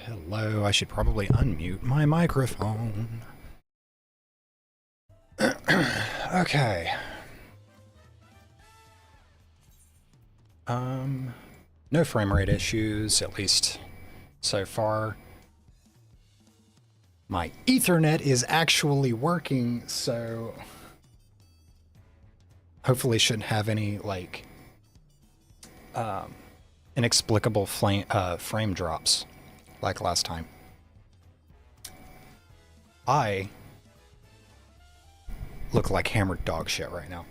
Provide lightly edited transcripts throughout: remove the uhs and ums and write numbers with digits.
Hello, I should probably unmute my microphone. Okay. No frame rate issues, at least so far. My Ethernet is actually working, so hopefully shouldn't have any, like, inexplicable frame drops like last time. I look like hammered dog shit right now.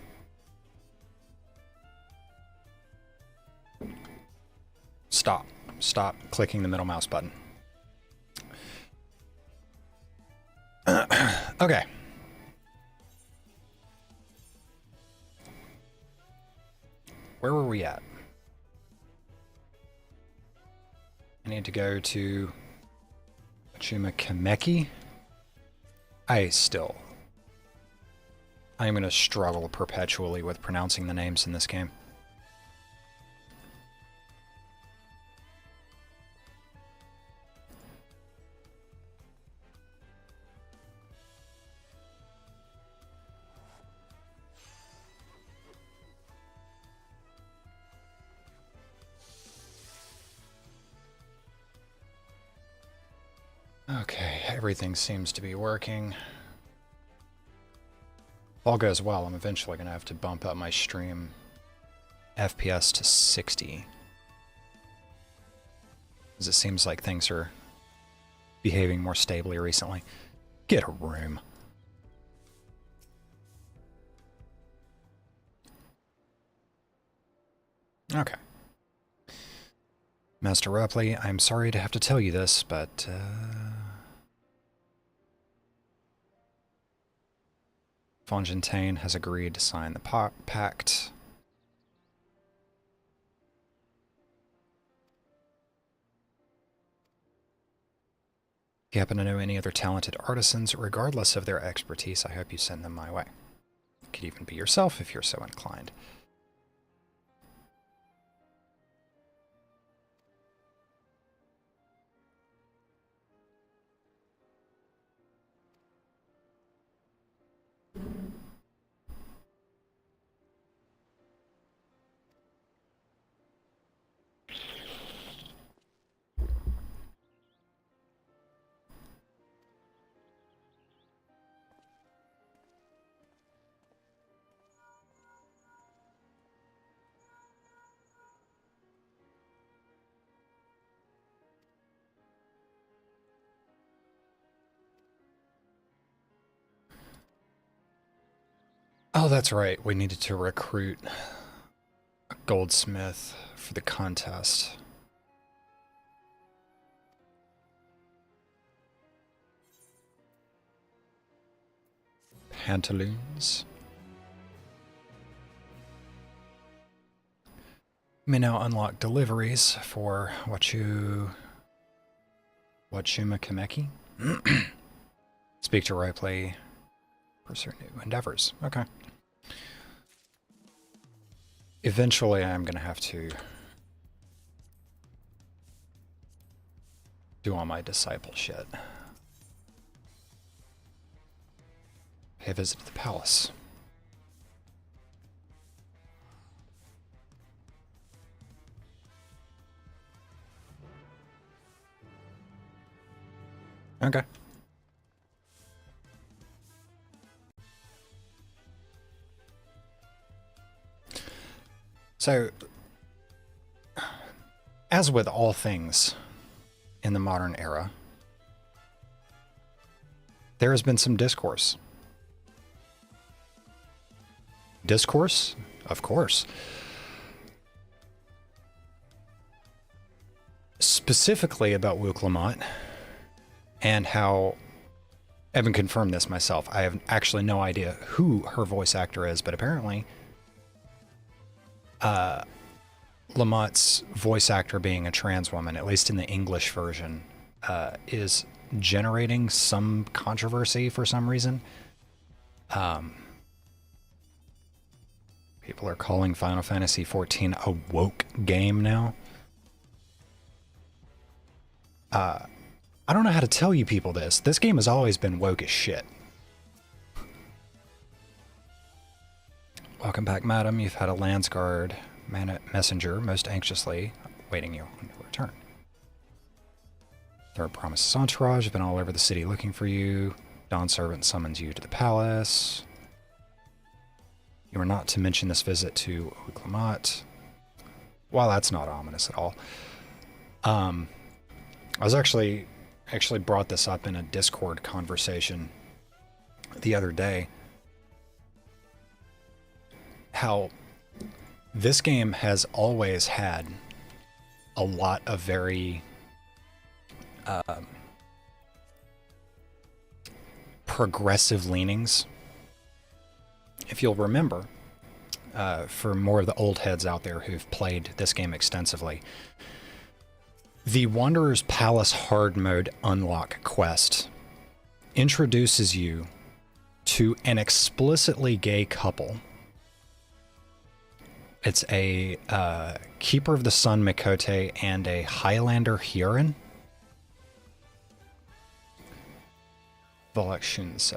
Stop clicking the middle mouse button. Okay. Where were we at? I need to go to Kameki. I'm going to struggle perpetually with pronouncing the names in this game. Okay, everything seems to be working. If all goes well, I'm eventually going to have to bump up my stream FPS to 60. As it seems like things are behaving more stably recently. Get a room. Okay. Master Ripley, I'm sorry to have to tell you this, but Fontaine has agreed to sign the pact. If you happen to know any other talented artisans, regardless of their expertise, I hope you send them my way. You could even be yourself if you're so inclined. Oh, that's right. We needed to recruit a goldsmith for the contest. Pantaloons. You may now unlock deliveries for Wachuma Kameki. Speak to Ripley. Pursue new endeavors. Okay. Eventually, I'm going to have to do all my disciple shit. Pay a visit to the palace. Okay. So, as with all things in the modern era, there has been some discourse. Discourse? Of course. Specifically about Luke Lamont and how, I haven't confirmed this myself, I have actually no idea who her voice actor is, but apparently Lamont's voice actor being a trans woman, at least in the English version, is generating some controversy for some reason. People are calling Final Fantasy XIV a woke game now. I don't know how to tell you people this. This game has always been woke as shit. Welcome back, madam. You've had a Landsguard messenger most anxiously awaiting you on your return. Third Promise's entourage have been all over the city looking for you. Dawn servant summons you to the palace. You are not to mention this visit to Ouklamat. Well, that's not ominous at all. I was actually brought this up in a Discord conversation the other day. How this game has always had a lot of very progressive leanings. If you'll remember, for more of the old heads out there who've played this game extensively, the Wanderer's Palace hard mode unlock quest introduces you to an explicitly gay couple. It's a Keeper of the Sun Mikote and a Highlander Huron. Elections.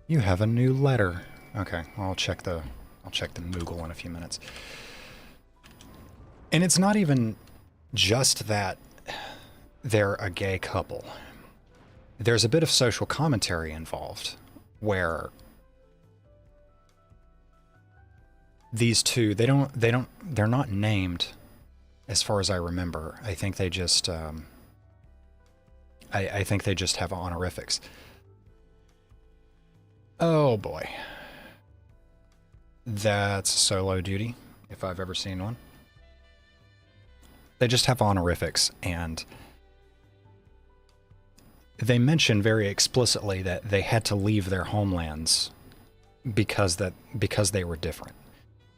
You have a new letter. Okay, I'll check the Moogle in a few minutes. And it's not even just that they're a gay couple. There's a bit of social commentary involved where these two, they're not named as far as I remember. I think they just I think they just have honorifics. Oh boy. That's solo duty, if I've ever seen one. They just have honorifics, and they mention very explicitly that they had to leave their homelands because they were different.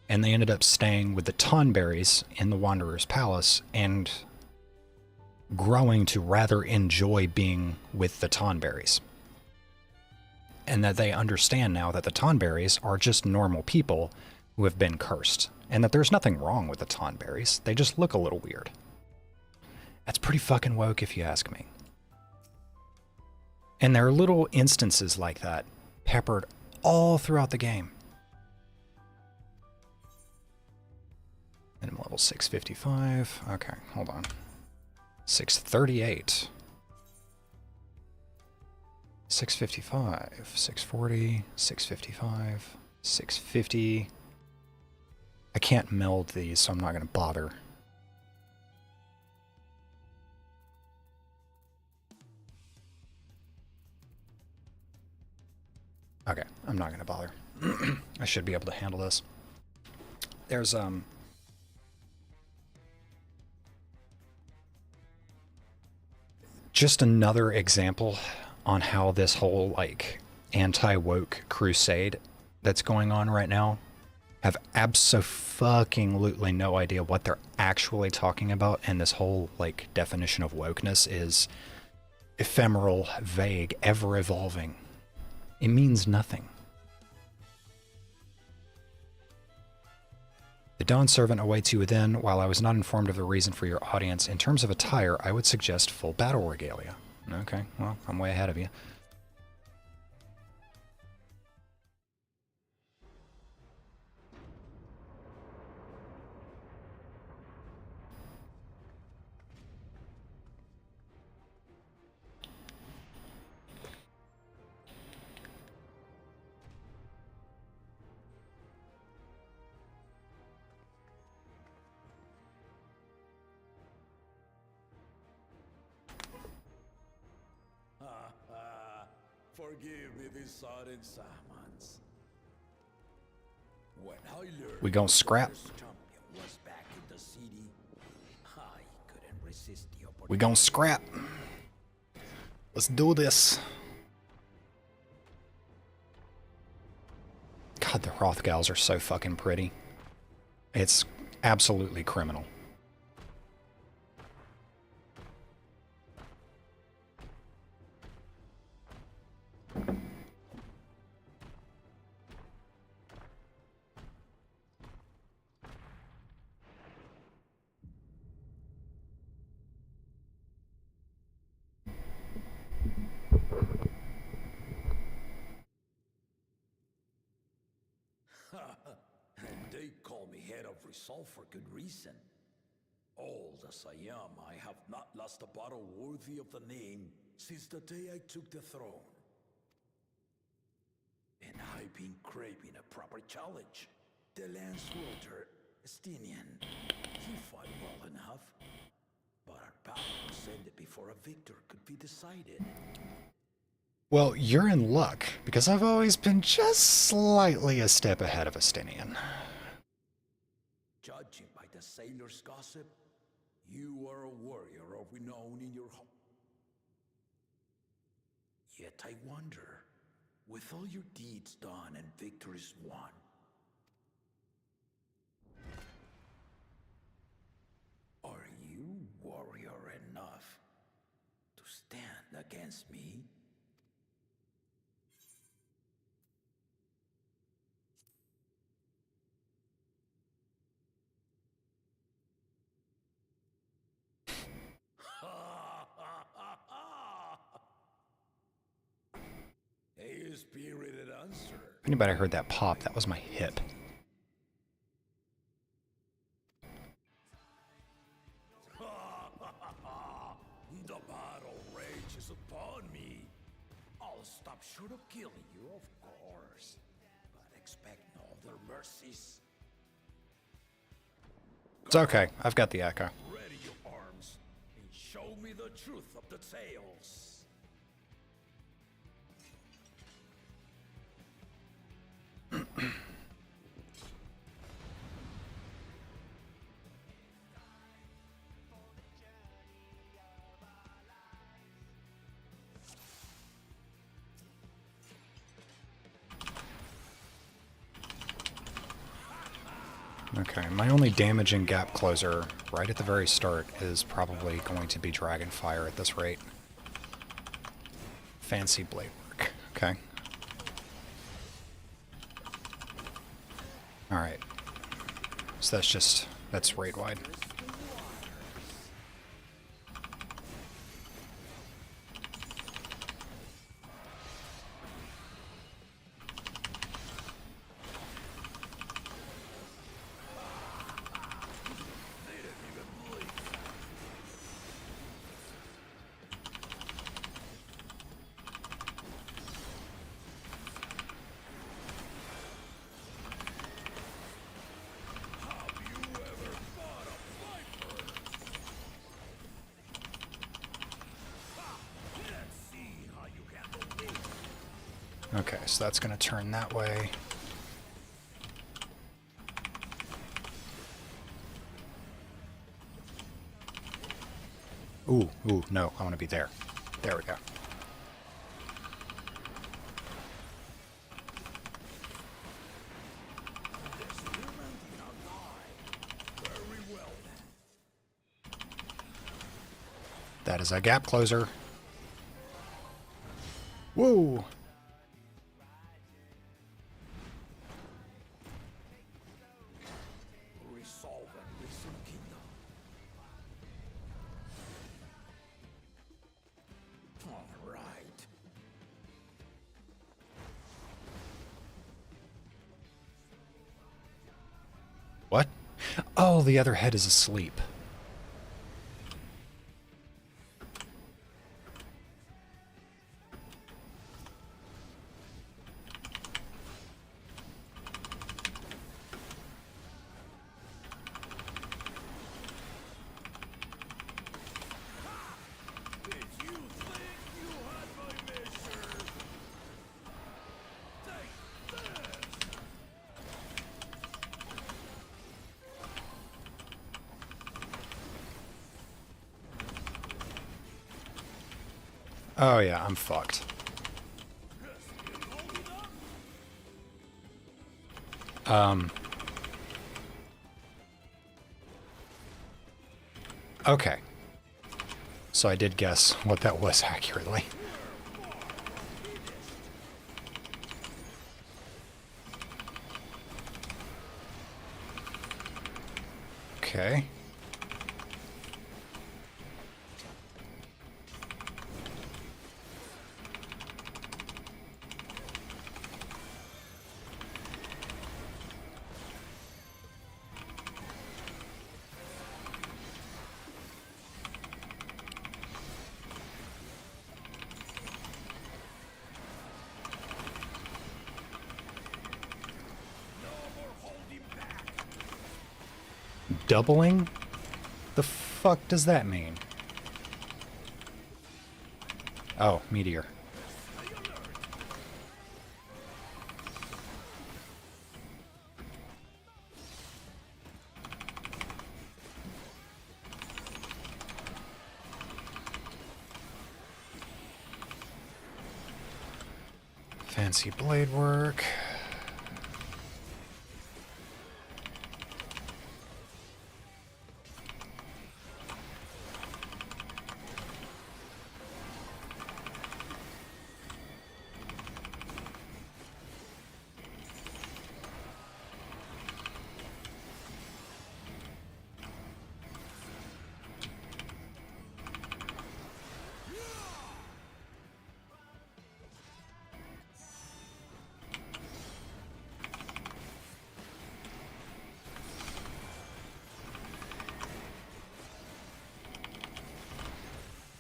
And they ended up staying with the Tonberries in the Wanderer's Palace and growing to rather enjoy being with the Tonberries. And that they understand now that the Tonberries are just normal people who have been cursed. And that there's nothing wrong with the Tonberries. They just look a little weird. That's pretty fucking woke if you ask me. And there are little instances like that peppered all throughout the game. And I'm level 655. Okay, hold on. 638. 655. 640. 655. 650. I can't meld these, so I'm not going to bother. Okay, I'm not going to bother. I should be able to handle this. There's, just another example on how this whole, like, anti-woke crusade that's going on right now have abso-fucking-lutely no idea what they're actually talking about, and this whole, like, definition of wokeness is ephemeral, vague, ever-evolving. It means nothing. The Dawn Servant awaits you within. While I was not informed of the reason for your audience, in terms of attire, I would suggest full battle regalia. Okay, well, I'm way ahead of you. Forgive me these sudden summons. When I learned We gon' scrap. was back in the city, I couldn't resist the opportunity. We gon' scrap. Let's do this. God, the Hrothgals are so fucking pretty. It's absolutely criminal. myself for good reason. Old as I am, I have not lost a battle worthy of the name since the day I took the throne. And I've been craving a proper challenge. The lance wielder, Estinian, he fought well enough, but our battle was ended before a victor could be decided. Well, you're in luck, because I've always been just slightly a step ahead of Estinian. Judging by the sailors' gossip, you are a warrior of renown in your home. Yet I wonder, with all your deeds done and victories won, are you warrior enough to stand against me? A spirited answer. If anybody heard that pop, that was my hip. The battle rages upon me. I'll stop short of killing you, of course, but expect no other mercies. It's okay, I've got the echo. Ready your arms and show me the truth of the tales. Okay, my only damaging gap closer right at the very start is probably going to be Dragonfire at this rate. Fancy blade work, okay. Alright. So that's raid wide. Okay, so that's going to turn that way. Ooh, no, I want to be there. There we go. That is a gap closer. Whoa! Resolve and listen, kingdom. All right. What? Oh, the other head is asleep. Did you think you had my measure? Take this! Oh yeah, I'm fucked. Okay. So I did guess what that was accurately. Okay. doubling? The fuck does that mean? Oh, meteor. Fancy blade work.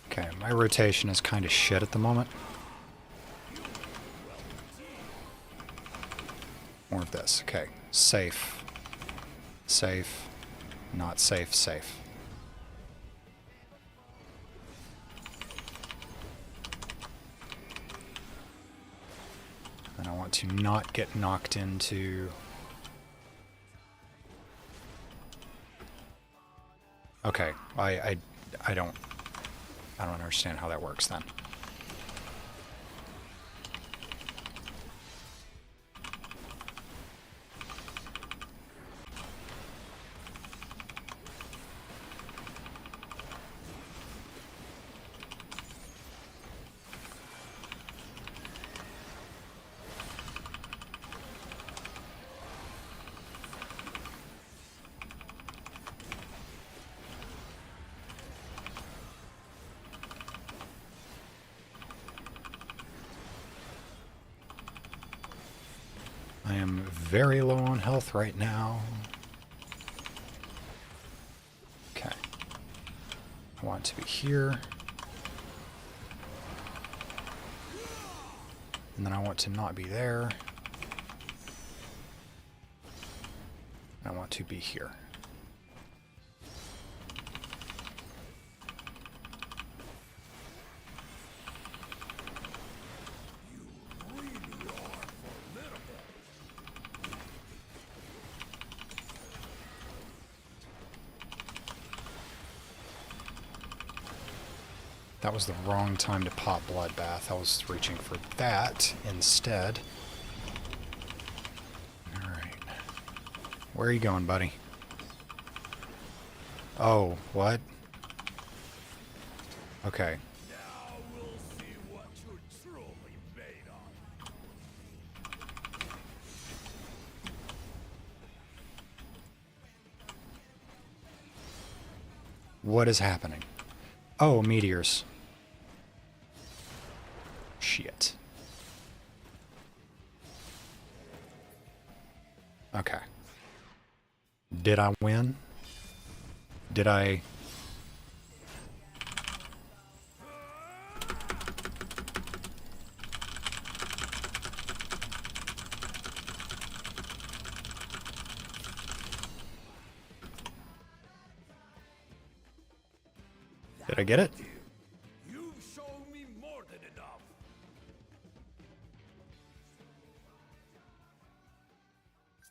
Okay, my rotation is kind of shit at the moment. More of this. Okay, safe. Safe. Not safe, safe. And I want to not get knocked into... Okay, I don't understand how that works then. I am very low on health right now. Okay. I want to be here. And then I want to not be there. I want to be here. That was the wrong time to pop Bloodbath. I was reaching for that instead. Alright. Where are you going, buddy? Oh, what? Okay. Now we'll see what you're truly made of. What is happening? Oh, meteors. Shit. Okay. Did I win? Did I... Did I get it? You've shown me more than enough.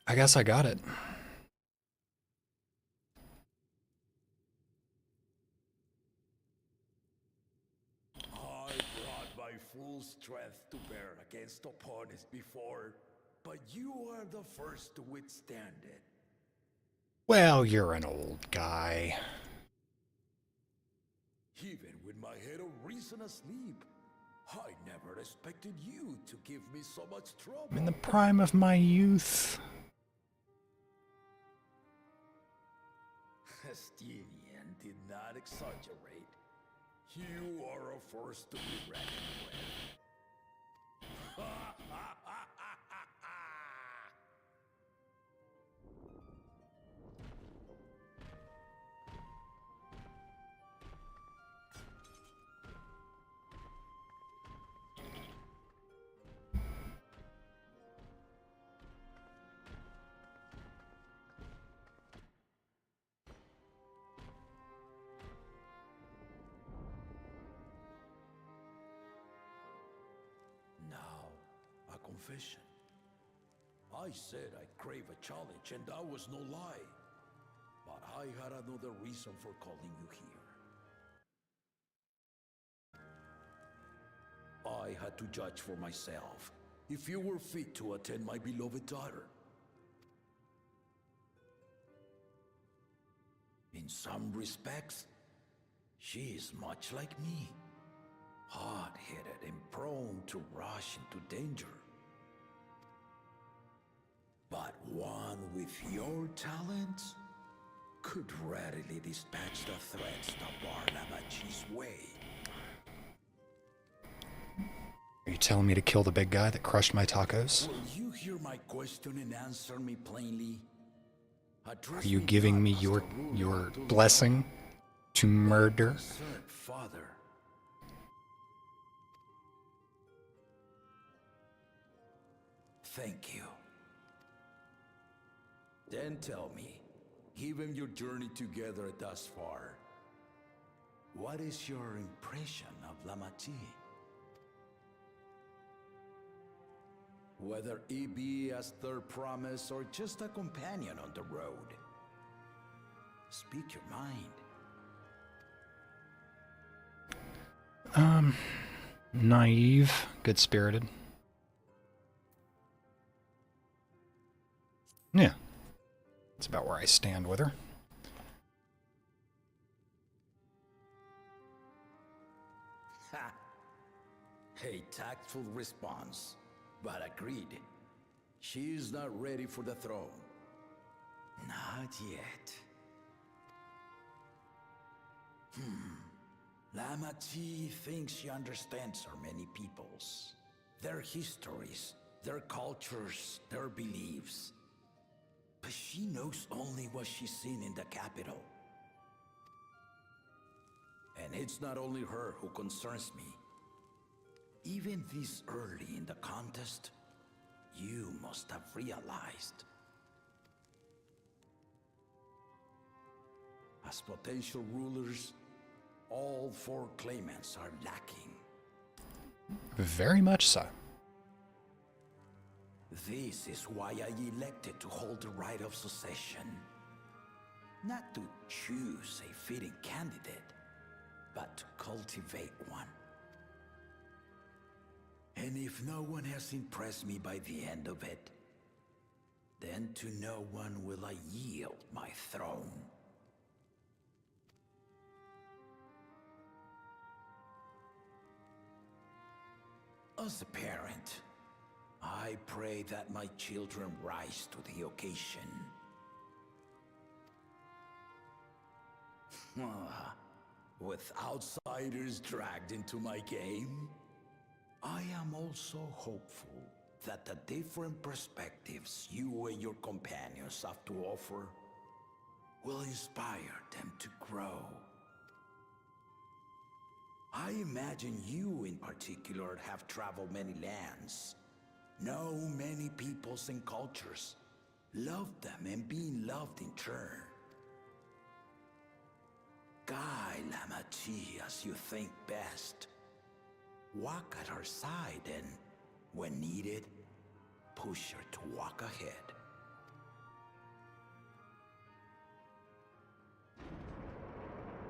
I guess I got it. I brought my full strength to bear against opponents before, but you are the first to withstand it. Well, you're an old guy. Even with my head of reason asleep, I never expected you to give me so much trouble. I'm in the prime of my youth. Estinian did not exaggerate. You are a force to be reckoned with. confession. I said I crave a challenge, and that was no lie. But I had another reason for calling you here. I had to judge for myself if you were fit to attend my beloved daughter. In some respects, she is much like me. Hot-headed and prone to rush into danger. But one with your talents could readily dispatch the threats that bar Lamachi's way. Are you telling me to kill the big guy that crushed my tacos? Will you hear my question and answer me plainly? Are you giving me your blessing to murder? Father. Thank you. Then tell me, given your journey together thus far, what is your impression of Lamachi? Whether he be as third promise or just a companion on the road. Speak your mind. Naive, good-spirited. Yeah. That's about where I stand with her. Ha! A tactful response, but agreed. She is not ready for the throne. Not yet. Lamachi thinks she understands our many peoples, their histories, their cultures, their beliefs. But she knows only what she's seen in the capital. And it's not only her who concerns me. Even this early in the contest, you must have realized. As potential rulers, all four claimants are lacking. Very much so. This is why I elected to hold the right of succession. Not to choose a fitting candidate, but to cultivate one. And if no one has impressed me by the end of it, then to no one will I yield my throne. As a parent, I pray that my children rise to the occasion. With outsiders dragged into my game, I am also hopeful that the different perspectives you and your companions have to offer will inspire them to grow. I imagine you in particular have traveled many lands, know many peoples and cultures, loved them and being loved in turn. Guide Lamachi as you think best. Walk at her side and, when needed, push her to walk ahead.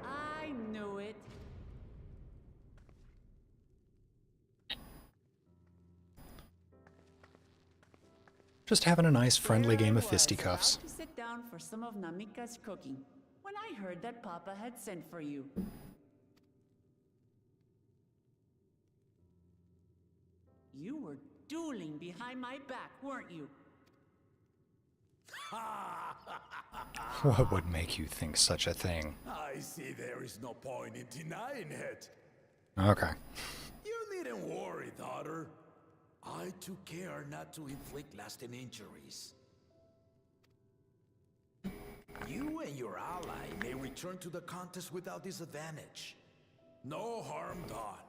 I knew it. Just having a nice friendly There game I of was, fisticuffs. about to sit down for some of Namika's cooking when I heard that Papa had sent for you. You were dueling behind my back, weren't you? What would make you think such a thing? I see there is no point in denying it. Okay. You needn't worry, daughter. I took care not to inflict lasting injuries. You and your ally may return to the contest without disadvantage. No harm done.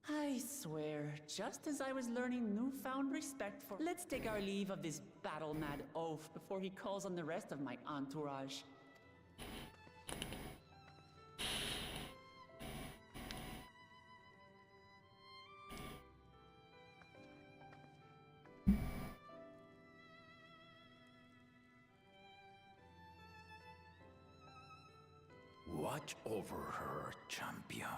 I swear, just as I was learning newfound respect for— Let's take our leave of this battle-mad oaf before he calls on the rest of my entourage. Watch over her, champion.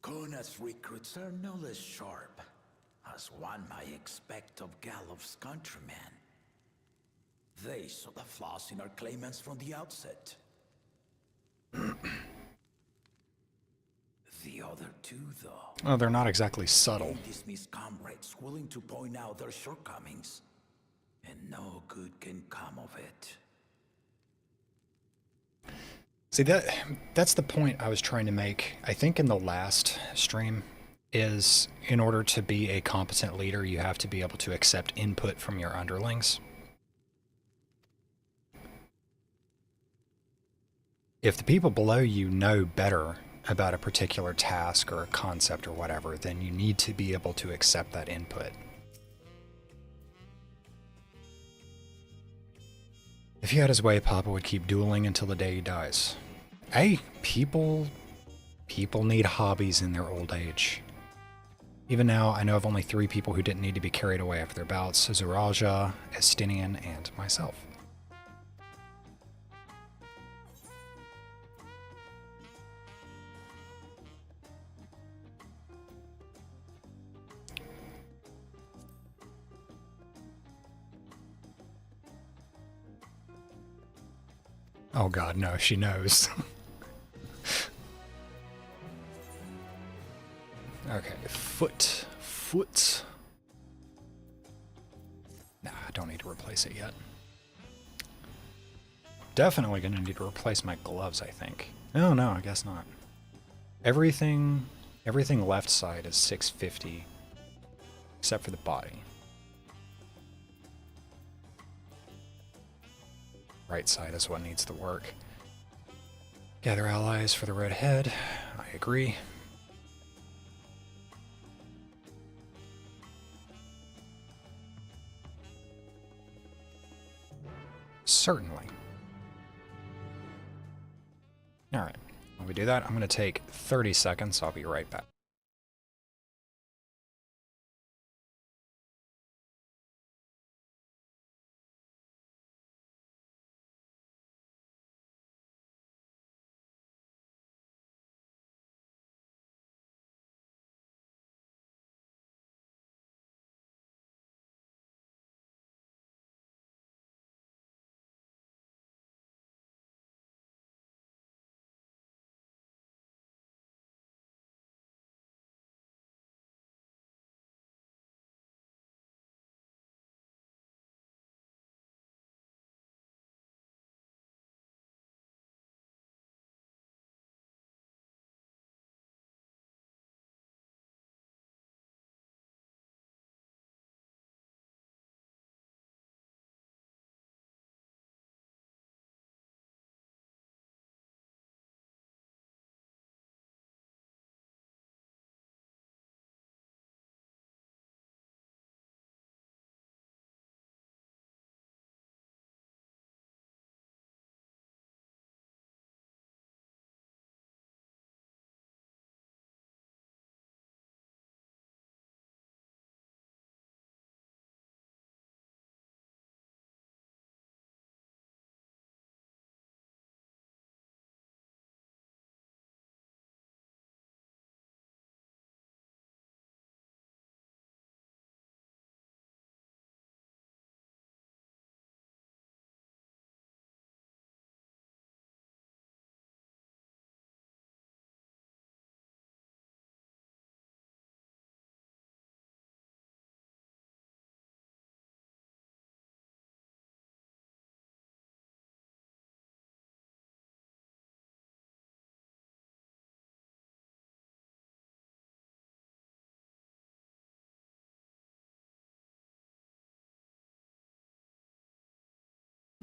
Kona's recruits are no less sharp, as one might expect of Galof's countrymen. They saw the flaws in our claimants from the outset. The other two, though. Oh, they're not exactly subtle. Dismissed comrades willing to point out their shortcomings, and no good can come of it. See, that's the point I was trying to make, I think, in the last stream, is in order to be a competent leader, you have to be able to accept input from your underlings. If the people below you know better about a particular task or a concept or whatever, then you need to be able to accept that input. If he had his way, Papa would keep dueling until the day he dies. Hey, people need hobbies in their old age. Even now, I know of only 3 people who didn't need to be carried away after their bouts: Zuraja, Estinian, and myself. Oh god, no, she knows. Okay, foot. Nah, I don't need to replace it yet. Definitely gonna need to replace my gloves, I think. Oh no, I guess not. Everything left side is 650, except for the body. Right side is what needs the work. Gather allies for the red head. I agree. Certainly. Alright, when we do that, I'm going to take 30 seconds. I'll be right back.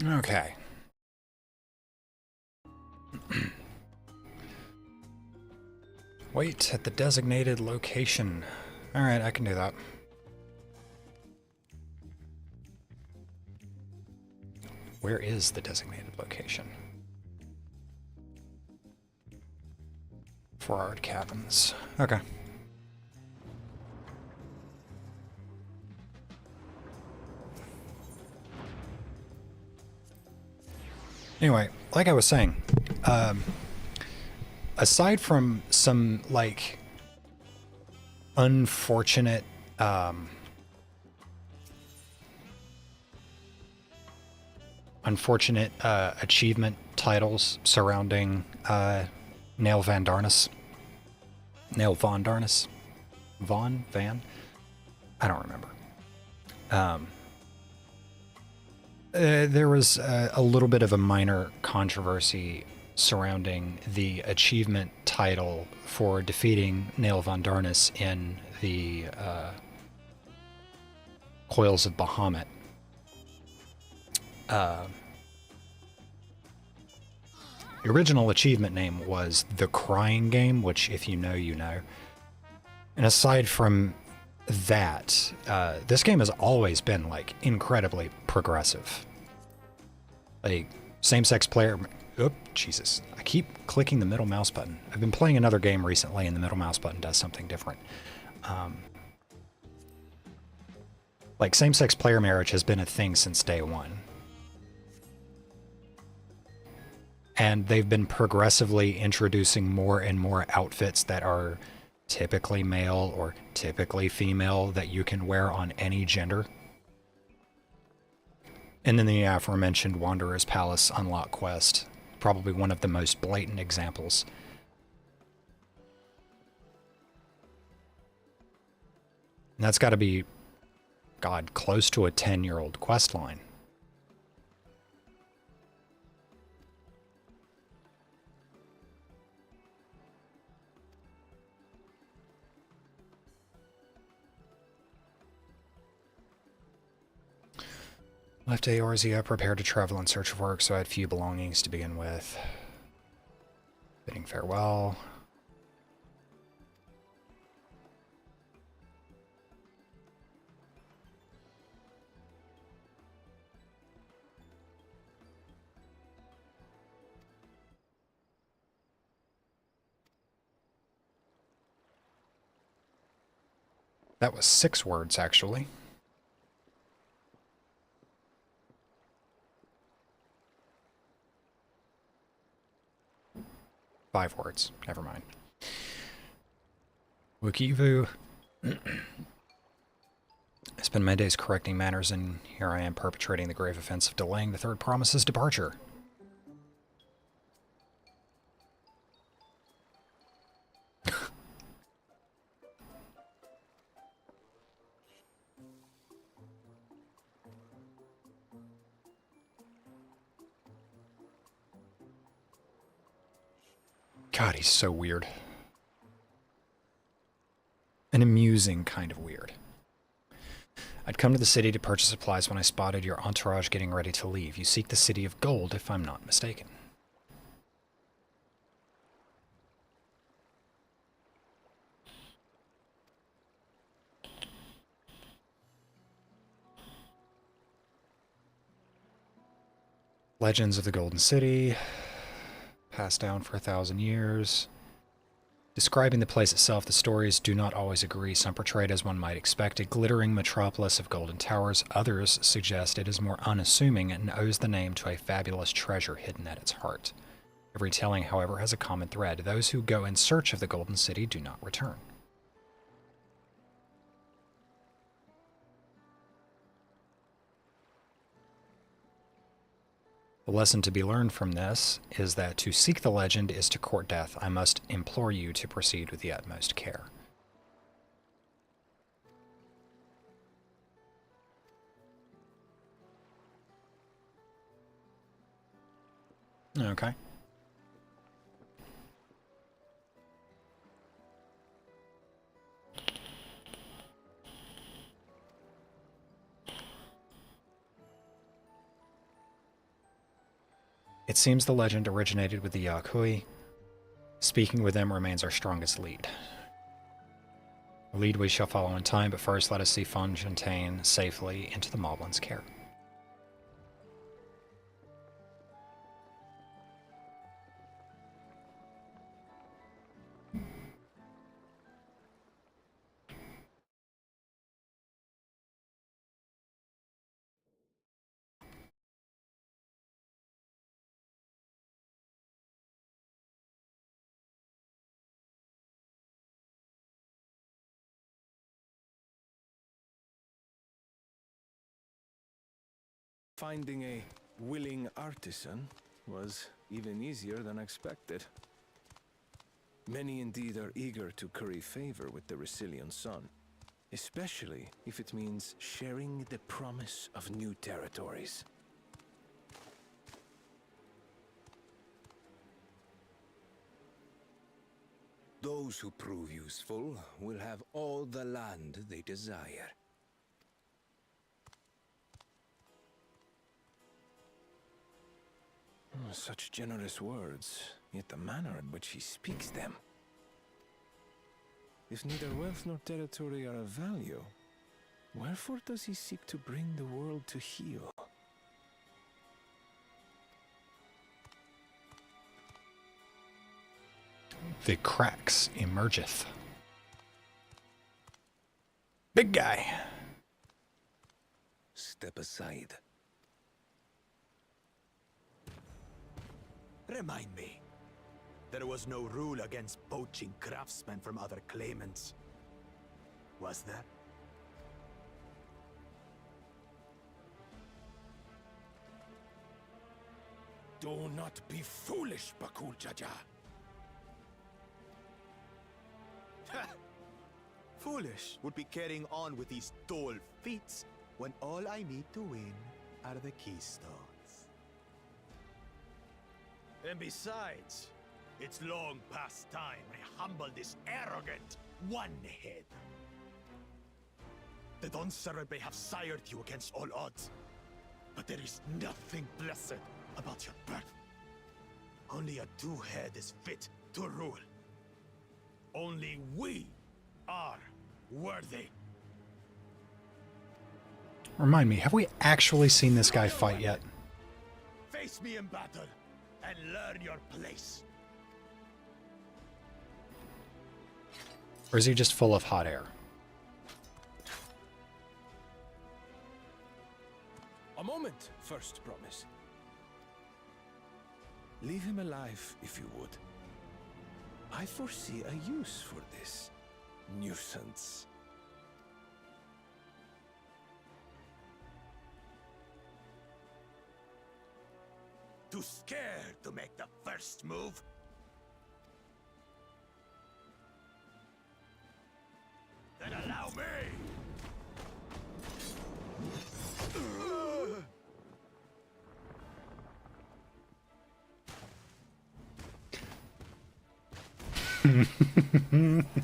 Okay. Wait at the designated location. Alright, I can do that. Where is the designated location? 4-hour cabins. Okay. Anyway, like I was saying, aside from some, like, unfortunate, achievement titles surrounding, Nail Van Darnus. Nail Von Darnus? Von? Van? I don't remember. There was a little bit of a minor controversy surrounding the achievement title for defeating Nail Von Darnus in the Coils of Bahamut. The original achievement name was The Crying Game, which, if you know, you know. And aside from that, this game has always been, like, incredibly progressive. Like, same-sex player... Oop, Jesus. I keep clicking the middle mouse button. I've been playing another game recently, and the middle mouse button does something different. Like, same-sex player marriage has been a thing since day one. And they've been progressively introducing more and more outfits that are typically male or typically female that you can wear on any gender. And then the aforementioned Wanderer's Palace Unlock quest, probably one of the most blatant examples. And that's got to be, God, close to a 10-year-old quest line. Left Eorzea, prepared to travel in search of work, so I had few belongings to begin with. Bidding farewell. That was 6 words, actually. Five words. Never mind. Wukivu. I spend my days correcting manners, and here I am perpetrating the grave offense of delaying the third promise's departure. God, he's so weird. An amusing kind of weird. I'd come to the city to purchase supplies when I spotted your entourage getting ready to leave. You seek the City of Gold, if I'm not mistaken. Legends of the Golden City. Passed down for 1,000 years. Describing the place itself, the stories do not always agree. Some portray it as one might expect, a glittering metropolis of golden towers. Others suggest it is more unassuming and owes the name to a fabulous treasure hidden at its heart. Every telling, however, has a common thread. Those who go in search of the Golden City do not return. The lesson to be learned from this is that to seek the legend is to court death. I must implore you to proceed with the utmost care. Okay. It seems the legend originated with the Yakui. Speaking with them remains our strongest lead. A lead we shall follow in time, but first let us see Fontaine safely into the Moblins' care. Finding a willing artisan was even easier than expected. Many indeed are eager to curry favor with the Resilient Sun, especially if it means sharing the promise of new territories. Those who prove useful will have all the land they desire. Such generous words, yet the manner in which he speaks them. If neither wealth nor territory are of value, wherefore does he seek to bring the world to heel? The cracks emergeth. Big guy. Step aside. Remind me. There was no rule against poaching craftsmen from other claimants. Was there? Do not be foolish, Bakul Jaja. Foolish would be carrying on with these dull feats when all I need to win are the keystones. And besides, it's long past time I humble this arrogant one-head. The Dawntrail may have sired you against all odds, but there is nothing blessed about your birth. Only a two-head is fit to rule. Only we are worthy. Remind me, have we actually seen this guy fight yet? Face me in battle and learn your place. Or is he just full of hot air? A moment, first promise. Leave him alive, if you would. I foresee a use for this nuisance. Too scared to make the first move? Then allow me!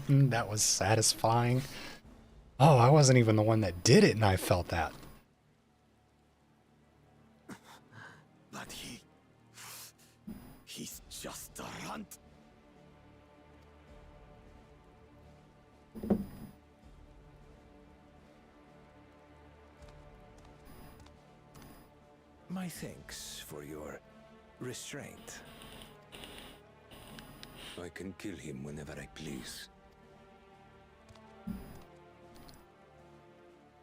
That was satisfying. Oh, I wasn't even the one that did it, and I felt that. But he's just a runt. My thanks for your restraint. I can kill him whenever I please.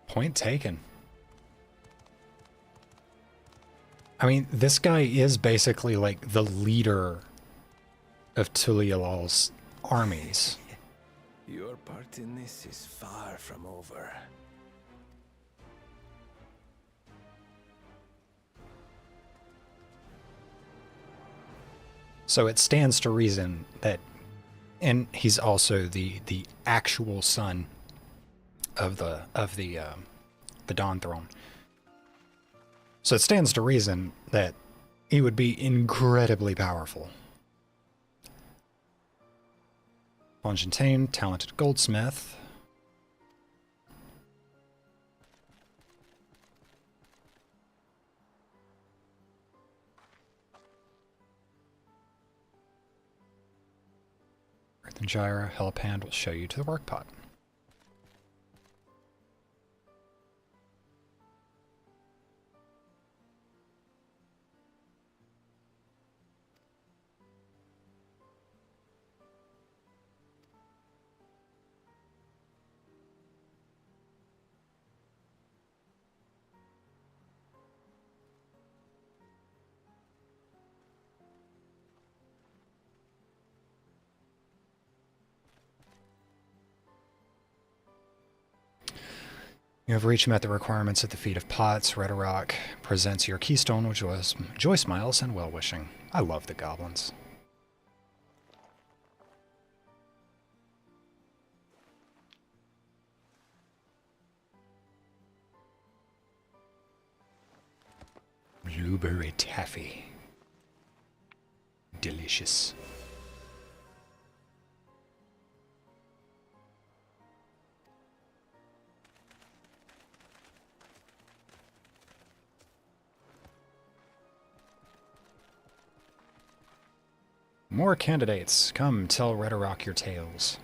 Point taken. I mean, this guy is basically like the leader of Tulialal's armies. Your part in this is far from over. So it stands to reason that, and he's also the actual son of the Dawn Throne. So it stands to reason that he would be incredibly powerful. Fontaine, talented goldsmith. Earthen Gyra, Helipand will show you to the workpot. You have reached met the requirements at the feet of Potts. Rhetoric presents your keystone with joy smiles and well-wishing. I love the goblins. Blueberry taffy. Delicious. More candidates. Come, tell Rhetoric your tales.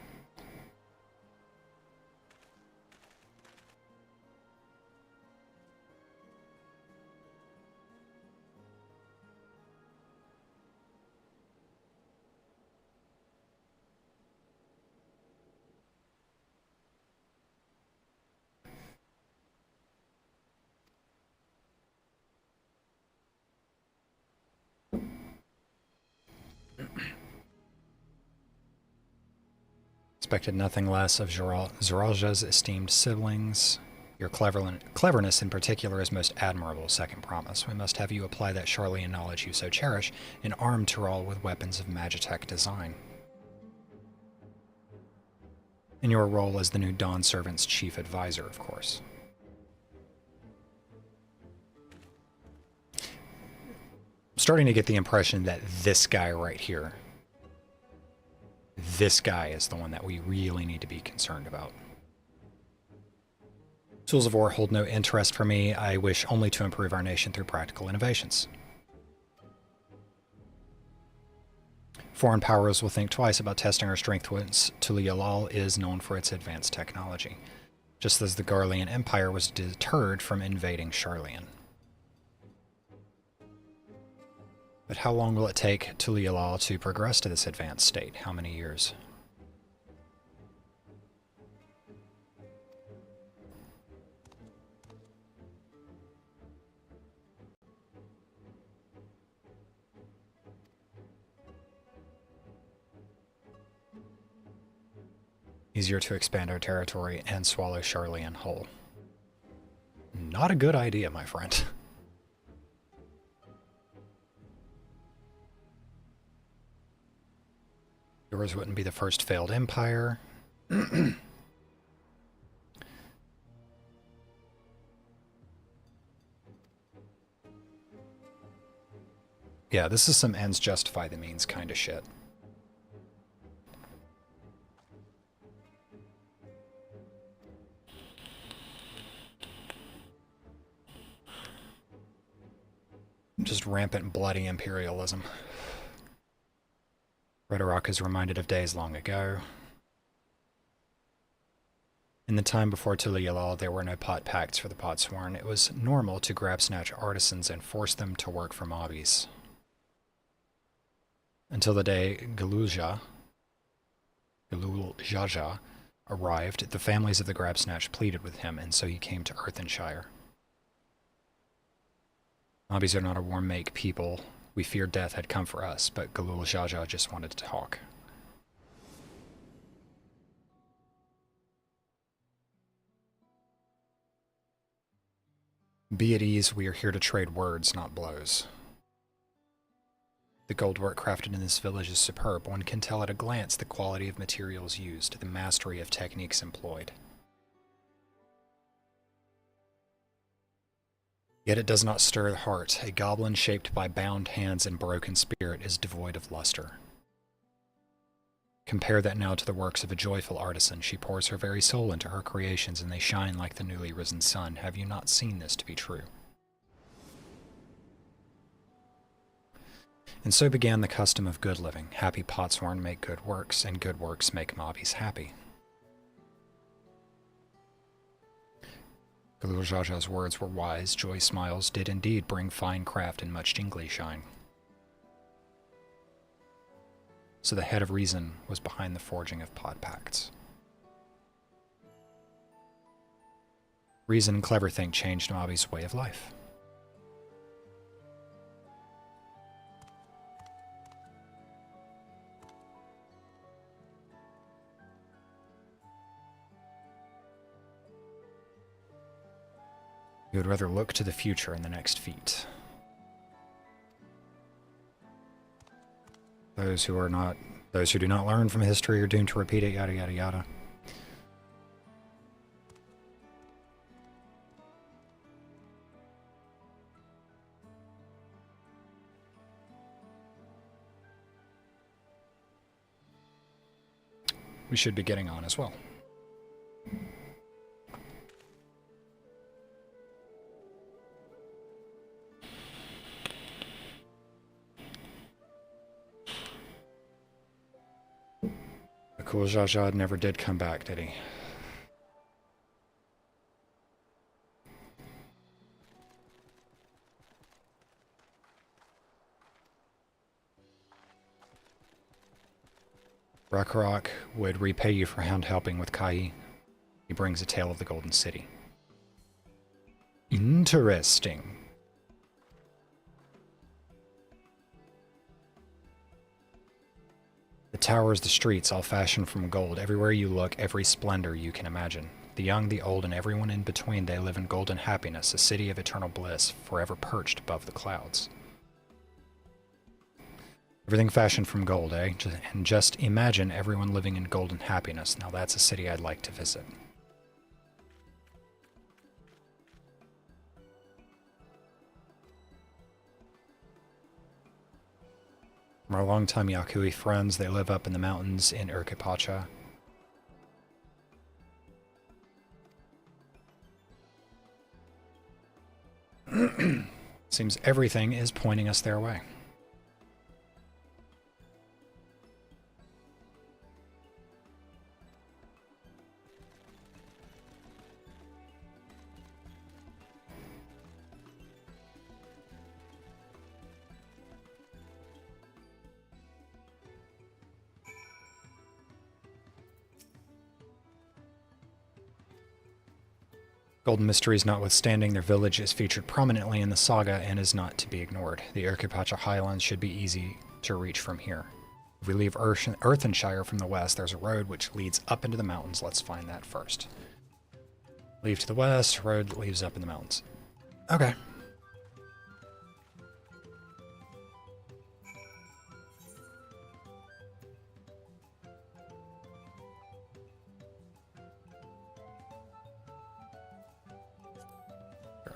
Expected nothing less of Zoralja's esteemed siblings. Your cleverness in particular is most admirable, second promise. We must have you apply that Charlian knowledge you so cherish and arm Tyrol with weapons of Magitech design. In your role as the new Dawn Servant's chief advisor, of course. I'm starting to get the impression that this guy right here, this guy is the one that we really need to be concerned about. Tools of war hold no interest for me. I wish only to improve our nation through practical innovations. Foreign powers will think twice about testing our strength once Tuliyalal is known for its advanced technology, just as the Garlean Empire was deterred from invading Charlian. But how long will it take Tuliyalal to progress to this advanced state? How many years? Easier to expand our territory and swallow Charlian whole. Not a good idea, my friend. Yours wouldn't be the first failed empire. Yeah, this is some ends justify the means kind of shit. Just rampant bloody imperialism. Rhetoric is reminded of days long ago. In the time before Tuliyalal, there were no pot pacts for the Potsworn. It was normal to grab snatch artisans and force them to work for mobbies. Until the day Galuljaja arrived, the families of the Grabsnatch pleaded with him, and so he came to Earthenshire. Mobbies are not a warm-make people. We feared death had come for us, but Galuljaja just wanted to talk. Be at ease, we are here to trade words, not blows. The goldwork crafted in this village is superb. One can tell at a glance the quality of materials used, the mastery of techniques employed. Yet it does not stir the heart. A goblin shaped by bound hands and broken spirit is devoid of luster. Compare that now to the works of a joyful artisan. She pours her very soul into her creations, and they shine like the newly risen sun. Have you not seen this to be true? And so began the custom of good living. Happy Potsworn make good works, and good works make mobbies happy. Galuljaja's words were wise. Joy smiles did indeed bring fine craft and much jingly shine. So the head of reason was behind the forging of pod pacts. Reason and clever think changed Mobby's way of life. You would rather look to the future in the next feat. Those who do not learn from history are doomed to repeat it, yada yada yada. We should be getting on as well. The cool Zhazhad never did come back, did he? Rakarok would repay you for hand helping with Kai. He brings a tale of the Golden City. Interesting. The towers, the streets, all fashioned from gold. Everywhere you look, every splendor you can imagine. The young, the old, and everyone in between, they live in golden happiness, a city of eternal bliss, forever perched above the clouds. Everything fashioned from gold, eh? And just imagine everyone living in golden happiness. Now that's a city I'd like to visit. From our longtime Yakui friends, they live up in the mountains in Urkipacha. Seems everything is pointing us their way. Golden Mysteries notwithstanding, their village is featured prominently in the saga and is not to be ignored. The Urkipacha Highlands should be easy to reach from here. If we leave Earthenshire from the west, there's a road which leads up into the mountains. Let's find that first. Leave to the west, road leads up in the mountains. Okay.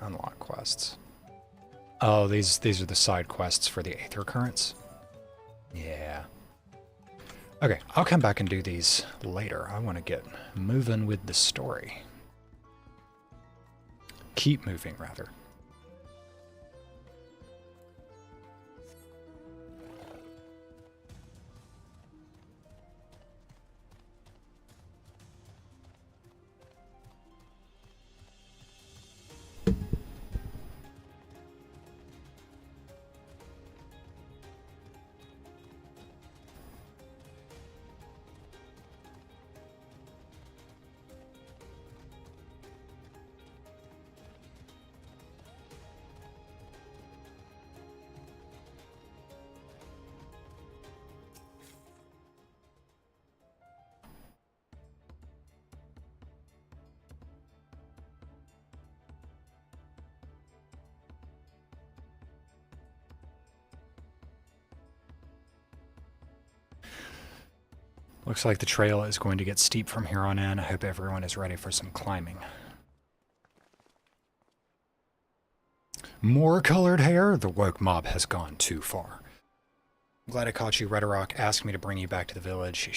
Unlock quests. Oh, these are the side quests for the Aether Currents? Yeah. Okay, I'll come back and do these later. I want to get moving with the story. Keep moving, rather. Looks like the trail is going to get steep from here on in. I hope everyone is ready for some climbing. More colored hair? The woke mob has gone too far. I'm glad I caught you. Redrock asked me to bring you back to the village.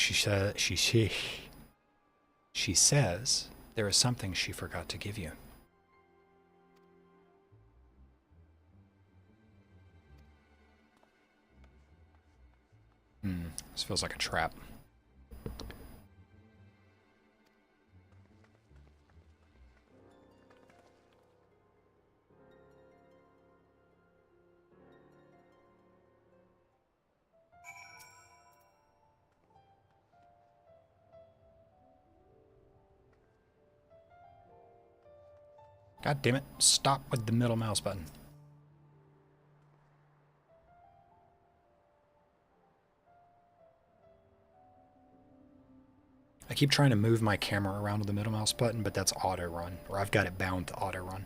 She says there is something she forgot to give you. This feels like a trap. God damn it. Stop with the middle mouse button. I keep trying to move my camera around with the middle mouse button, but that's auto run, or I've got it bound to auto run.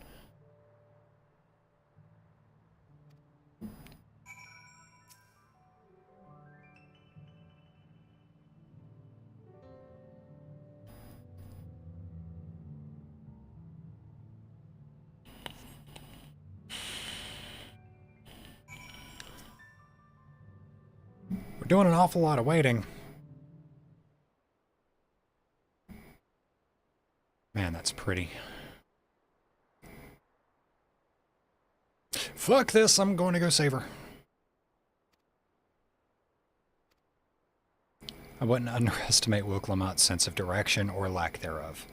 doing an awful lot of waiting. Man, that's pretty. Fuck this, I'm going to go save her. I wouldn't underestimate Wuk-Lamat's sense of direction or lack thereof.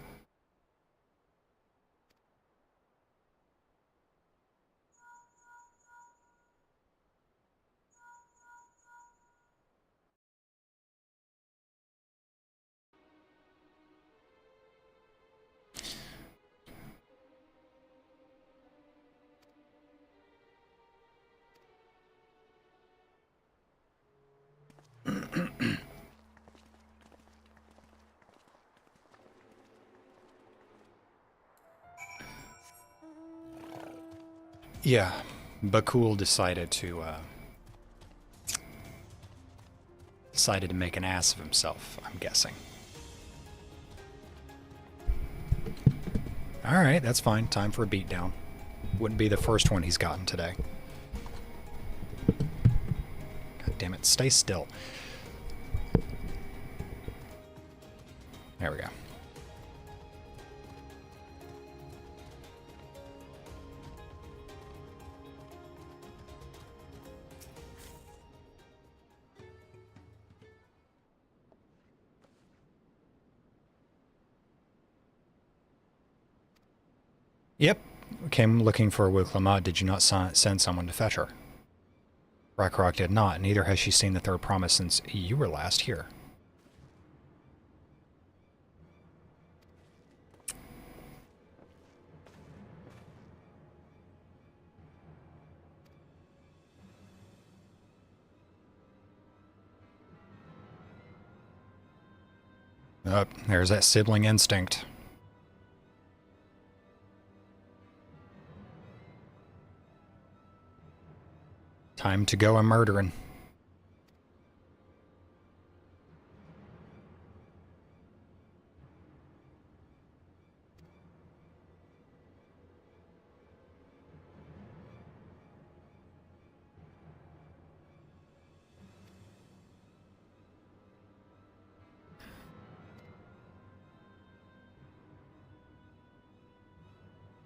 Yeah, Bakul decided to make an ass of himself, I'm guessing. Alright, that's fine. Time for a beatdown. Wouldn't be the first one he's gotten today. God damn it, stay still. There we go. Yep. Came looking for Wuk-Lamat. Did you not send someone to fetch her? Ragnarok did not, neither has she seen the third promise since you were last here. Oh, there's that sibling instinct. Time to go a-murdering.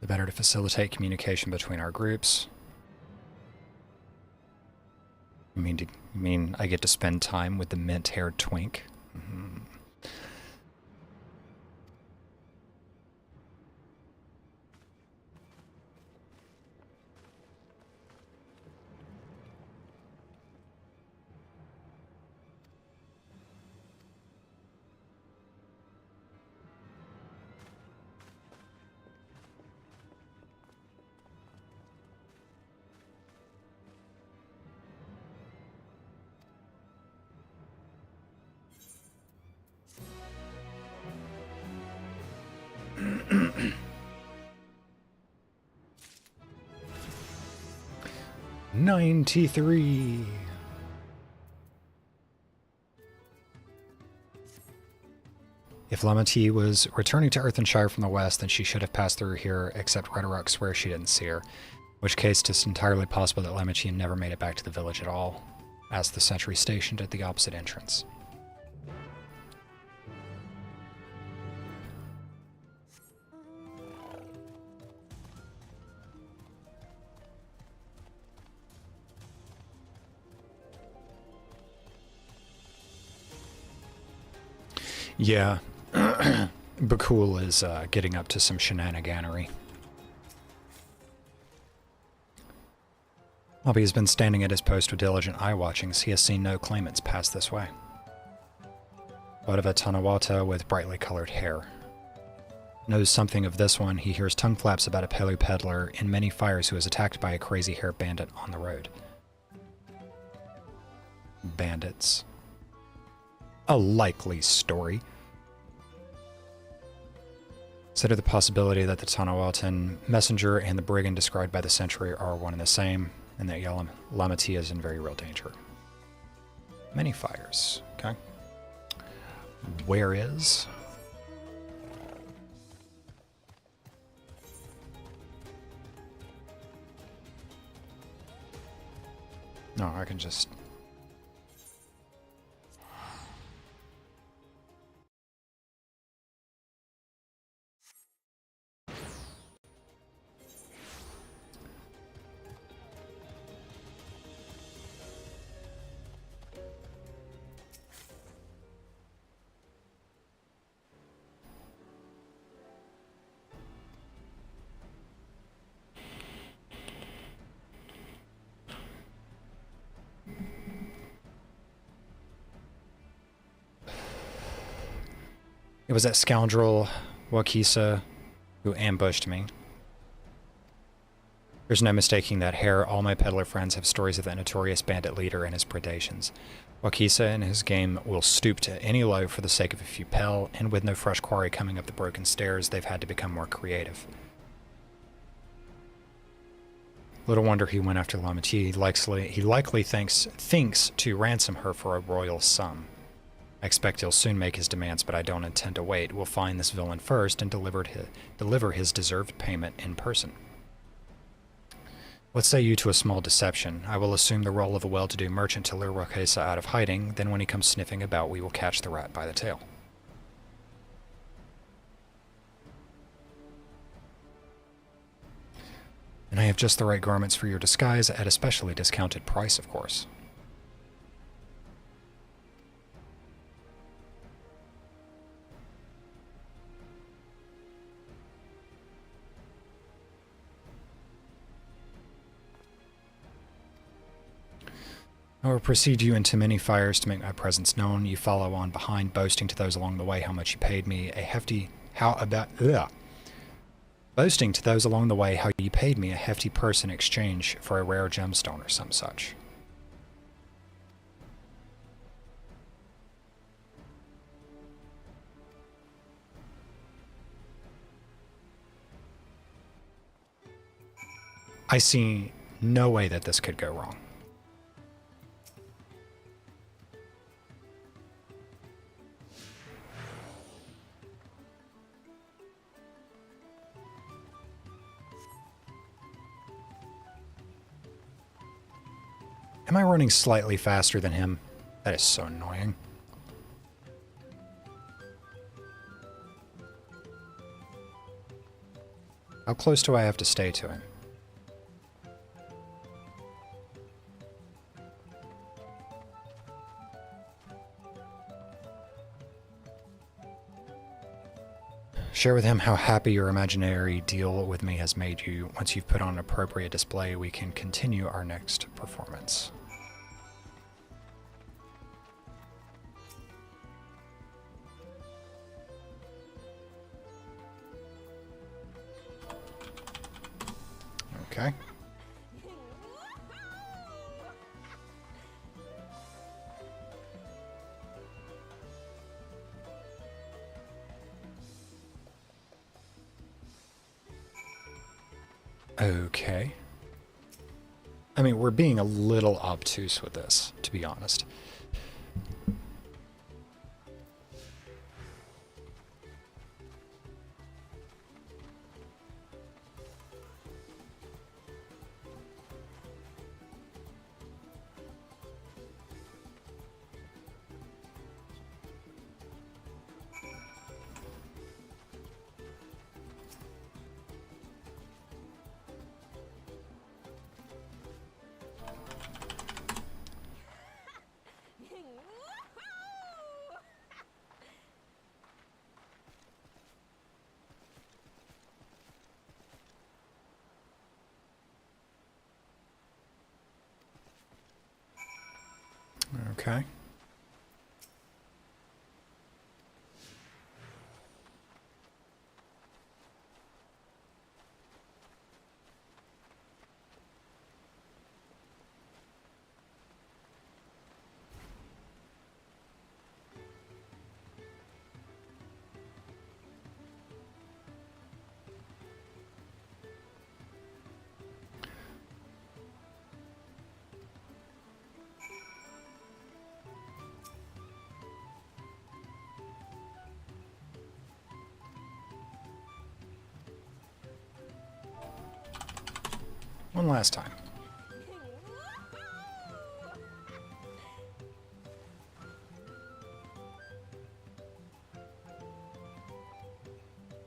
The better to facilitate communication between our groups. You mean I get to spend time with the mint-haired twink? Mm-hmm. $93. If Lamati was returning to Earthenshire from the west, then she should have passed through here, except Redorock swears she didn't see her. In which case, it's entirely possible that Lamati never made it back to the village at all, as the sentry stationed at the opposite entrance. Yeah, Bakul is getting up to some shenaniganery. While he has been standing at his post with diligent eye-watchings, he has seen no claimants pass this way. What of a Tanawata with brightly colored hair? Knows something of this one, he hears tongue flaps about a Pelu peddler in many fires who is attacked by a crazy hair bandit on the road. Bandits. A likely story. Consider the possibility that the Tanawatan messenger and the brigand described by the sentry are one and the same, and that Lamati is in very real danger. Many fires. Okay. Where is? No, I can just... It was that scoundrel Wakisa who ambushed me. There's no mistaking that hair. All my peddler friends have stories of that notorious bandit leader and his predations. Wakisa and his game will stoop to any low for the sake of a few pel, and with no fresh quarry coming up the broken stairs, they've had to become more creative. Little wonder he went after Lamati. He likely thinks to ransom her for a royal sum. I expect he'll soon make his demands, but I don't intend to wait. We'll find this villain first and deliver his deserved payment in person. What say you to a small deception? I will assume the role of a well-to-do merchant to lure Wakisa out of hiding. Then when he comes sniffing about, we will catch the rat by the tail. And I have just the right garments for your disguise at a specially discounted price, of course. I will precede you into many fires to make my presence known. You follow on behind, boasting to those along the way how much you paid me boasting to those along the way how you paid me a hefty purse in exchange for a rare gemstone or some such. I see no way that this could go wrong. Am I running slightly faster than him? That is so annoying. How close do I have to stay to him? Share with him how happy your imaginary deal with me has made you. Once you've put on an appropriate display, we can continue our next performance. Okay. Okay. I mean, we're being a little obtuse with this, to be honest. Okay. One last time.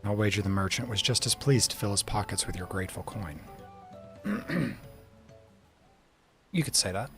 I'll wager the merchant was just as pleased to fill his pockets with your grateful coin. You could say that.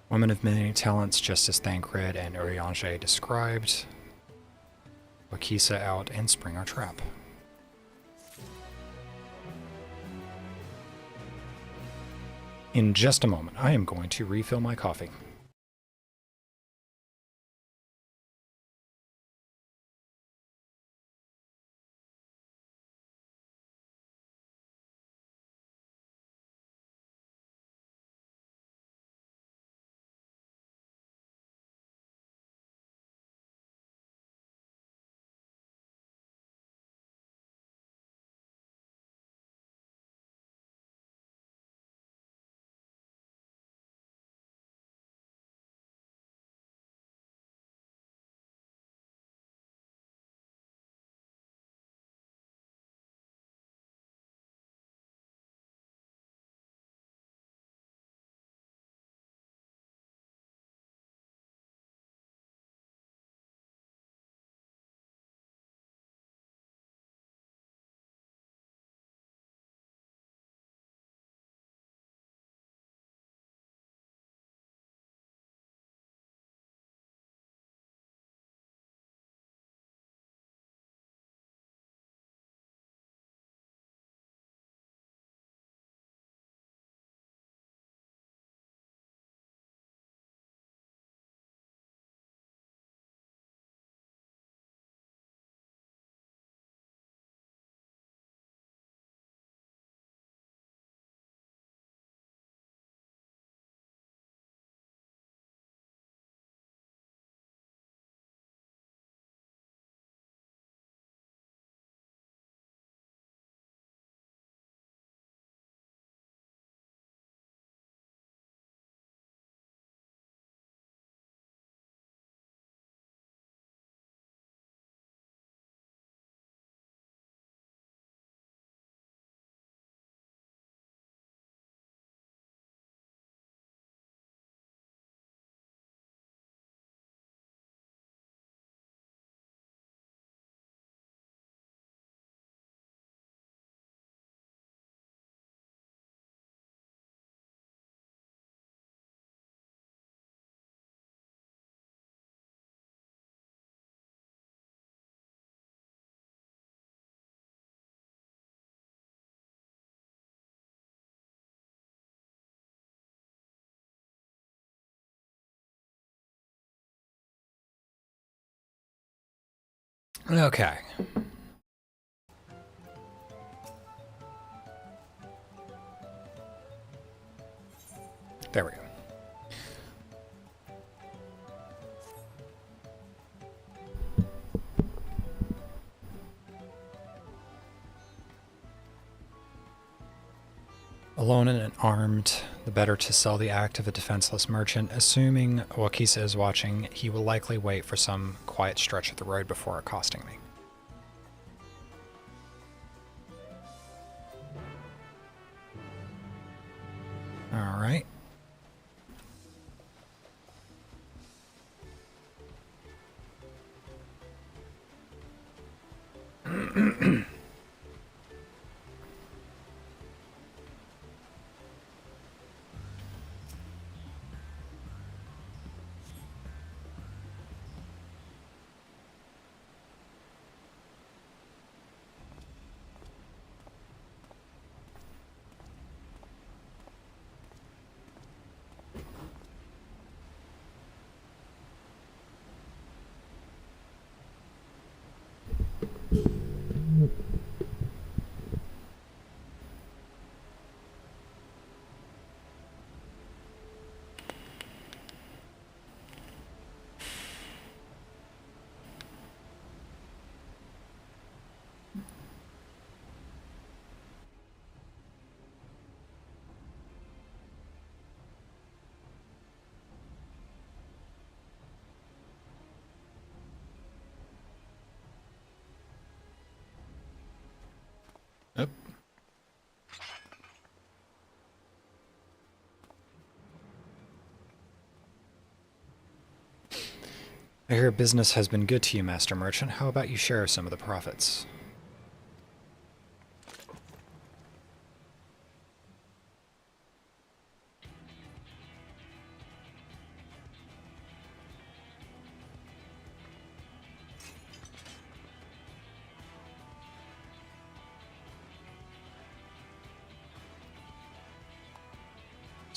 Woman of many talents, just as Thancred and Urianger described. Wakisa out and spring our trap. In just a moment, I am going to refill my coffee. Okay. There we go. Alone and armed, the better to sell the act of a defenseless merchant. Assuming Wakisa is watching, he will likely wait for some quiet stretch of the road before accosting me. All right. Yep. I hear business has been good to you, Master Merchant. How about you share some of the profits?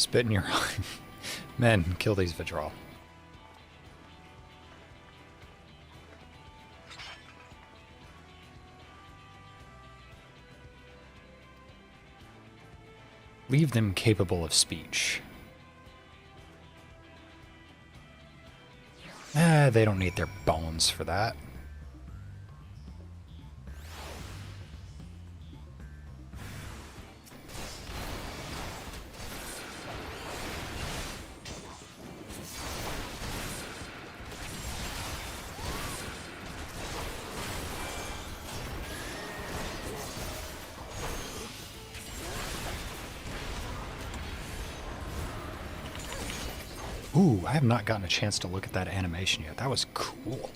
Spit in your eye. Men, kill these Vidral. Leave them capable of speech. They don't need their bones for that. Ooh, I have not gotten a chance to look at that animation yet. That was cool.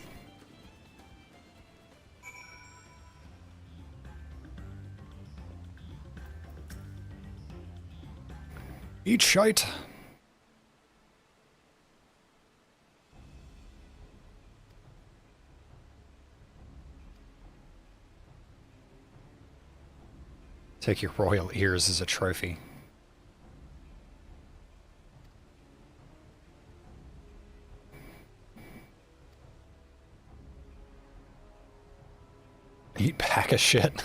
Eat shite. Take your royal ears as a trophy. Eat pack of shit.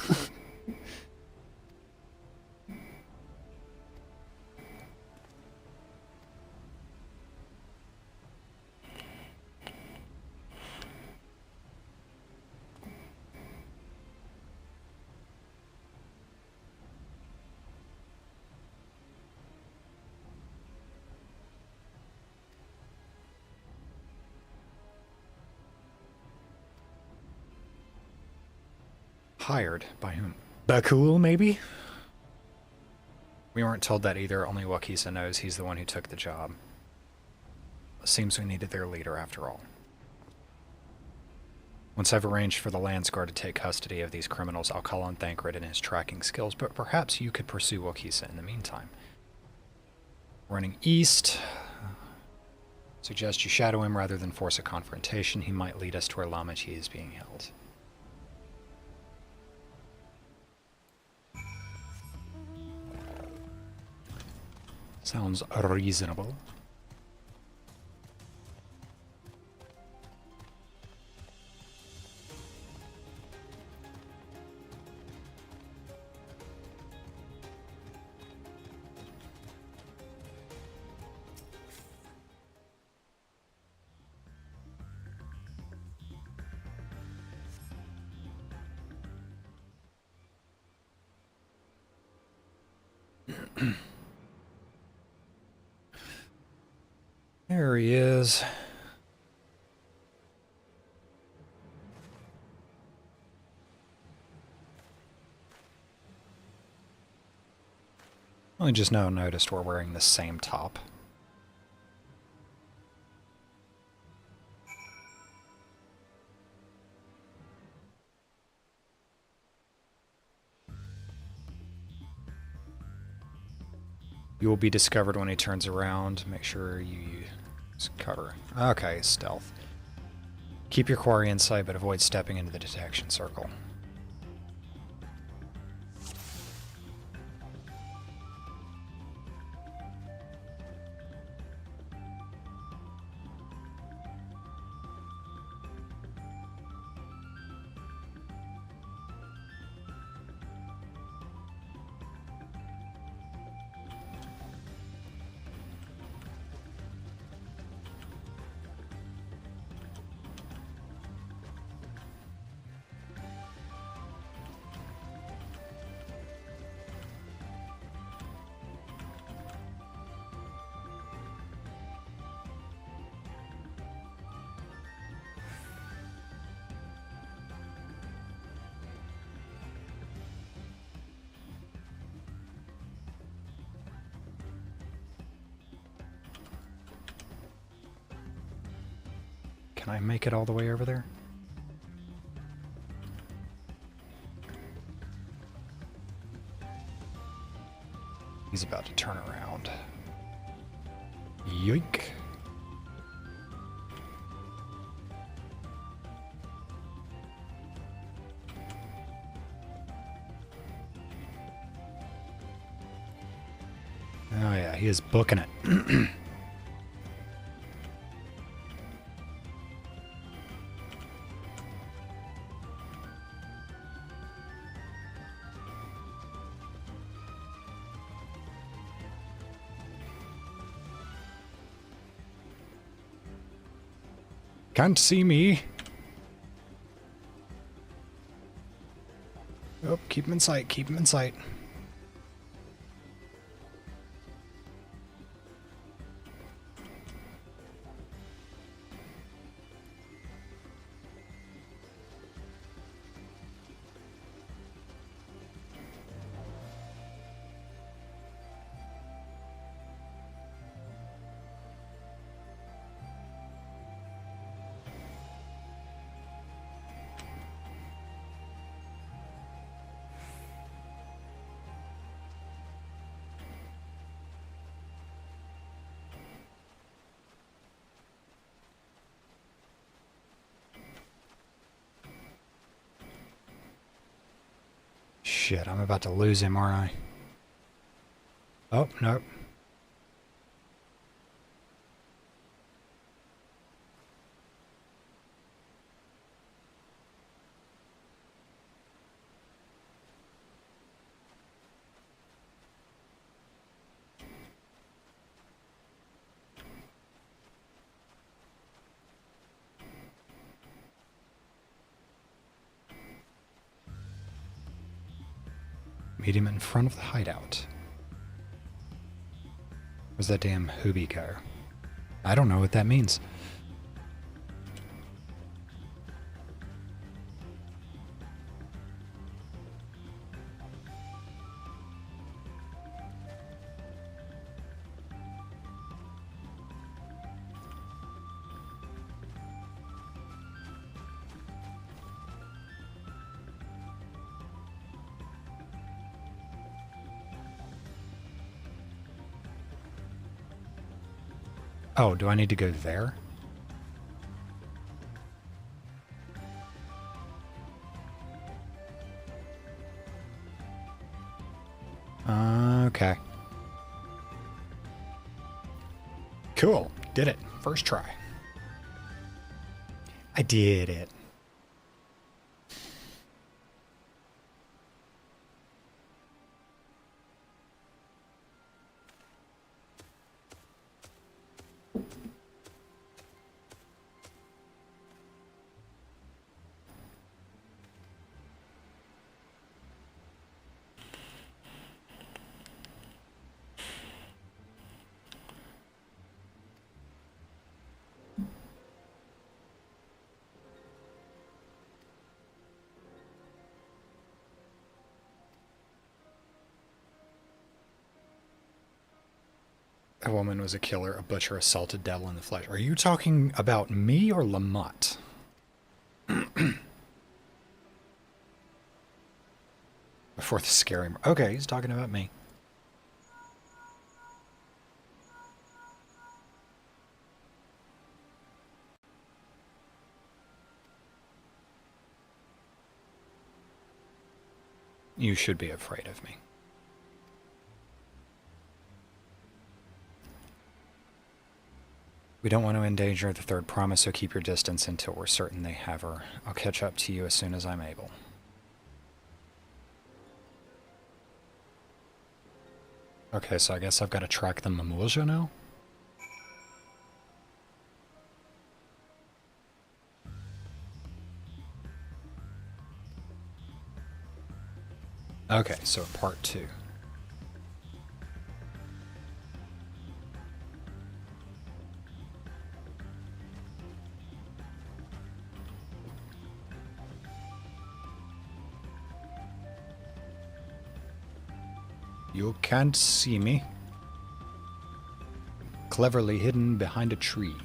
Hired by whom? Bakul, maybe? We weren't told that either. Only Wakisa knows he's the one who took the job. It seems we needed their leader after all. Once I've arranged for the Landsguard to take custody of these criminals, I'll call on Thancred and his tracking skills, but perhaps you could pursue Wakisa in the meantime. Running east. Suggest you shadow him rather than force a confrontation. He might lead us to where Lamachi is being held. Sounds reasonable. There he is. Only just now noticed we're wearing the same top. You will be discovered when he turns around. Make sure you use cover. Okay, stealth. Keep your quarry in sight, but avoid stepping into the detection circle. Can I make it all the way over there? He's about to turn around. Yoink. Oh yeah, he is booking it. Can't see me. Oh, keep him in sight, keep him in sight. Shit, I'm about to lose him, aren't I? Oh, nope. Meet him in front of the hideout. Where's that damn hoobie go? I don't know what that means. Oh, do I need to go there? Okay. Cool. Did it. First try. I did it. A woman was a killer, a butcher assaulted devil in the flesh. Are you talking about me or Lamont? Before the scary... Okay, he's talking about me. You should be afraid of me. We don't want to endanger the third promise, so keep your distance until we're certain they have her. I'll catch up to you as soon as I'm able. Okay, so I guess I've got to track the Mamulja now? Okay, so part 2. You can't see me. Cleverly hidden behind a tree.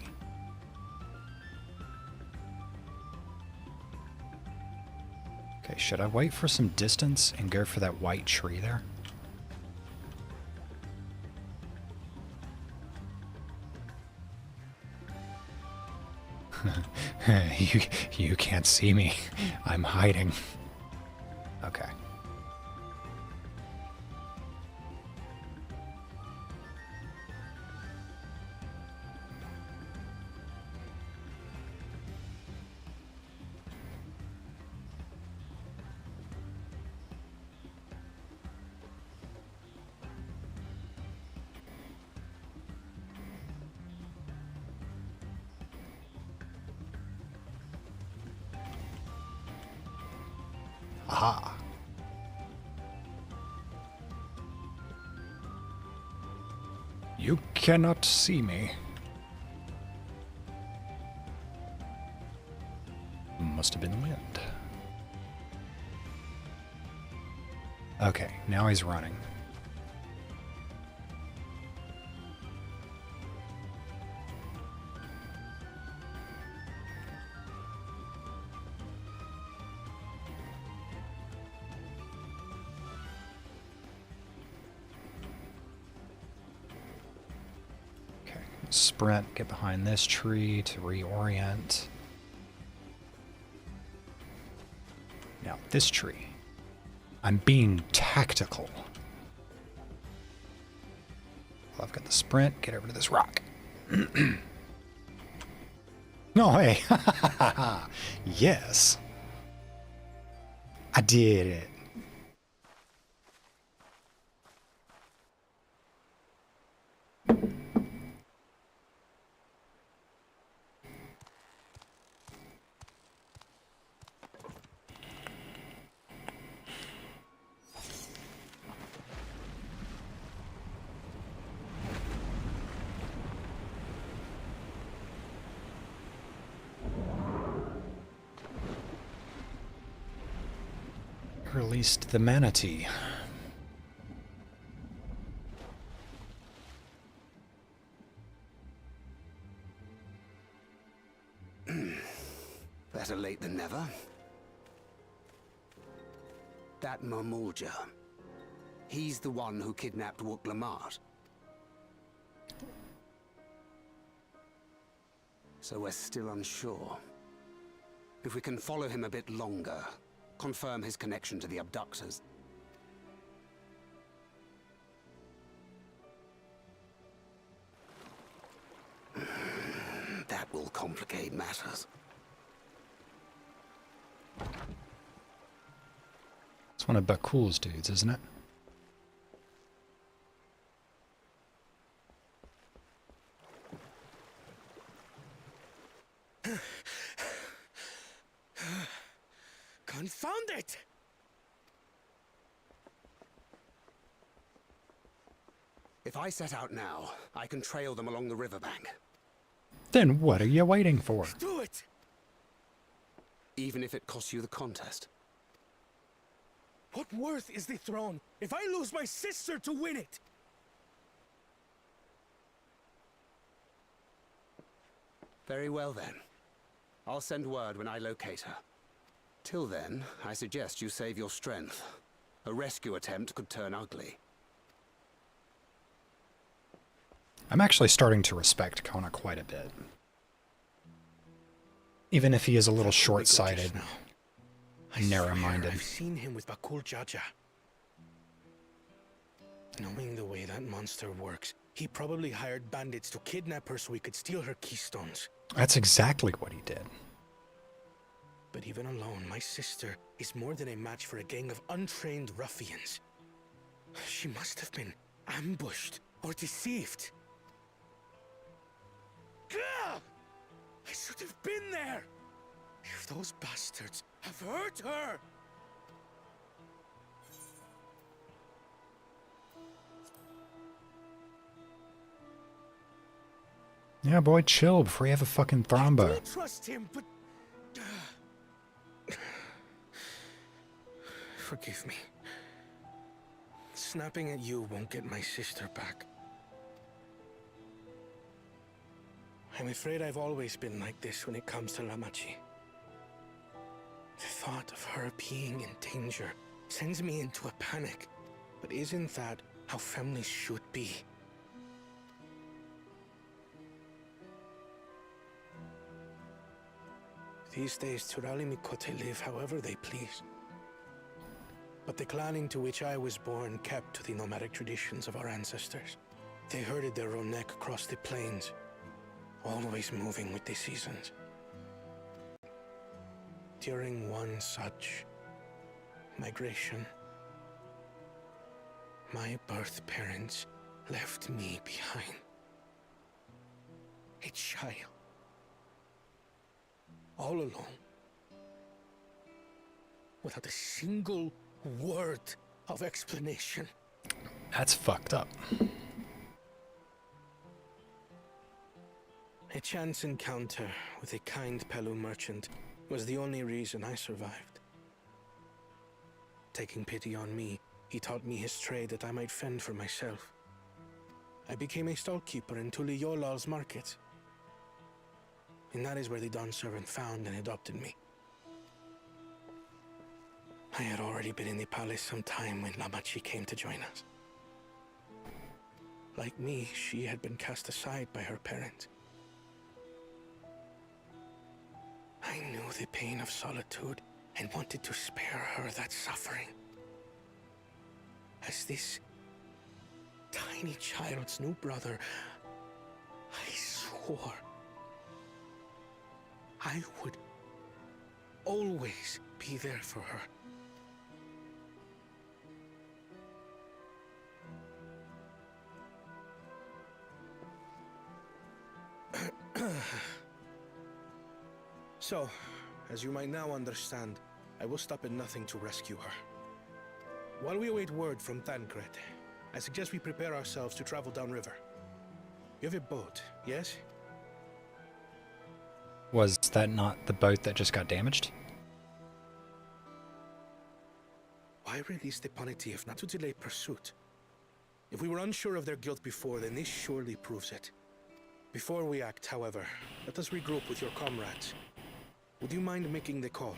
Okay, should I wait for some distance and go for that white tree there? you can't see me. I'm hiding. Okay. Aha. You cannot see me. Must have been the wind. Okay, now he's running. Okay, sprint, get behind this tree to reorient. Now, this tree. I'm being tactical. Well, I've got the sprint. Get over to this rock. No, hey. Yes. I did it. Released the manatee. Better late than never. That Mamulja. He's the one who kidnapped Wook Lamart. So we're still unsure. If we can follow him a bit longer, confirm his connection to the abductors. That will complicate matters. It's one of Bakul's dudes, isn't it? Confound it! If I set out now, I can trail them along the riverbank. Then what are you waiting for? Do it! Even if it costs you the contest. What worth is the throne if I lose my sister to win it? Very well then. I'll send word when I locate her. Till then, I suggest you save your strength. A rescue attempt could turn ugly. I'm actually starting to respect Kona quite a bit. Even if he is a little short-sighted, narrow-minded. I've seen him with Bakul Jaja. Knowing the way that monster works, he probably hired bandits to kidnap her so he could steal her keystones. That's exactly what he did. But even alone, my sister is more than a match for a gang of untrained ruffians. She must have been ambushed or deceived. Gah! I should have been there! If those bastards have hurt her! Yeah, boy, chill before you have a fucking I thrombo. don't trust him, but... Forgive me. Snapping at you won't get my sister back. I'm afraid I've always been like this when it comes to Lamachi. The thought of her being in danger sends me into a panic. But isn't that how families should be? These days, Turali Mikote live however they please. But the clan into which I was born kept to the nomadic traditions of our ancestors. They herded their own neck across the plains, always moving with the seasons. During one such migration, my birth parents left me behind. A child. All alone. without a single word of explanation. That's fucked up. A chance encounter with a kind Pelu merchant was the only reason I survived. Taking pity on me, he taught me his trade that I might fend for myself. I became a stallkeeper in Tuliolal's market. And that is where the Dawn servant found and adopted me. I had already been in the palace some time when Lamachi came to join us. Like me, she had been cast aside by her parents. I knew the pain of solitude and wanted to spare her that suffering. As this tiny child's new brother, I swore I would always be there for her. So, as you might now understand, I will stop at nothing to rescue her. While we await word from Thancred, I suggest we prepare ourselves to travel downriver. You have a boat, yes? Was that not the boat that just got damaged? Why release the Panity if not to delay pursuit? If we were unsure of their guilt before, then this surely proves it. Before we act, however, let us regroup with your comrades. Would you mind making the call?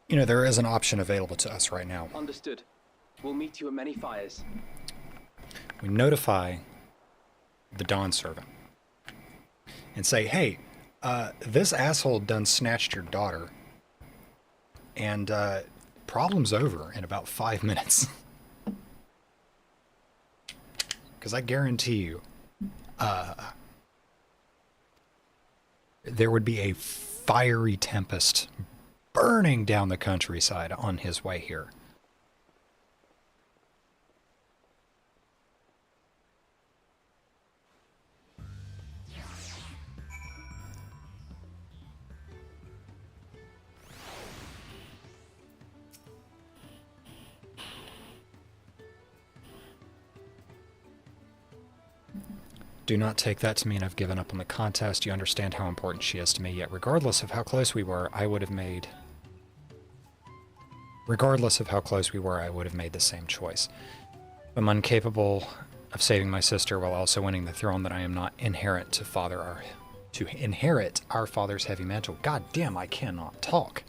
You know, there is an option available to us right now. Understood. We'll meet you at many fires. We notify the Dawn servant and say, hey, this asshole done snatched your daughter, and problem's over in about 5 minutes. Because I guarantee you, there would be a fiery tempest burning down the countryside on his way here. Do not take that to mean I've given up on the contest. You understand how important she is to me, yet regardless of how close we were, I would have made the same choice. I'm incapable of saving my sister while also winning the throne that I am not inherent to inherit our father's heavy mantle. God damn, I cannot talk.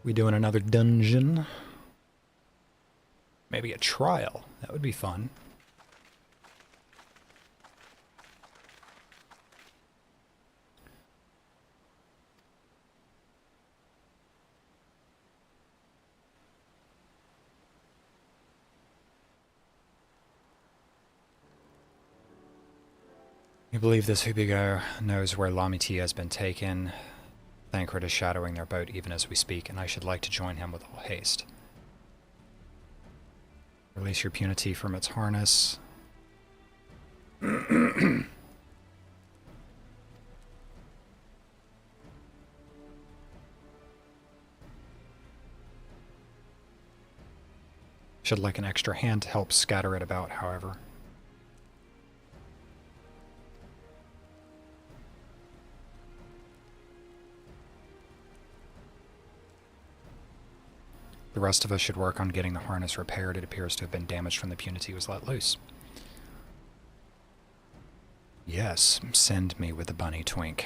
We doing another dungeon? Maybe a trial. That would be fun. I believe this Hubigo knows where Lamiti has been taken. Thancred is shadowing their boat even as we speak, and I should like to join him with all haste. Release your punity from its harness. Should like an extra hand to help scatter it about, however. The rest of us should work on getting the harness repaired. It appears to have been damaged when the punity was let loose. Yes, send me with the bunny twink.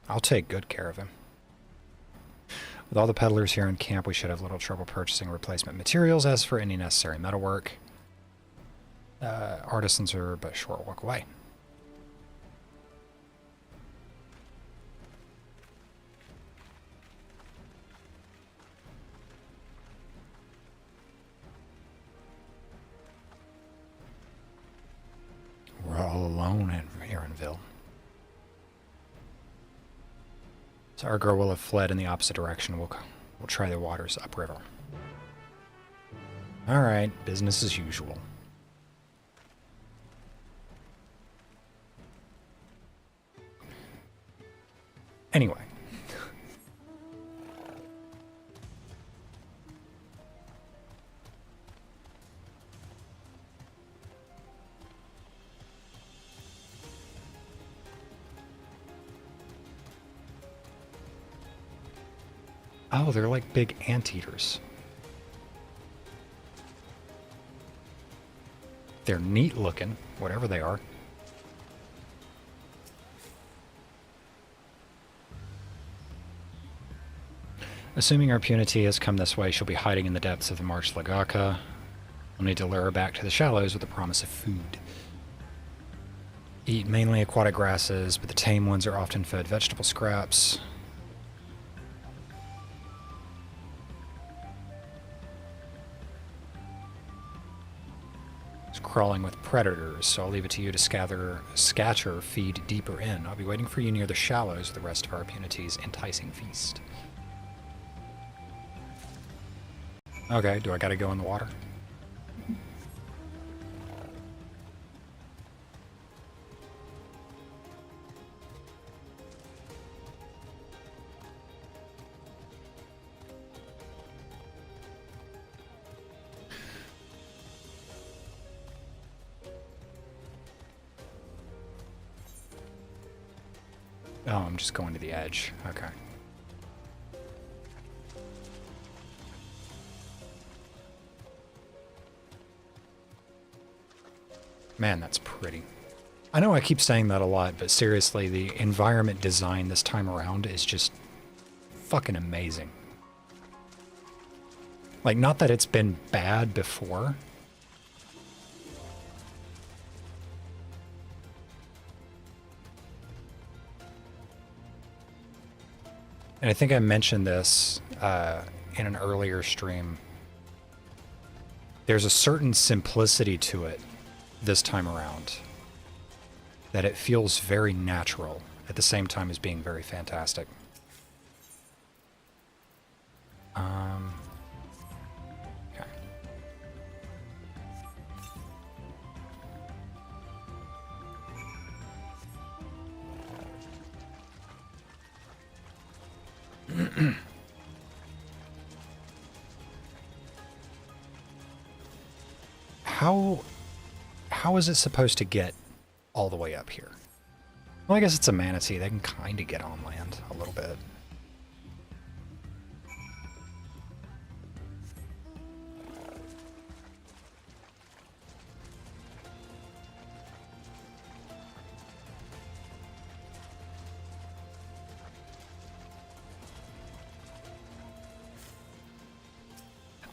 I'll take good care of him. With all the peddlers here in camp, we should have little trouble purchasing replacement materials. As for any necessary metalwork, artisans are but a short walk away. We're all alone in Aaronville. So our girl will have fled in the opposite direction. We'll try the waters upriver. Alright, business as usual. Anyway. Oh, they're like big anteaters. They're neat looking, whatever they are. Assuming our punity has come this way, she'll be hiding in the depths of the Marsh Lagaka. We'll need to lure her back to the shallows with the promise of food. Eat mainly aquatic grasses, but the tame ones are often fed vegetable scraps. It's crawling with predators, so I'll leave it to you to scatter feed deeper in. I'll be waiting for you near the shallows with the rest of our punity's enticing feast. Okay, do I gotta go in the water? Oh, I'm just going to the edge. Okay. Man, that's pretty. I know I keep saying that a lot, but seriously, the environment design this time around is just fucking amazing. Like, not that it's been bad before. And I think I mentioned this in an earlier stream. There's a certain simplicity to it this time around, that it feels very natural at the same time as being very fantastic. Okay. How is it supposed to get all the way up here? Well, I guess it's a manatee. They can kind of get on land a little bit.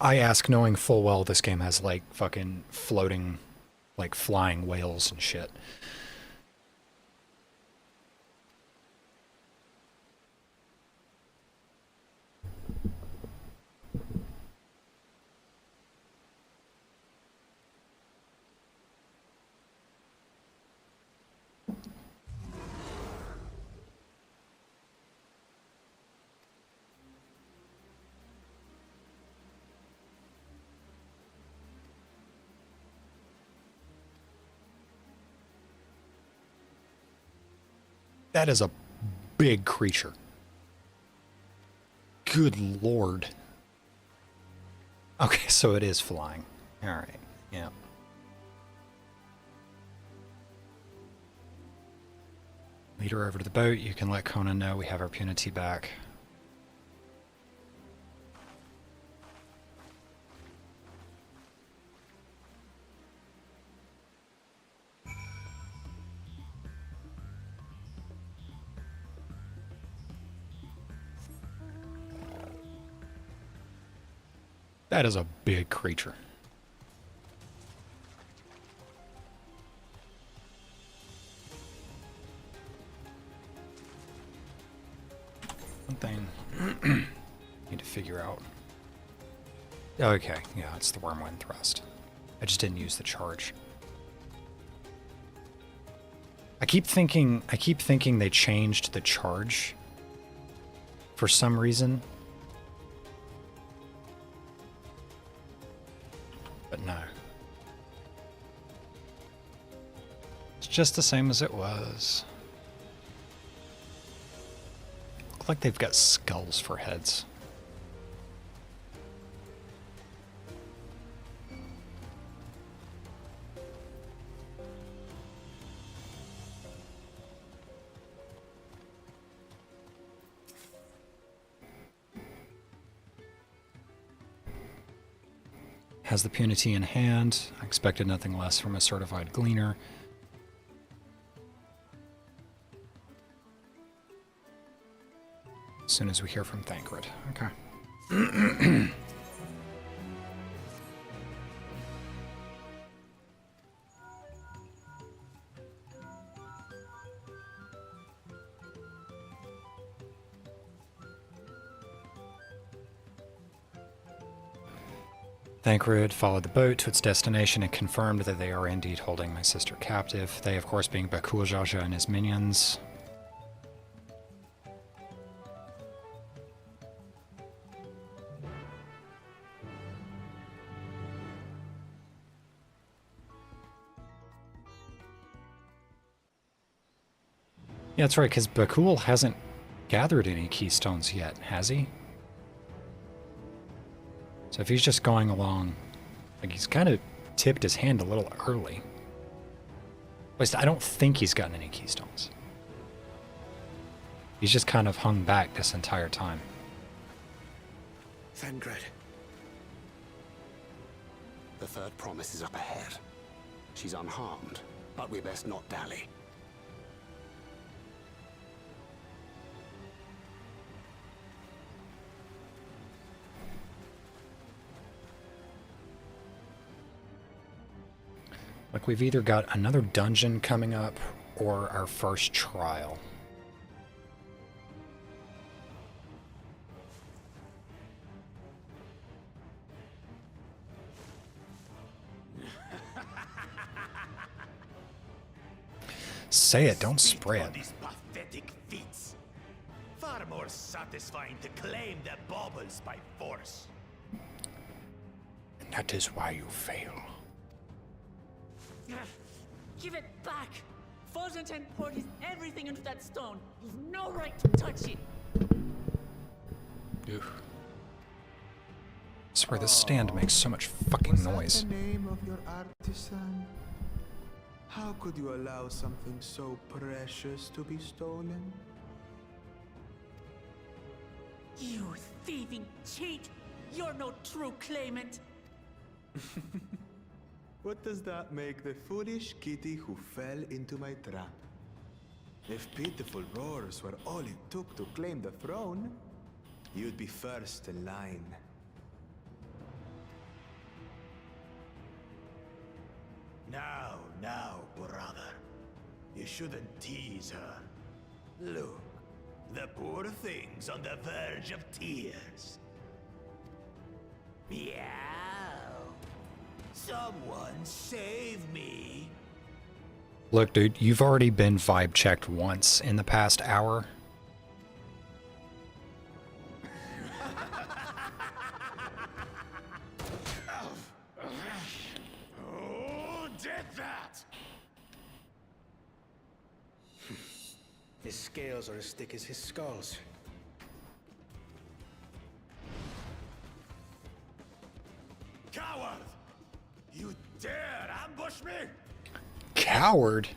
I ask knowing full well this game has, like, fucking floating, like, flying whales and shit. That is a big creature. Good lord. Okay, so it is flying. Alright, yeah. Lead her over to the boat. You can let Conan know we have our punity back. That is a big creature. One thing need to figure out. Okay, yeah, it's the Wormwind Thrust. I just didn't use the charge. I keep thinking they changed the charge for some reason. But no. It's just the same as it was. Look like they've got skulls for heads. Has the punity in hand. I expected nothing less from a certified gleaner. As soon as we hear from Thancred. Okay. Thancred followed the boat to its destination and confirmed that they are indeed holding my sister captive. They, of course, being Bakul Jaja and his minions. Yeah, that's right, because Bakul hasn't gathered any keystones yet, has he? So if he's just going along, like he's kind of tipped his hand a little early. At least I don't think he's gotten any keystones. He's just kind of hung back this entire time. Thancred. The third promise is up ahead. She's unharmed, but we best not dally. Like we've either got another dungeon coming up or our first trial. Say it, don't spray it. These pathetic feats. Far more satisfying to claim the baubles by force. And that is why you fail. Give it back! Fosentan poured his everything into that stone. You've no right to touch it. Ugh. I swear this stand makes so much fucking noise. Was that the name of your artisan? How could you allow something so precious to be stolen? You thieving cheat! You're no true claimant! What does that make the foolish kitty who fell into my trap? If pitiful roars were all it took to claim the throne, you'd be first in line. Now, brother. You shouldn't tease her. Look, the poor thing's on the verge of tears. Meow. Someone save me. Look, dude, you've already been vibe checked once in the past hour. Who did that? His scales are as thick as his skulls. Coward! You dare ambush me? Coward?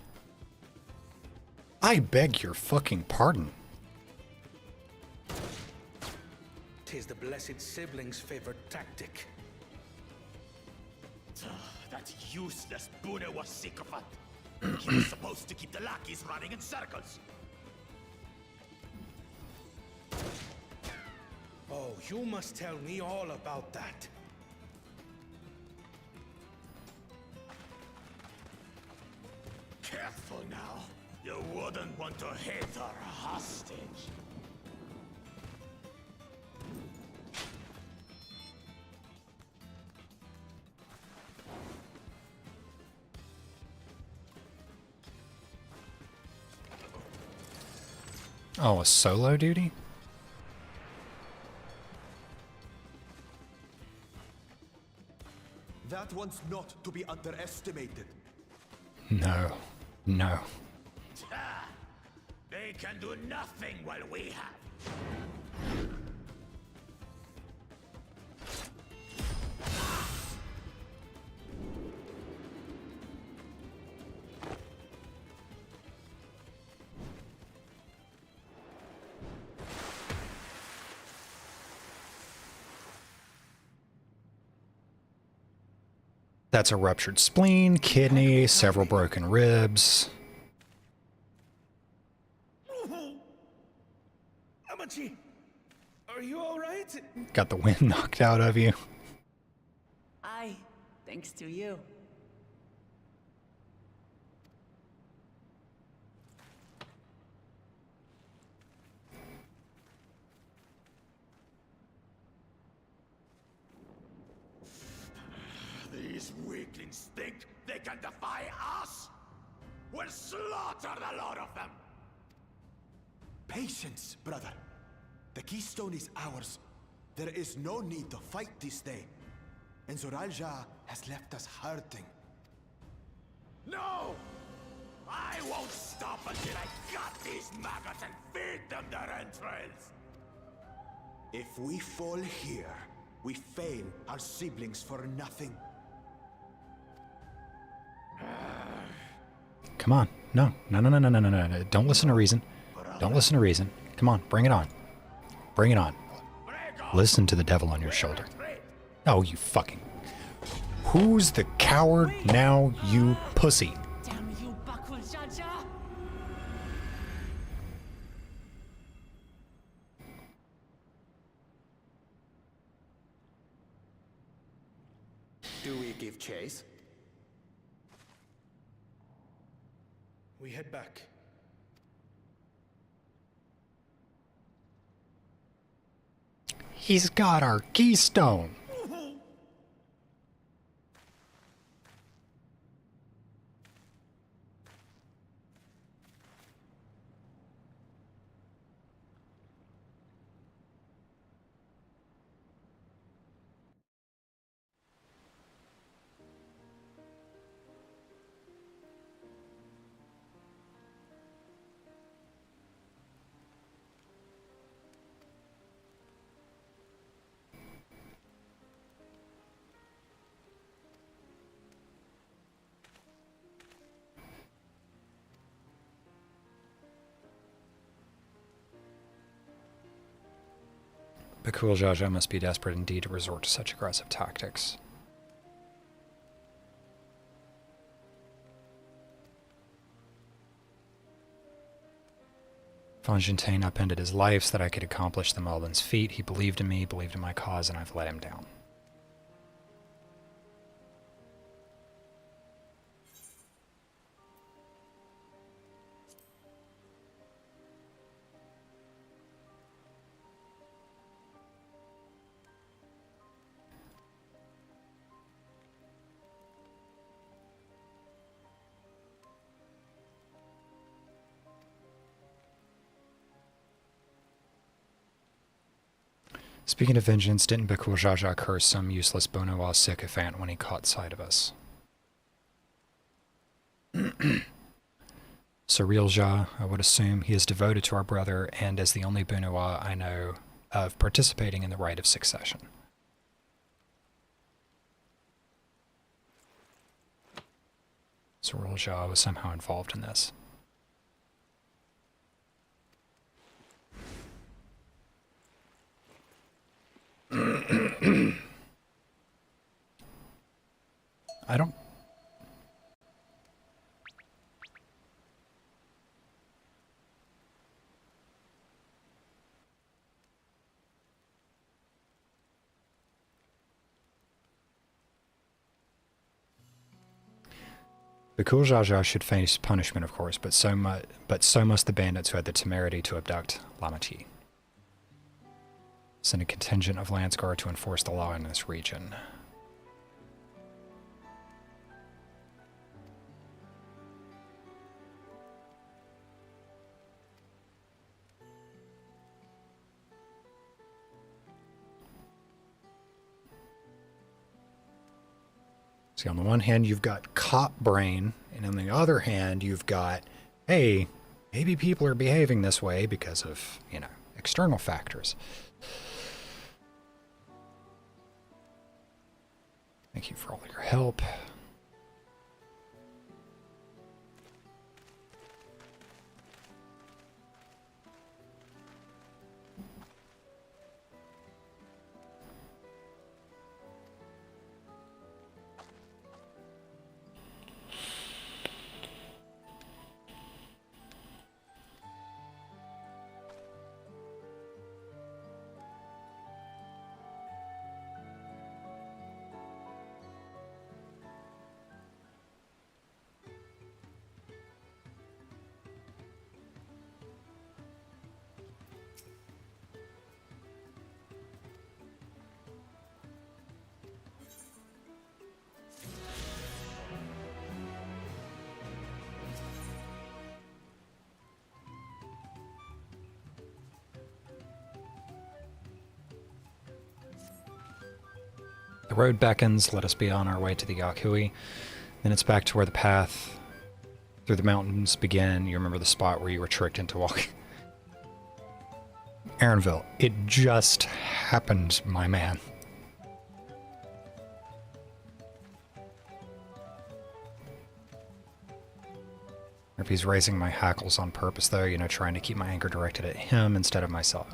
I beg your fucking pardon. 'Tis the blessed sibling's favorite tactic. That useless Buddha was sycophant. He was supposed to keep the lackeys running in circles. Oh, you must tell me all about that. Careful now. You wouldn't want to hit her hostage. Oh, a solo duty? That one's not to be underestimated. No. No. They can do nothing while we have. That's a ruptured spleen, kidney, several broken ribs. Amachi, are you all right? Got the wind knocked out of you. Aye, thanks to you. These weaklings think they can defy us? We'll slaughter the lot of them! Patience, brother. The keystone is ours. There is no need to fight this day. And Zoralja has left us hurting. No! I won't stop until I gut these maggots and feed them their entrails! If we fall here, we fail our siblings for nothing. Come on. No. No, no, no, no, no, no, no. Don't listen to reason. Don't listen to reason. Come on. Bring it on. Bring it on. Listen to the devil on your shoulder. Oh, you fucking... Who's the coward now, you pussy? Damn you, Bakul Jaja! Do we give chase? We head back. He's got our keystone. Bakul Jaja must be desperate indeed to resort to such aggressive tactics. Fontaine upended his life so that I could accomplish the Melvin's feat. He believed in me, believed in my cause, and I've let him down. Speaking of vengeance, didn't Bakul Jaja curse some useless Bonoa sycophant when he caught sight of us? Surreal Ja, I would assume, he is devoted to our brother and as the only Bonoa I know of participating in the rite of succession. Surreal Ja was somehow involved in this. I don't... Bakul Jaja should face punishment, of course, but so must the bandits who had the temerity to abduct Lamati. Send a contingent of Lance Guard to enforce the law in this region. See, on the one hand, you've got cop brain, and on the other hand, you've got, hey, maybe people are behaving this way because of, you know, external factors. Thank you for all your help. The road beckons, let us be on our way to the Yakui. Then it's back to where the path through the mountains begin. You remember the spot where you were tricked into walking. Aaronville, it just happened, my man. If he's raising my hackles on purpose, though, you know, trying to keep my anger directed at him instead of myself.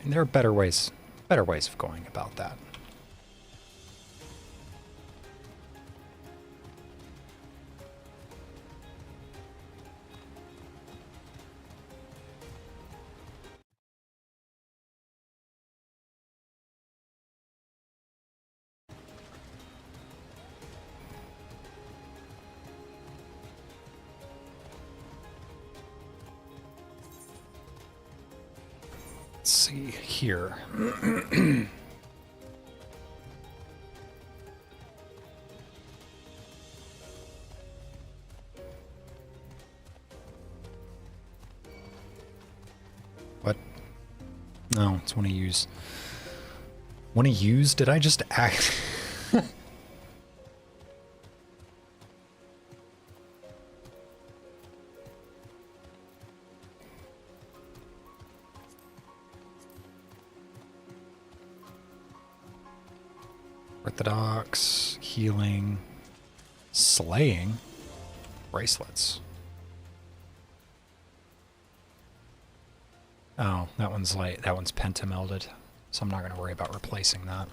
There are better ways of going about that. Let's see here. What? No, it's one to use. One to use? Did I just act? Orthodox, healing, slaying, bracelets. Oh, that one's pentamelded, so I'm not going to worry about replacing that.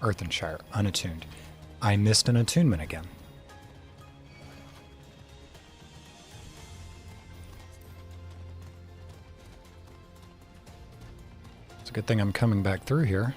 Earthenshire, unattuned. I missed an attunement again. It's a good thing I'm coming back through here.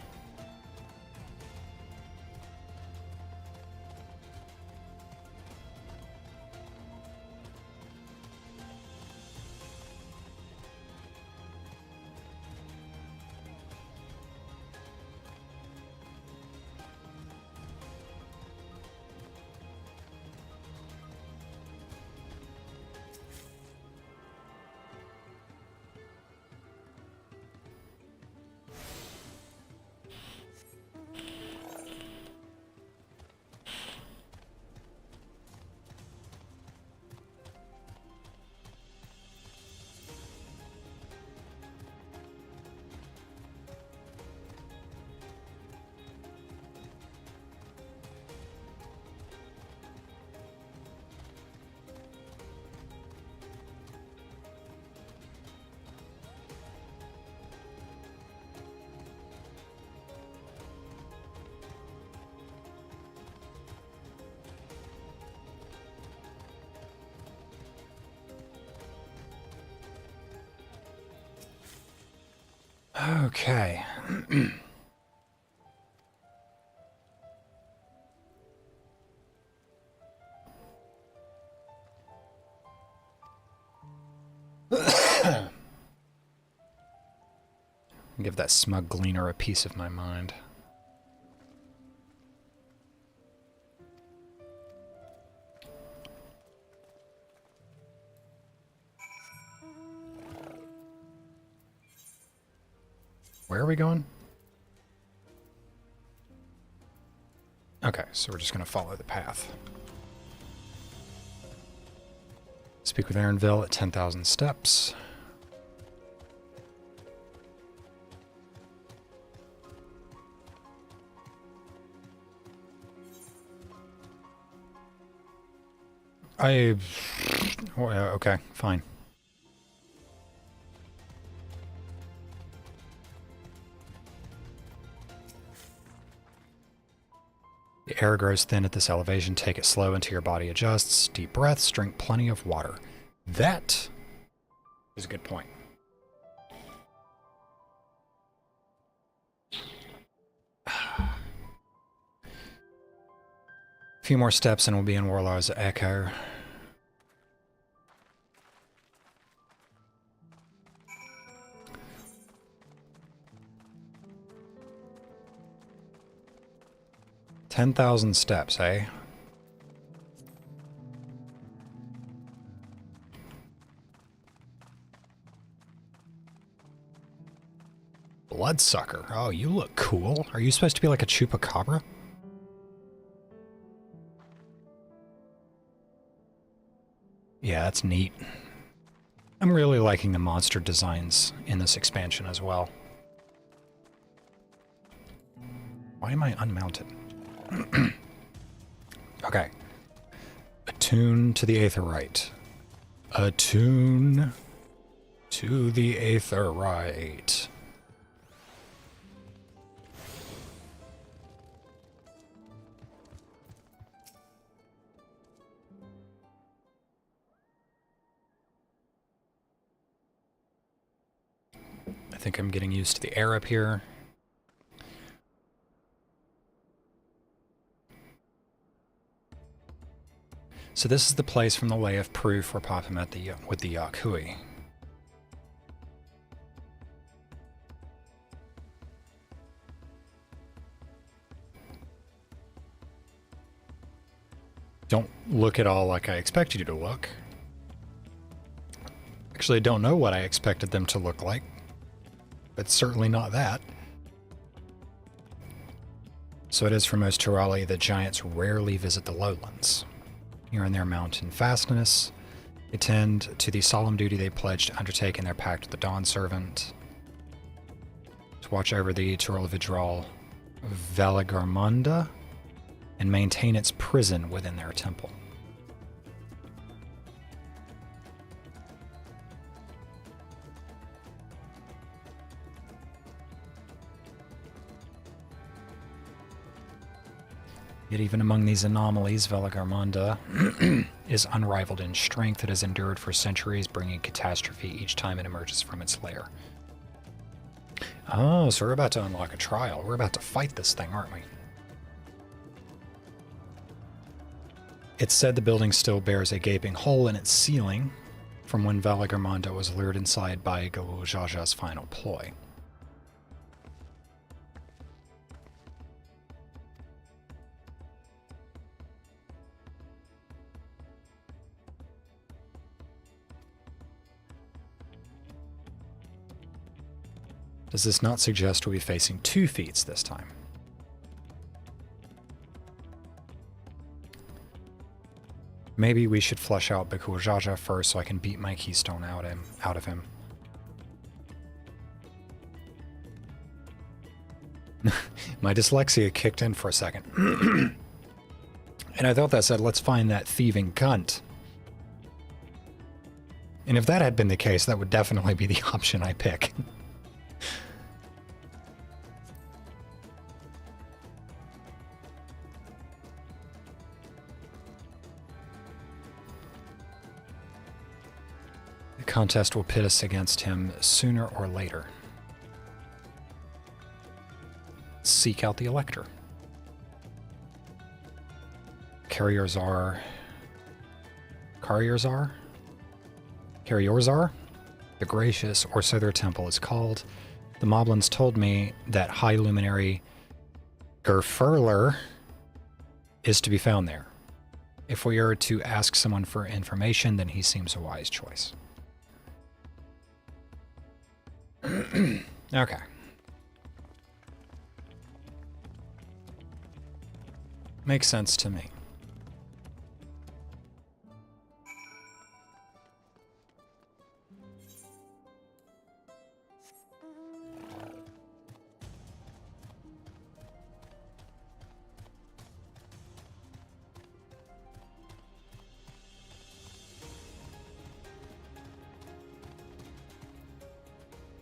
Okay. Give that smug gleaner a piece of my mind. Where are we going? Okay, so we're just going to follow the path. Speak with Aaronville at 10,000 steps. Okay, fine. The air grows thin at this elevation. Take it slow until your body adjusts. Deep breaths. Drink plenty of water. That is a good point. A few more steps and we'll be in Warlaw's Echo. $10,000 steps, eh? Bloodsucker. Oh, you look cool. Are you supposed to be like a chupacabra? Yeah, that's neat. I'm really liking the monster designs in this expansion as well. Why am I unmounted? Okay. Attune to the Aetherite. Attune to the Aetherite. I think I'm getting used to the air up here. So this is the place from the Lay of Proof where Papa met with the Yakui. Don't look at all like I expected you to look. Actually, I don't know what I expected them to look like. But certainly not that. So it is for most Turali that giants rarely visit the lowlands. Here in their mountain fastness, they tend to the solemn duty they pledged to undertake in their pact with the Dawn Servant, to watch over the Turalvidral Valigarmanda and maintain its prison within their temple. Yet even among these anomalies, Valigarmanda is unrivaled in strength. It has endured for centuries, bringing catastrophe each time it emerges from its lair. Oh, so we're about to unlock a trial. We're about to fight this thing, aren't we? It's said the building still bears a gaping hole in its ceiling from when Valigarmanda was lured inside by Galujaja's final ploy. Does this not suggest we'll be facing 2 feats this time? Maybe we should flush out Bikujaja first so I can beat my keystone out of him. My dyslexia kicked in for a second. And I thought that said, let's find that thieving cunt. And if that had been the case, that would definitely be the option I pick. The contest will pit us against him sooner or later. Seek out the Elector. Karyorzar, the Gracious, or so their temple is called, The Moblins told me that High Luminary Gerfurler is to be found there. If we are to ask someone for information, then he seems a wise choice. Okay. Makes sense to me.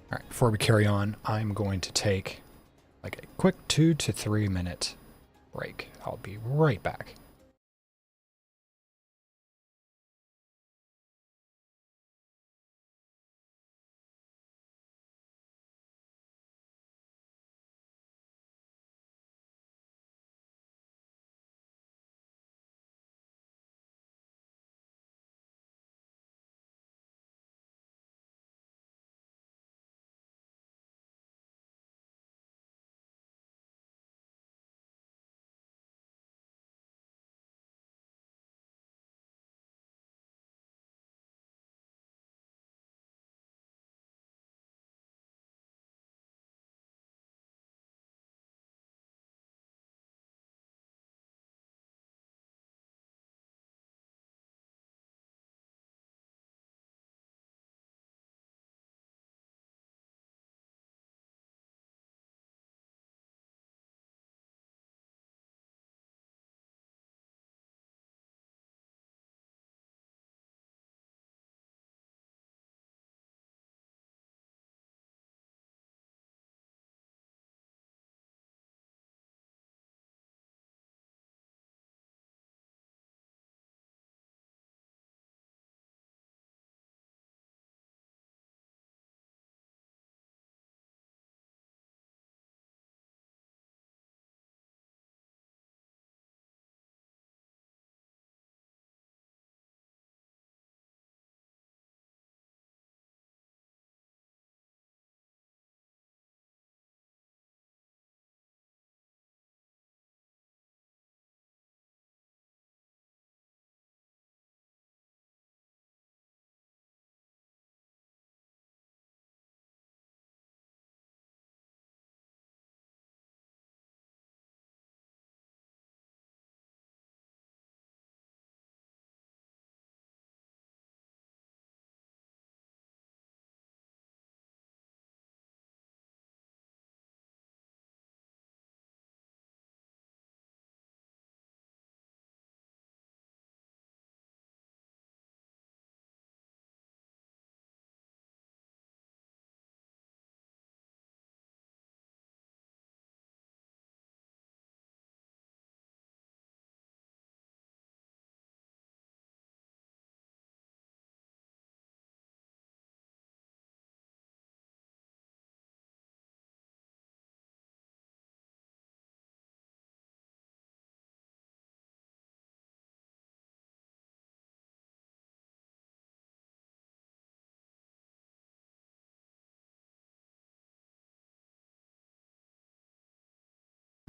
All right, before we carry on, I'm going to take like a quick 2 to 3 minute break. I'll be right back.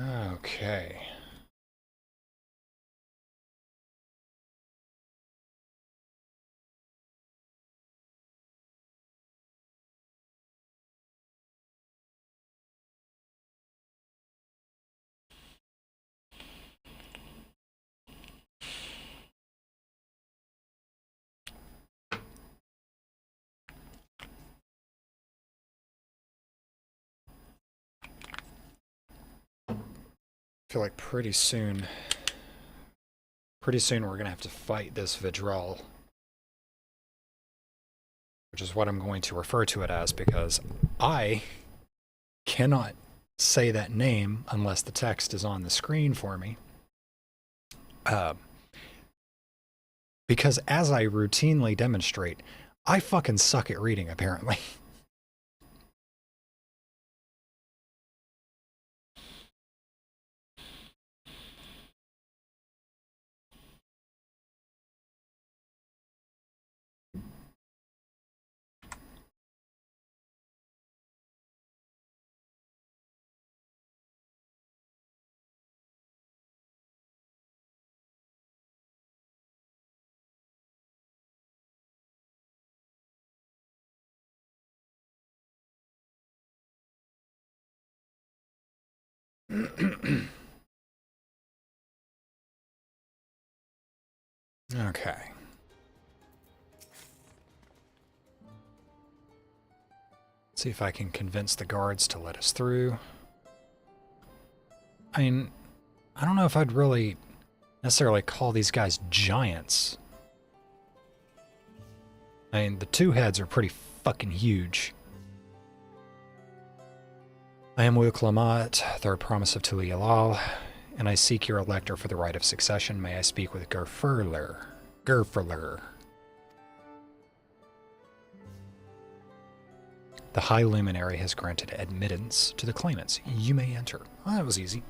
Okay. I feel like pretty soon we're gonna have to fight this Vidral, which is what I'm going to refer to it as, because I cannot say that name unless the text is on the screen for me. Because as I routinely demonstrate, I fucking suck at reading, apparently. Okay. See if I can convince the guards to let us through. I mean, I don't know if I'd really necessarily call these guys giants. I mean, the two heads are pretty fucking huge. I am Wu Klamat, third promise of Tuli Alal, and I seek your elector for the right of succession. May I speak with Gerfurler? Gerfurler. The High Luminary has granted admittance to the claimants. You may enter. Oh, that was easy.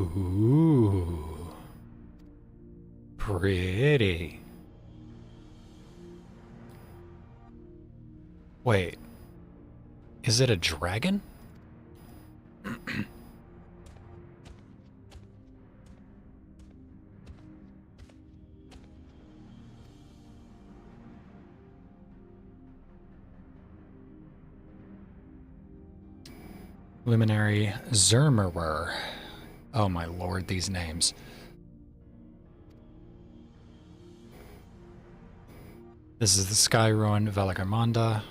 Ooh. Pretty. Wait. Is it a dragon? Luminary Zermerer. Oh my lord, these names. This is the Sky Ruin Velagarmanda.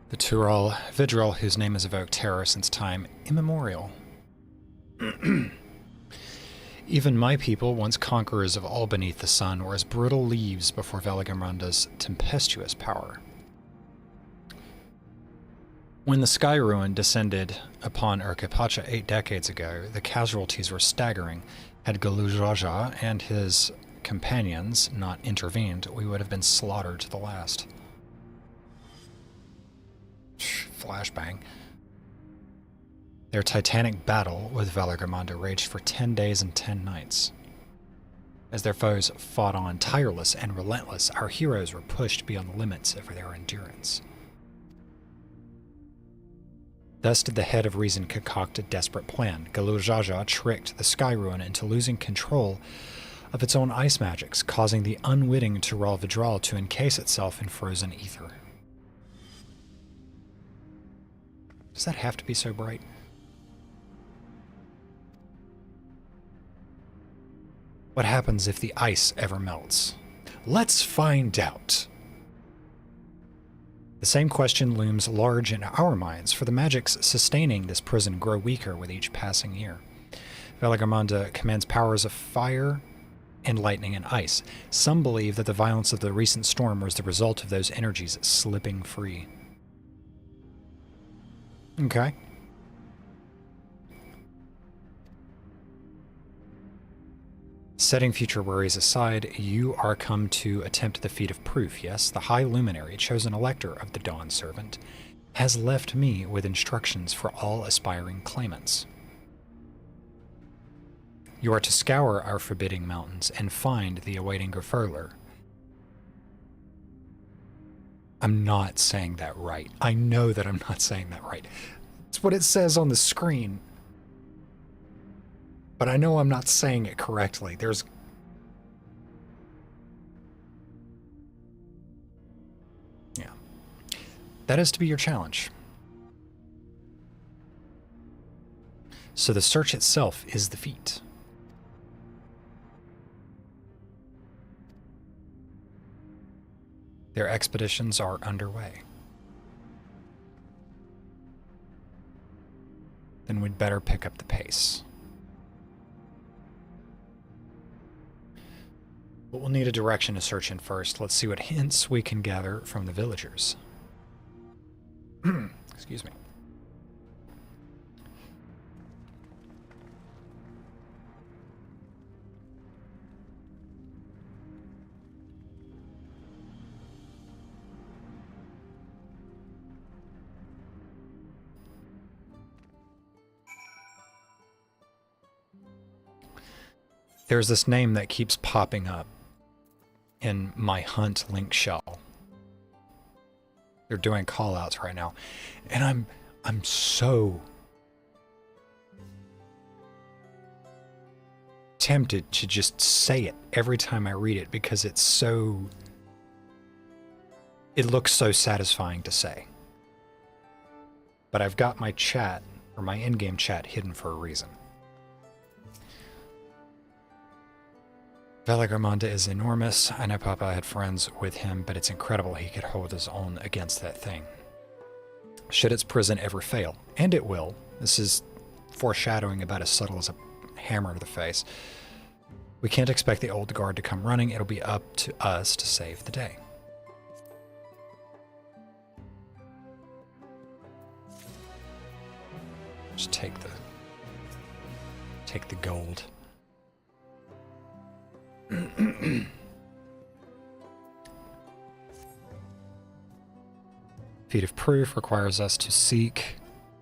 The Tural Vidral, whose name has evoked terror since time immemorial. Even my people, once conquerors of all beneath the sun, were as brittle leaves before Velagarmanda's tempestuous power. When the Sky Ruin descended upon Urkipacha 8 decades ago, the casualties were staggering. Had Galujaja and his companions not intervened, we would have been slaughtered to the last. Flashbang. Their titanic battle with Velagarmanda raged for 10 days and 10 nights. As their foes fought on tireless and relentless, our heroes were pushed beyond the limits of their endurance. Thus did the head of reason concoct a desperate plan. Galujaja tricked the Sky Ruin into losing control of its own ice magics, causing the unwitting Tural Vidral to encase itself in frozen ether. Does that have to be so bright? What happens if the ice ever melts? Let's find out. The same question looms large in our minds, for the magics sustaining this prison grow weaker with each passing year. Velagarmanda commands powers of fire and lightning and ice. Some believe that the violence of the recent storm was the result of those energies slipping free. Okay. Setting future worries aside, you are come to attempt the feat of proof, yes? The High Luminary, chosen elector of the Dawn Servant, has left me with instructions for all aspiring claimants. You are to scour our forbidding mountains and find the awaiting Gefurler. I'm not saying that right. I know that I'm not saying that right. It's what it says on the screen. But I know I'm not saying it correctly. Yeah. That is to be your challenge. So the search itself is the feat. Their expeditions are underway. Then we'd better pick up the pace. But we'll need a direction to search in first. Let's see what hints we can gather from the villagers. Excuse me. There's this name that keeps popping up in my hunt link shell. They're doing call-outs right now. And I'm so tempted to just say it every time I read it because it looks so satisfying to say. But I've got my chat, or my in-game chat, hidden for a reason. Valagramonda is enormous. I know Papa had friends with him, but it's incredible he could hold his own against that thing. Should its prison ever fail, and it will, this is foreshadowing about as subtle as a hammer to the face, we can't expect the old guard to come running. It'll be up to us to save the day. Just take the gold. Feat of Proof requires us to seek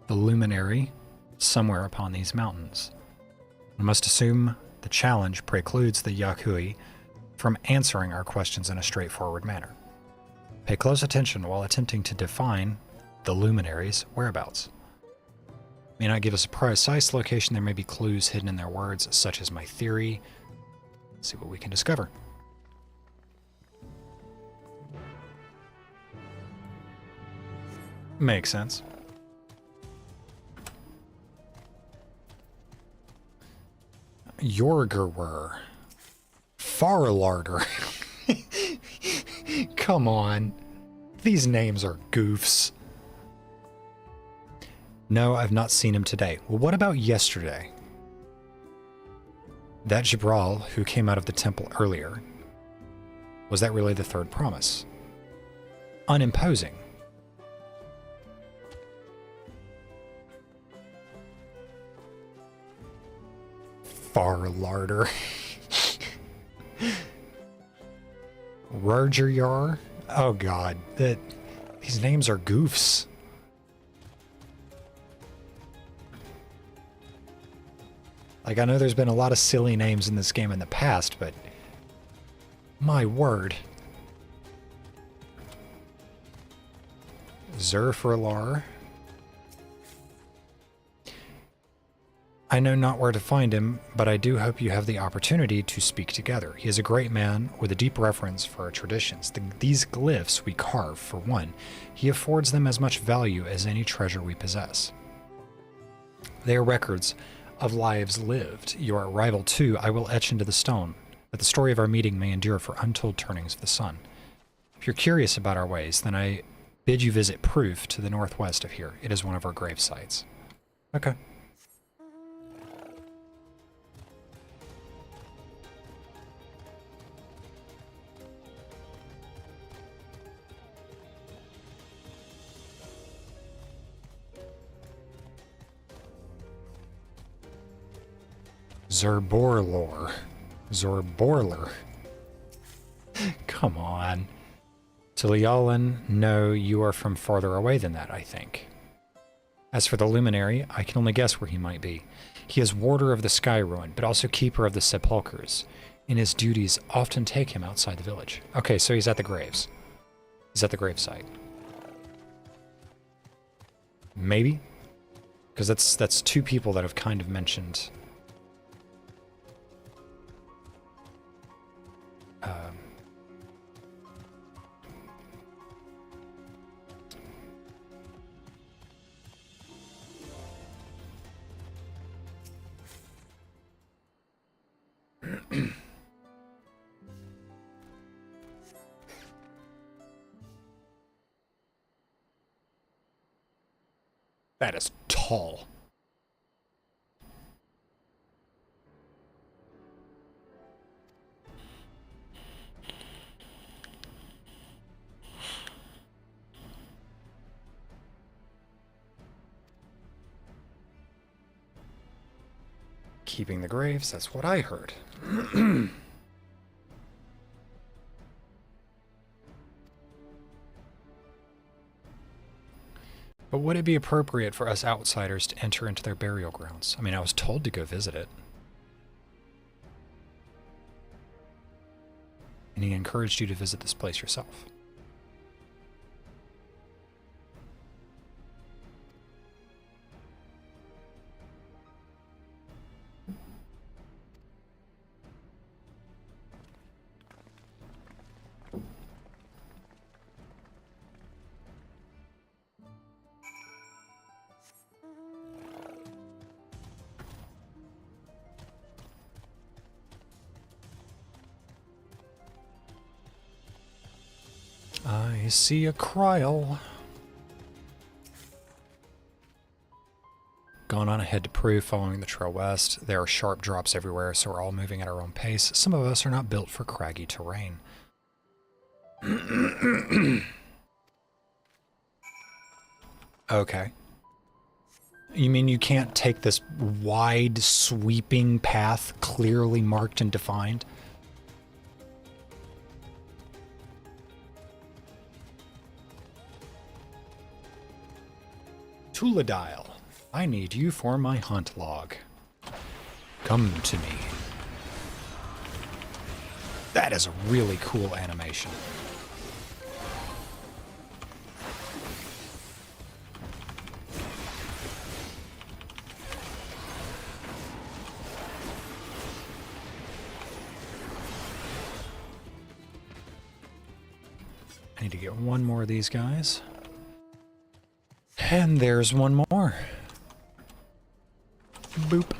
the luminary somewhere upon these mountains. We must assume the challenge precludes the Yakui from answering our questions in a straightforward manner. Pay close attention while attempting to define the luminary's whereabouts. May not give us a precise location. There may be clues hidden in their words, such as my theory. Let's see what we can discover. Makes sense. Yorgerwer. Farlarder. Come on. These names are goofs. No, I've not seen him today. Well, what about yesterday? That Jibral, who came out of the temple earlier, was that really the third promise? Unimposing. Farlarder. Rurgeryar. Oh god, these names are goofs. Like, I know there's been a lot of silly names in this game in the past, but my word. Zerfurlar. I know not where to find him, but I do hope you have the opportunity to speak together. He is a great man with a deep reverence for our traditions. These glyphs we carve, for one, he affords them as much value as any treasure we possess. They are records of lives lived. Your arrival, too, I will etch into the stone, that the story of our meeting may endure for untold turnings of the sun. If you're curious about our ways, then I bid you visit Proof to the northwest of here. It is one of our grave sites. Okay. Zerborlor. Zorborler. Come on. Tilialan, no, you are from farther away than that, I think. As for the Luminary, I can only guess where he might be. He is warder of the Sky Ruin, but also keeper of the sepulchres, and his duties often take him outside the village. Okay, so he's at the graves. He's at the gravesite. Maybe? Because that's two people that have kind of mentioned... That is tall. Keeping the graves, that's what I heard. But would it be appropriate for us outsiders to enter into their burial grounds? I mean, I was told to go visit it. and he encouraged you to visit this place yourself. I see a Kryl. Going on ahead to Peru, following the trail west. There are sharp drops everywhere, so we're all moving at our own pace. Some of us are not built for craggy terrain. Okay. You mean you can't take this wide, sweeping path, clearly marked and defined? Tuladile, I need you for my hunt log. Come to me. That is a really cool animation. I need to get one more of these guys. And there's one more. Boop.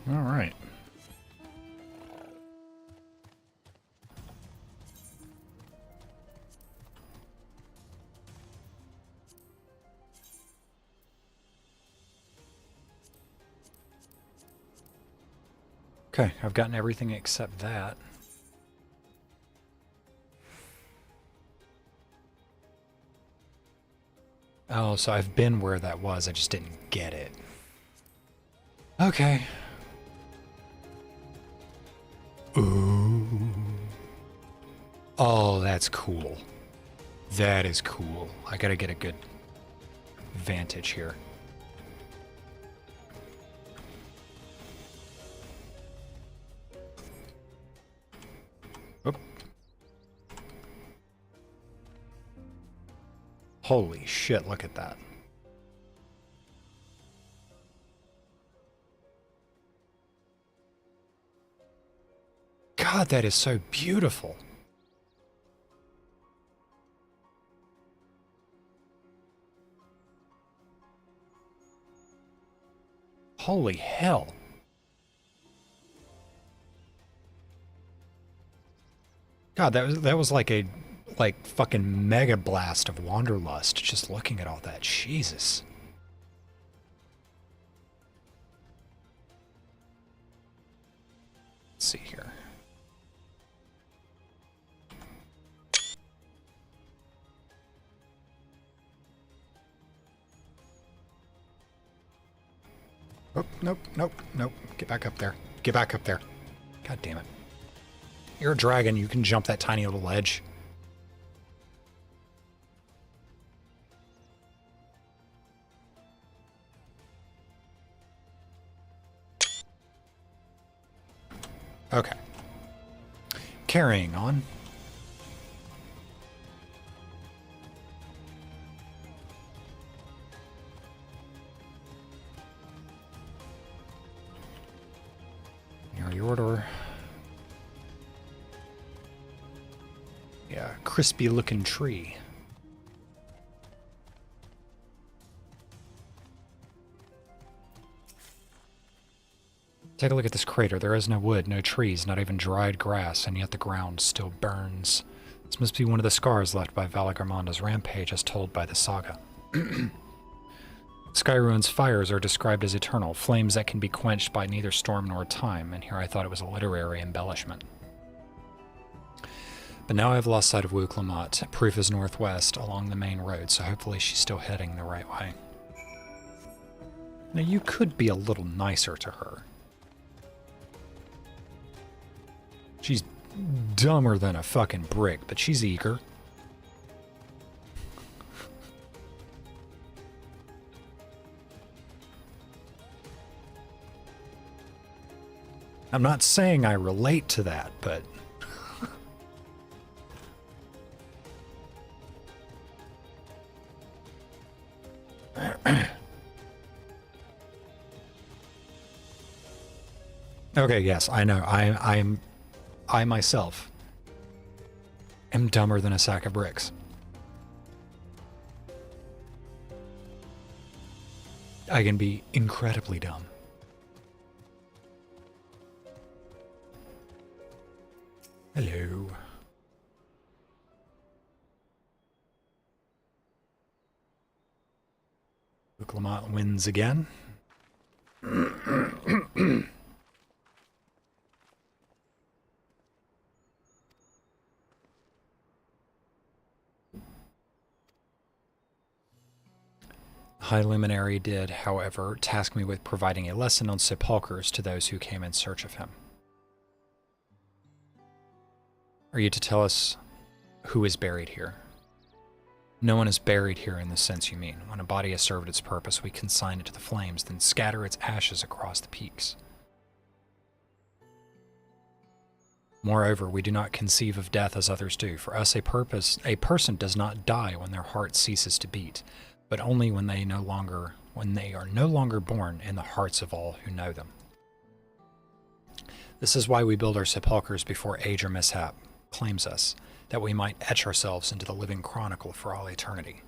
All right. Okay, I've gotten everything except that. Oh, so I've been where that was, I just didn't get it. Okay. Ooh. Oh, that's cool. That is cool. I gotta get a good vantage here. Oop. Holy shit, look at that. God, that is so beautiful. Holy hell. God, that was like a fucking mega blast of wanderlust just looking at all that. Jesus. Let's see here. Oh, nope, nope, nope. Get back up there. Get back up there. God damn it. You're a dragon. You can jump that tiny little ledge. Okay. Carrying on. Your order. Yeah, crispy looking tree. Take a look at this crater. There is no wood, no trees, not even dried grass, and yet the ground still burns. This must be one of the scars left by Valagarmonda's rampage as told by the saga. Skyruin's fires are described as eternal, flames that can be quenched by neither storm nor time, and here I thought it was a literary embellishment. But now I've lost sight of Wu Clamat. Proof is northwest along the main road, so hopefully she's still heading the right way. Now you could be a little nicer to her. She's dumber than a fucking brick, but she's eager. I'm not saying I relate to that, but... Okay, yes, I know. I myself am dumber than a sack of bricks. I can be incredibly dumb. Hello. Luke Lamont wins again. High Luminary did, however, task me with providing a lesson on sepulchres to those who came in search of him. Are you to tell us who is buried here? No one is buried here in the sense you mean. When a body has served its purpose, we consign it to the flames, then scatter its ashes across the peaks. Moreover, we do not conceive of death as others do. For us, a person does not die when their heart ceases to beat, but only when they are no longer born in the hearts of all who know them. This is why we build our sepulchres before age or mishap claims us, that we might etch ourselves into the living chronicle for all eternity.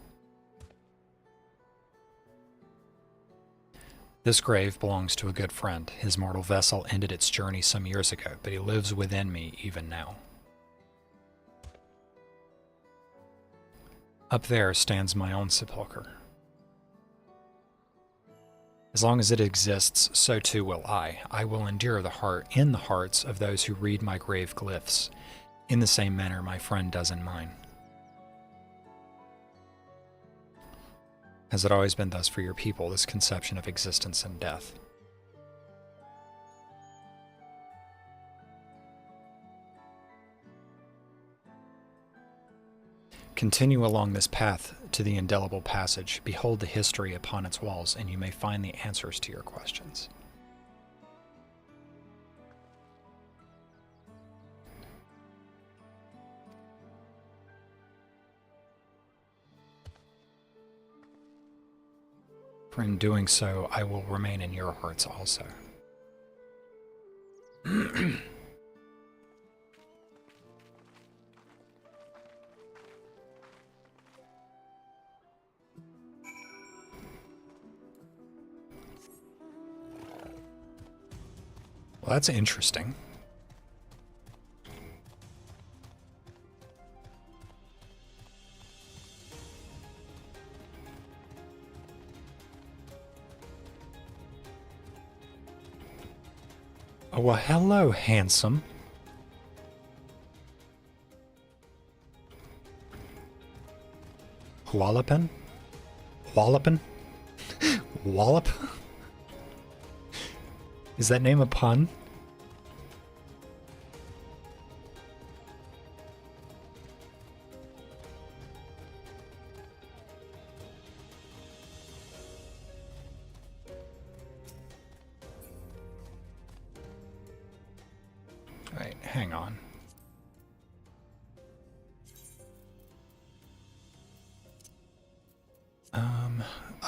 This grave belongs to a good friend. His mortal vessel ended its journey some years ago, but he lives within me even now. Up there stands my own sepulchre. As long as it exists, so too will I. I will endure in the hearts of those who read my grave glyphs, in the same manner my friend does in mine. Has it always been thus for your people, this conception of existence and death? Continue along this path to the indelible passage. Behold the history upon its walls, and you may find the answers to your questions. For in doing so, I will remain in your hearts also. Well, that's interesting. Oh, well, hello, handsome. Wallopin? Wallopin? Wallop? Is that name a pun? Right, hang on.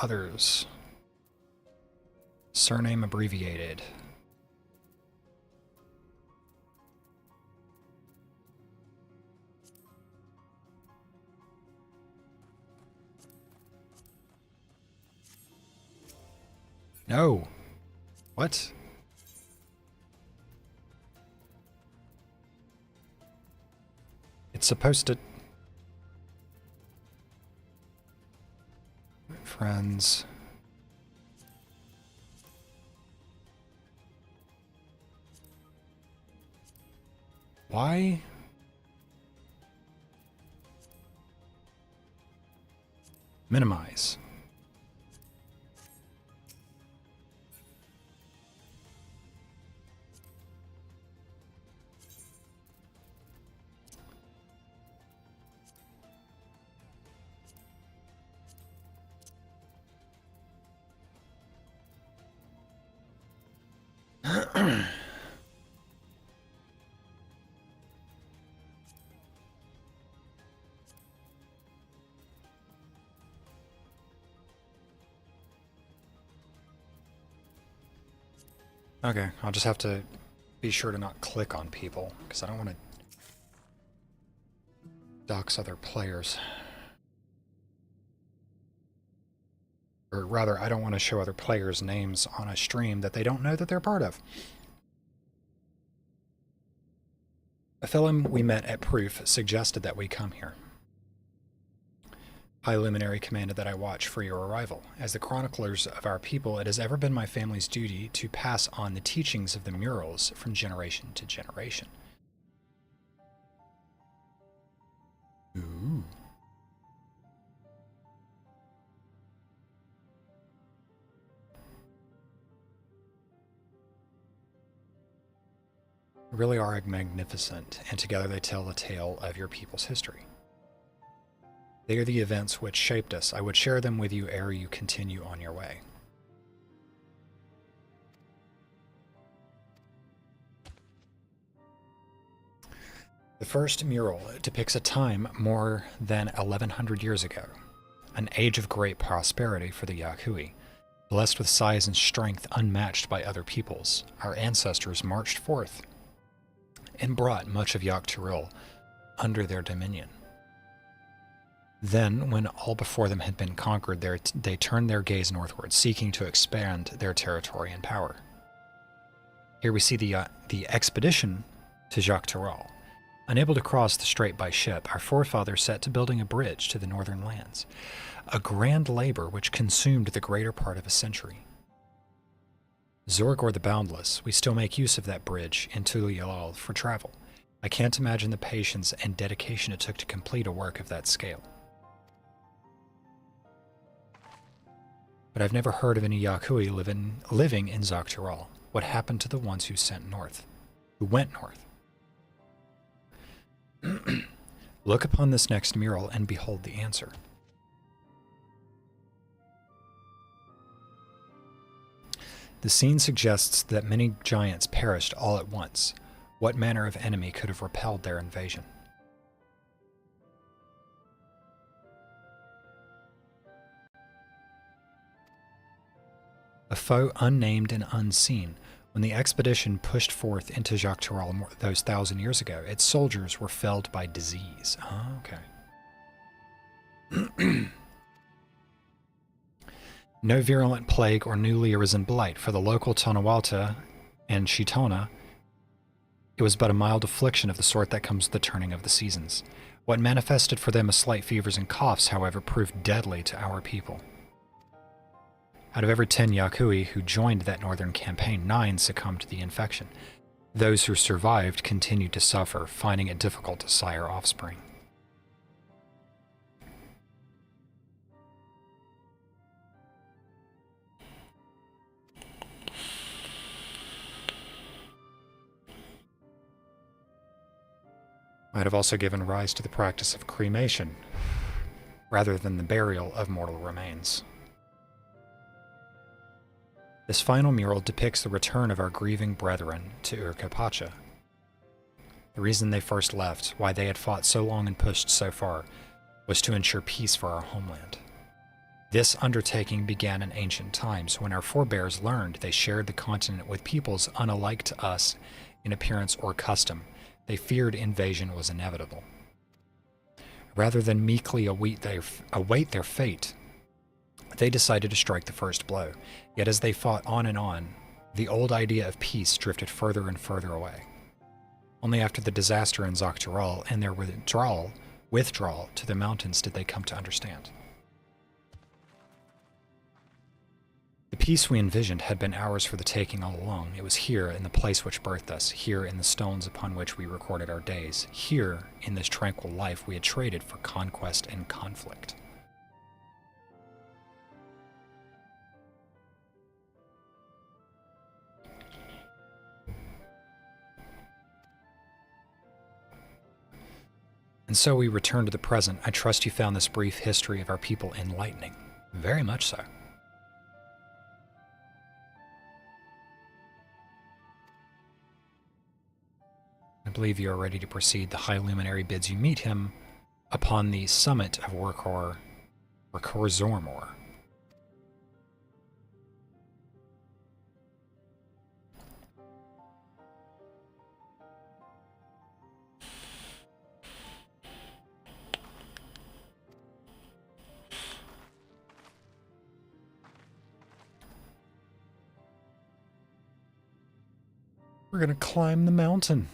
Others. Surname abbreviated. No. What? It's supposed to... Friends. Why? Minimize. Okay, I'll just have to be sure to not click on people, because I don't want to dox other players. Or rather, I don't want to show other players' names on a stream that they don't know that they're part of. A fellow we met at Proof suggested that we come here. High Luminary commanded that I watch for your arrival. As the chroniclers of our people, it has ever been my family's duty to pass on the teachings of the murals from generation to generation. Ooh. Really are magnificent, and together they tell the tale of your people's history. They are the events which shaped us. I would share them with you ere you continue on your way. The first mural depicts a time more than 1100 years ago, an age of great prosperity for the Yakui. Blessed with size and strength unmatched by other peoples, our ancestors marched forth and brought much of Dawntrail under their dominion. Then, when all before them had been conquered, they turned their gaze northward, seeking to expand their territory and power. Here we see the expedition to Dawntrail. Unable to cross the strait by ship, our forefathers set to building a bridge to the northern lands, a grand labor which consumed the greater part of a century. Zorgor the Boundless, we still make use of that bridge in Tuliyalal for travel. I can't imagine the patience and dedication it took to complete a work of that scale. But I've never heard of any Yakui living in Dawntrail. What happened to the ones who went north? Look upon this next mural and behold the answer. The scene suggests that many giants perished all at once. What manner of enemy could have repelled their invasion? A foe unnamed and unseen. When the expedition pushed forth into Dawntrail those 1,000 years ago, its soldiers were felled by disease. Oh, okay. No virulent plague or newly arisen blight. For the local Tonawalta and Shitona, it was but a mild affliction of the sort that comes with the turning of the seasons. What manifested for them as slight fevers and coughs, however, proved deadly to our people. Out of every 10 Yakui who joined that northern campaign, 9 succumbed to the infection. Those who survived continued to suffer, finding it difficult to sire offspring. Might have also given rise to the practice of cremation, rather than the burial of mortal remains. This final mural depicts the return of our grieving brethren to Urkapacha. The reason they first left, why they had fought so long and pushed so far, was to ensure peace for our homeland. This undertaking began in ancient times, when our forebears learned they shared the continent with peoples unalike to us in appearance or custom. They feared invasion was inevitable. Rather than meekly await their fate, they decided to strike the first blow. Yet as they fought on, the old idea of peace drifted further and further away. Only after the disaster in Dawntrail and their withdrawal to the mountains did they come to understand. The peace we envisioned had been ours for the taking all along. It was here, in the place which birthed us, here in the stones upon which we recorded our days, here in this tranquil life we had traded for conquest and conflict. And so we return to the present. I trust you found this brief history of our people enlightening. Very much so. I believe you are ready to proceed. The High Luminary bids you meet him upon the summit of Workor Zormor. We're gonna climb the mountain.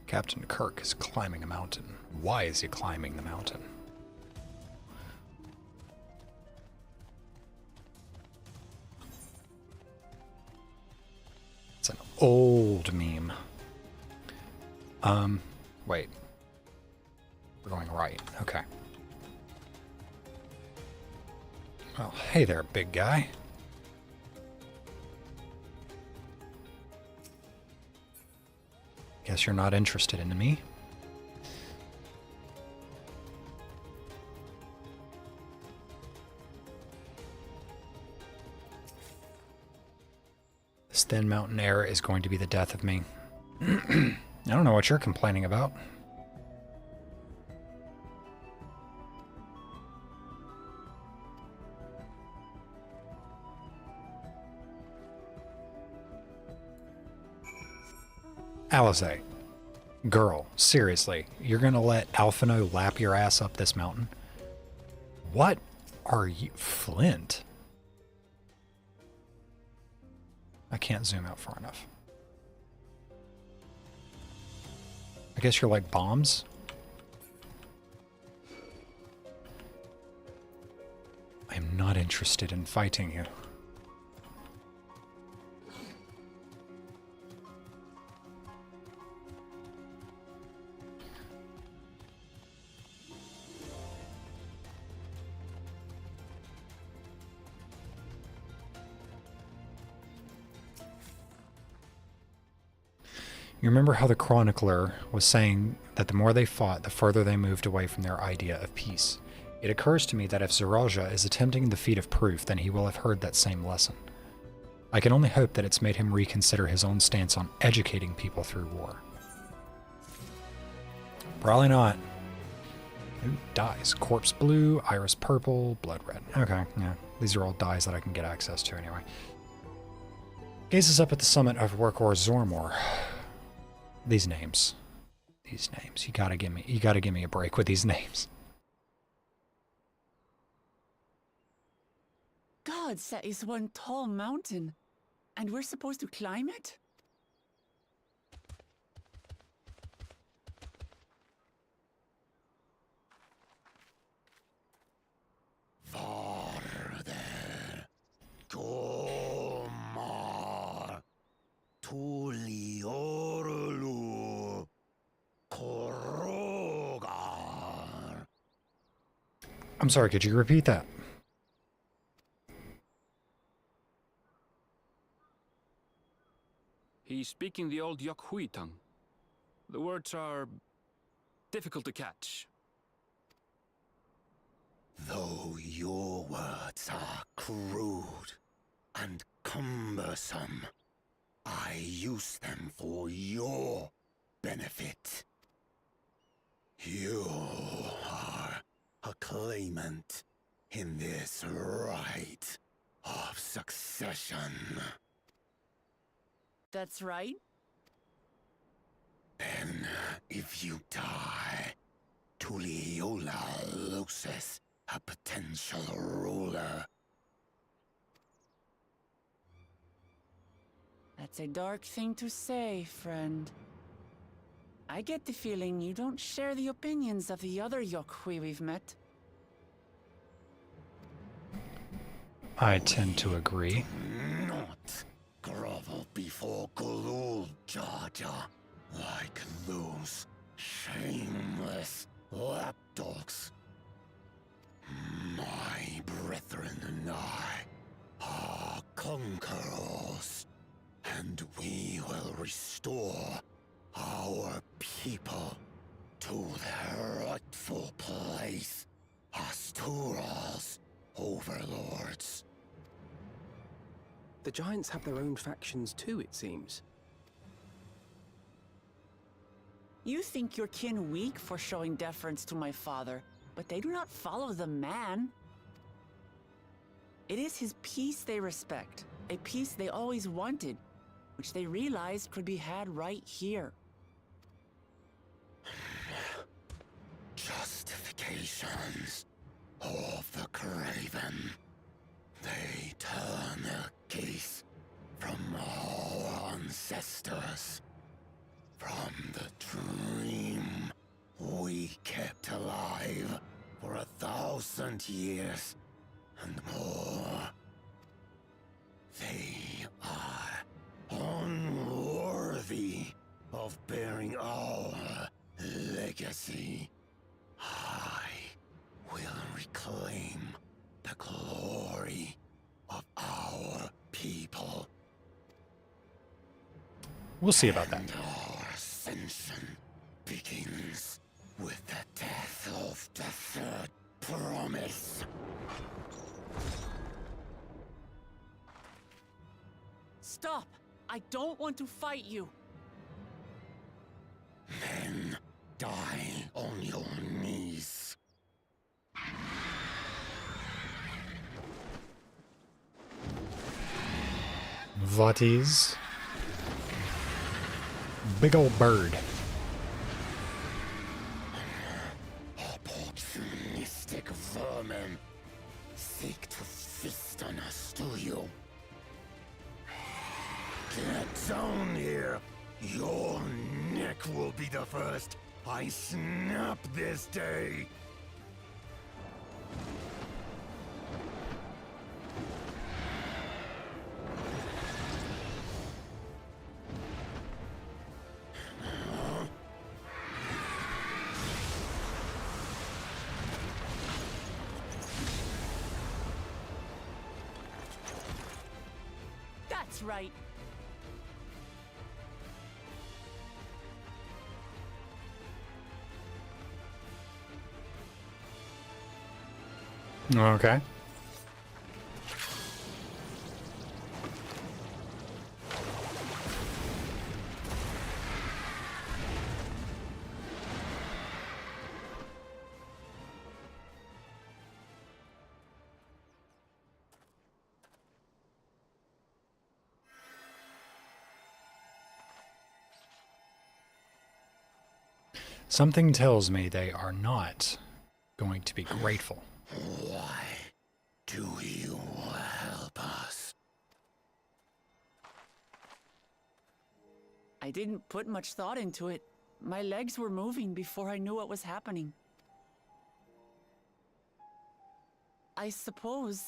Captain Kirk is climbing a mountain. Why is he climbing the mountain? It's an old meme. Wait. We're going right. Okay. Well, hey there, big guy. Guess you're not interested in me. This thin mountain air is going to be the death of me. I don't know what you're complaining about. Alize, girl, seriously, you're gonna let Alphino lap your ass up this mountain? What are you, Flint? I can't zoom out far enough. I guess you're like bombs? I'm not interested in fighting you. You remember how the chronicler was saying that the more they fought, the further they moved away from their idea of peace. It occurs to me that if Zaraja is attempting the feat of proof, then he will have heard that same lesson. I can only hope that it's made him reconsider his own stance on educating people through war. Probably not. Who dies? Corpse blue, iris purple, blood red. Okay, yeah. These are all dyes that I can get access to anyway. Gazes up at the summit of Workor Zormor. These names. You gotta give me a break with these names. God, that is one tall mountain. And we're supposed to climb it? Farther. Komar. Tuliorlu. Korogar. I'm sorry, could you repeat that? He's speaking the old Yokhui tongue. The words are difficult to catch. Though your words are crude and cumbersome, I use them for your benefit. You are a claimant in this right of succession. That's right. Then, if you die, Tuliola loses a potential ruler. That's a dark thing to say, friend. I get the feeling you don't share the opinions of the other Yokhui we've met. I tend to agree. Not grovel before Gulul, Jar Jar, like those shameless lapdogs. dogs. My brethren and I are conquerors, and we will restore our people to their rightful place as Tural's overlords. The giants have their own factions too, it seems. You think your kin weak for showing deference to my father, but they do not follow the man. It is his peace they respect, a peace they always wanted, which they realized could be had right here. Justifications of the craven. They turn their gaze from our ancestors, from the dream we kept alive for 1,000 years and more. They are unworthy of bearing our legacy. I will reclaim the glory of our people. We'll see about that. And our ascension begins with the death of the third promise. Stop! I don't want to fight you. Then die on your knees. What is? Big old bird. Opportunistic vermin seek to feast on us, do you? Get down here. Your neck will be the first I snap this day. That's right. Okay. Something tells me they are not going to be grateful. Why do you help us? I didn't put much thought into it. My legs were moving before I knew what was happening. I suppose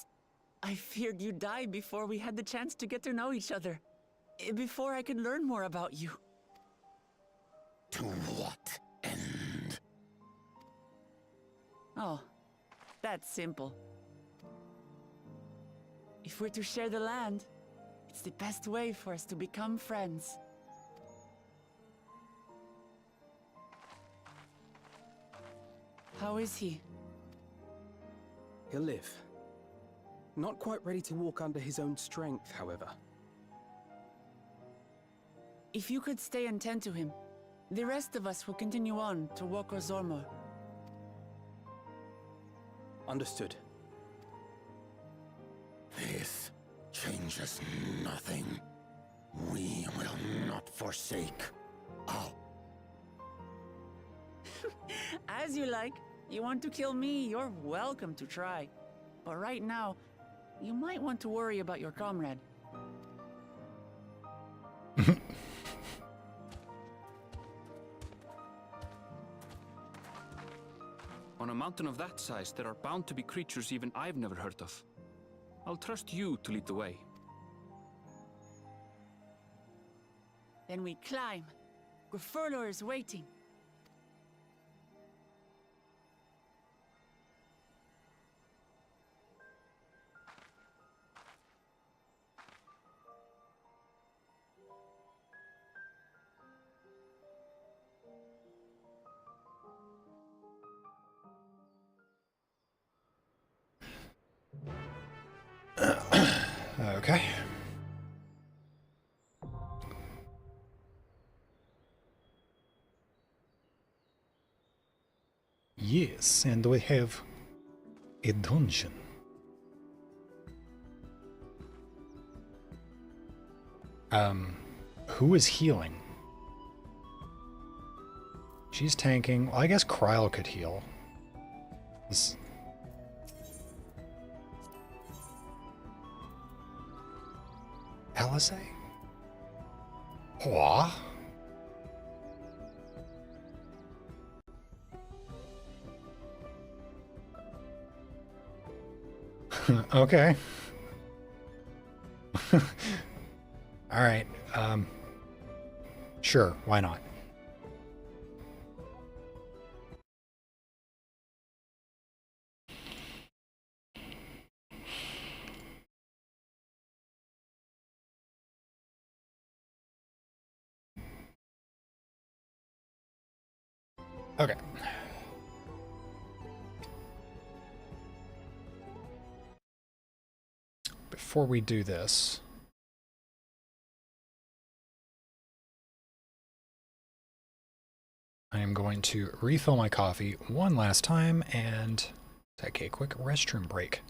I feared you'd die before we had the chance to get to know each other. Before I could learn more about you. To what end? Oh, that's simple. If we're to share the land, it's the best way for us to become friends. How is he? He'll live. Not quite ready to walk under his own strength, however. If you could stay and tend to him, the rest of us will continue on to Woko Zormor. Understood. This changes nothing. We will not forsake our... As you like. You want to kill me, you're welcome to try. But right now, you might want to worry about your comrade. On a mountain of that size, there are bound to be creatures even I've never heard of. I'll trust you to lead the way. Then we climb. Grifurlor is waiting. Okay. Yes, and we have a dungeon. Who is healing? She's tanking. Well, I guess Kryle could heal. This... Alizé? What? Okay. All right. Sure, why not? Okay. Before we do this, I am going to refill my coffee one last time and take a quick restroom break.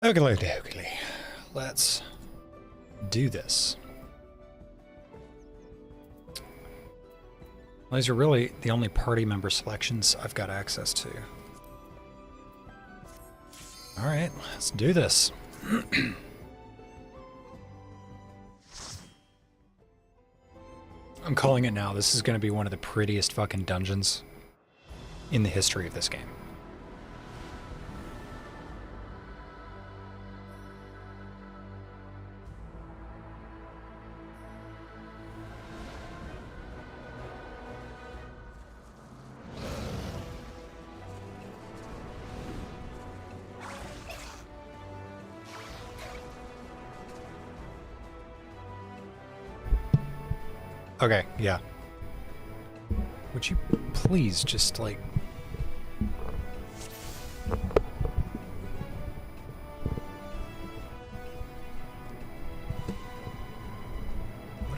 Okay. Let's do this. Well, these are really the only party member selections I've got access to. All right, let's do this. I'm calling it now. This is going to be one of the prettiest fucking dungeons in the history of this game. Okay, yeah. Would you please just, like...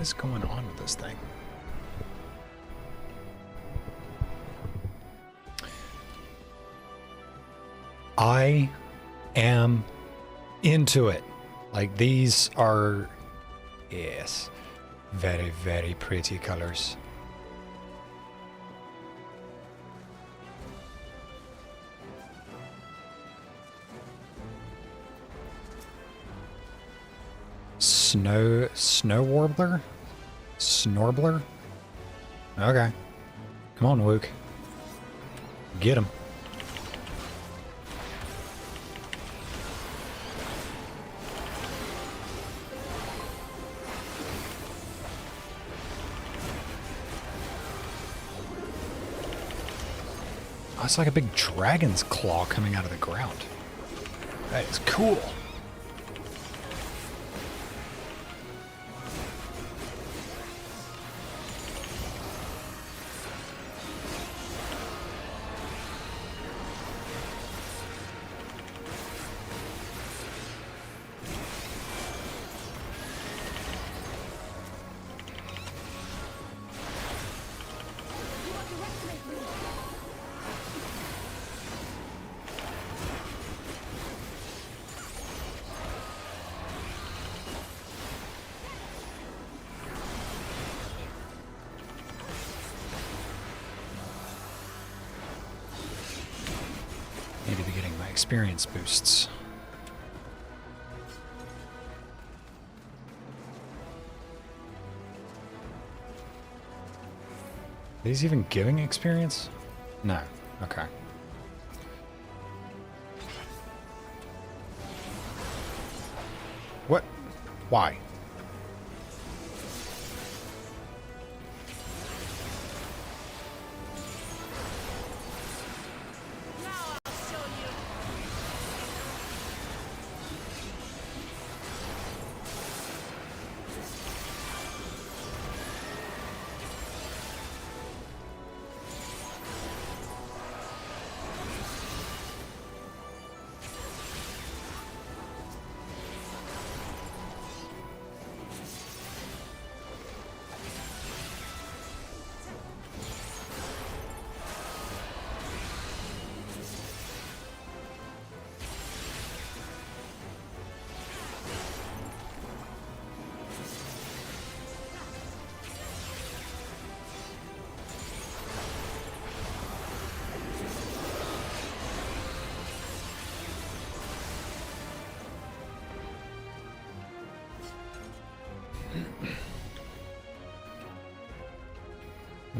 is going on with this thing? I am into it. Like, these are, yes, very, very pretty colors. Snow warbler? Snorbler? Okay. Come on, Luke. Get him. Oh, it's like a big dragon's claw coming out of the ground. That is cool. Need to be getting my experience boosts. Are these even giving experience? No. Okay. What? Why?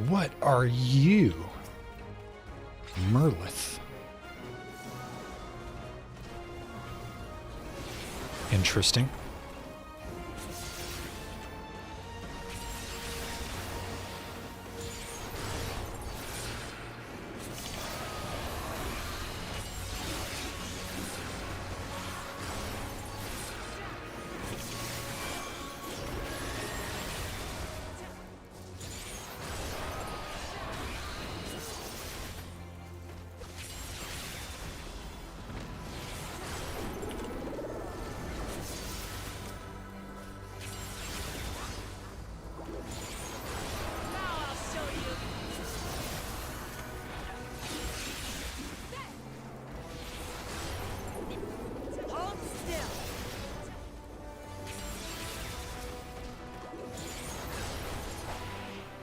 What are you? Merlith. Interesting.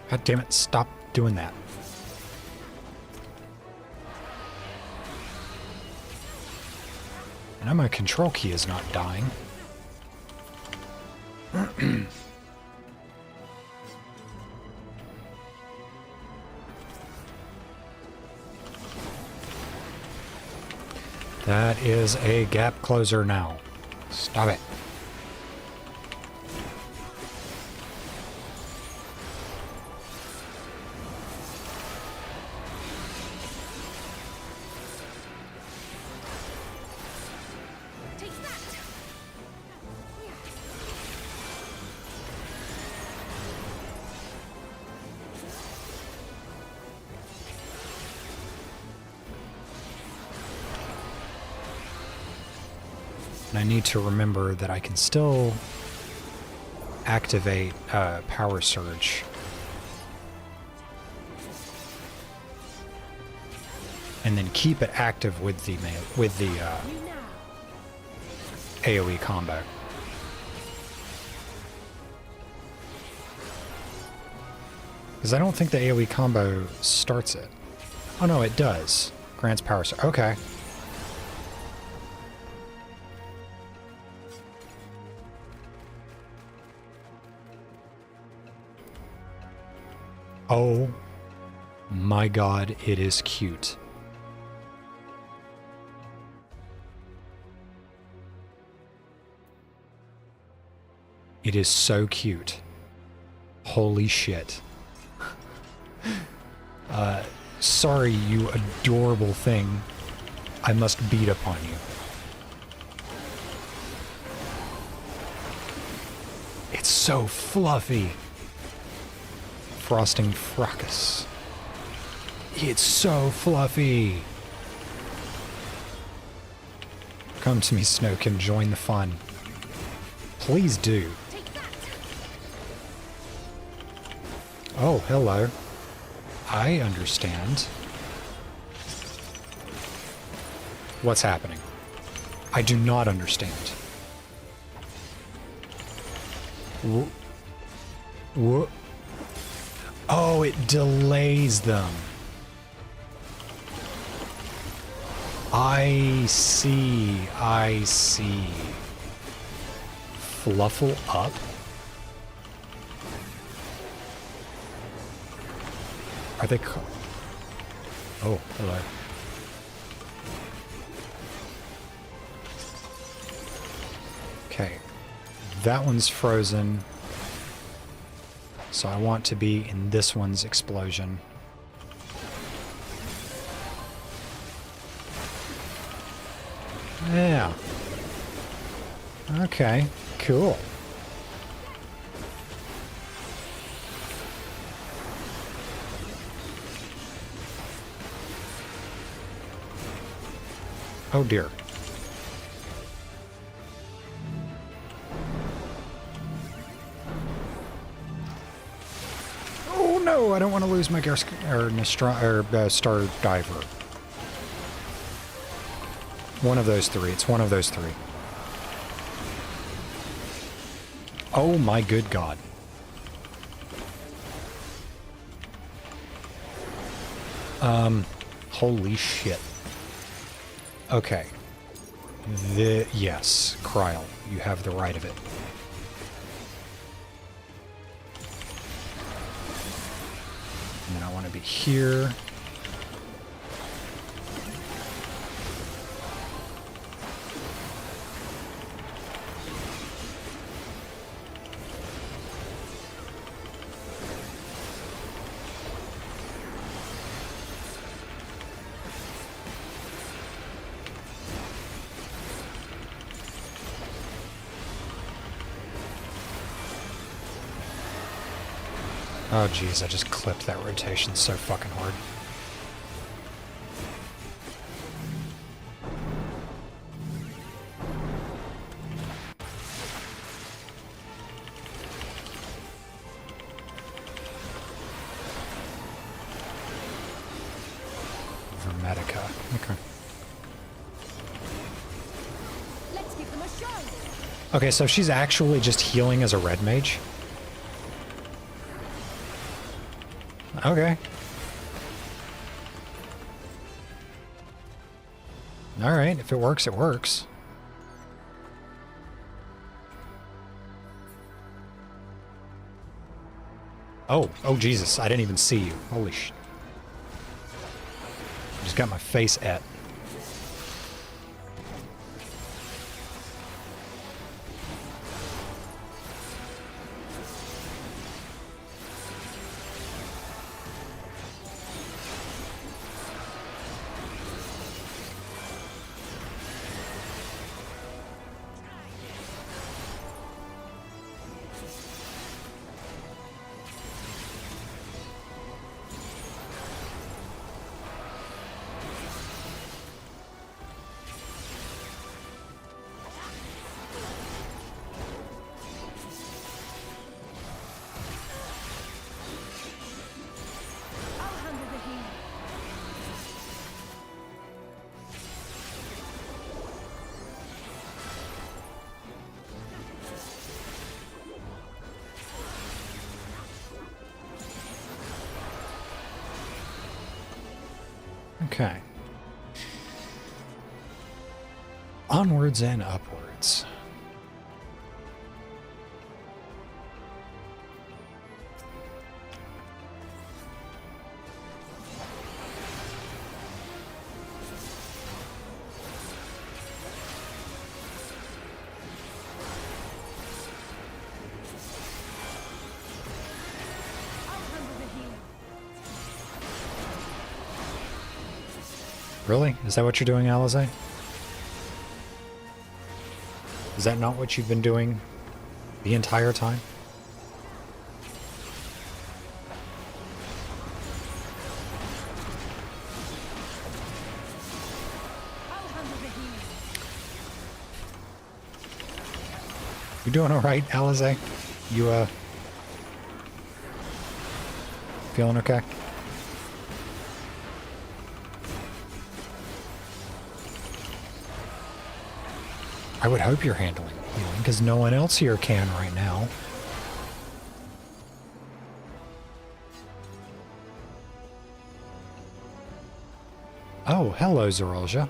God damn it, stop doing that. I know my control key is not dying. That is a gap closer now. Stop it. And I need to remember that I can still activate Power Surge. And then keep it active with the AoE combo. Because I don't think the AoE combo starts it. Oh no, it does. Grants Power Surge. Okay. Oh my god, it is cute. It is so cute. Holy shit. Sorry, you adorable thing. I must beat upon you. It's so fluffy. Frosting Fracas. It's so fluffy. Come to me, Snoke, and join the fun. Please do. Oh, hello. I understand. What's happening? I do not understand. Oh, it delays them. I see. I see. Fluffle up? Are they oh, hello. Okay. That one's frozen. So I want to be in this one's explosion. Yeah. Okay, cool. Oh dear. Oh no, I don't want to lose my Star Diver. One of those three. It's one of those three. Oh my good god. Holy shit. Okay. Yes, Kryl, you have the right of it. And then I want to be here. Oh geez, I just clipped that rotation so fucking hard. Vermedica. Okay. Let's give them a shine. Okay, so she's actually just healing as a red mage? Okay. Alright, if it works, it works. Oh Jesus, I didn't even see you. Holy shit. I just got my face at. Okay. Onwards and upwards. Really? Is that what you're doing, Alizé? Is that not what you've been doing the entire time? You doing alright, Alizé? You, feeling okay? I would hope you're handling healing, because no one else here can right now. Oh, hello, Zorolja.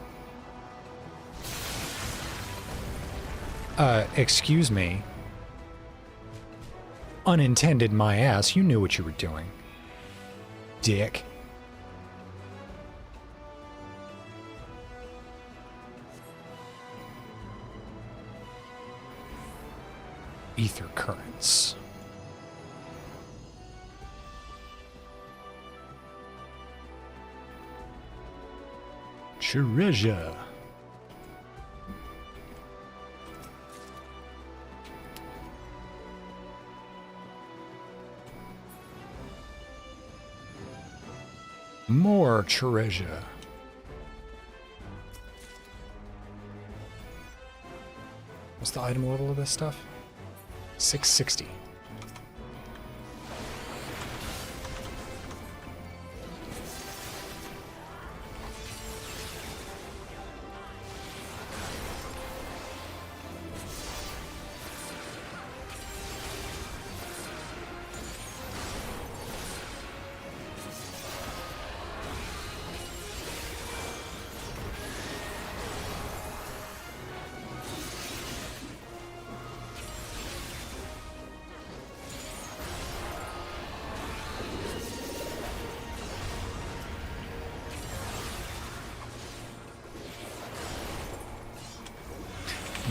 Excuse me. Unintended my ass, you knew what you were doing. Dick. Ether currents. Treasure. More treasure. What's the item level of this stuff? 660.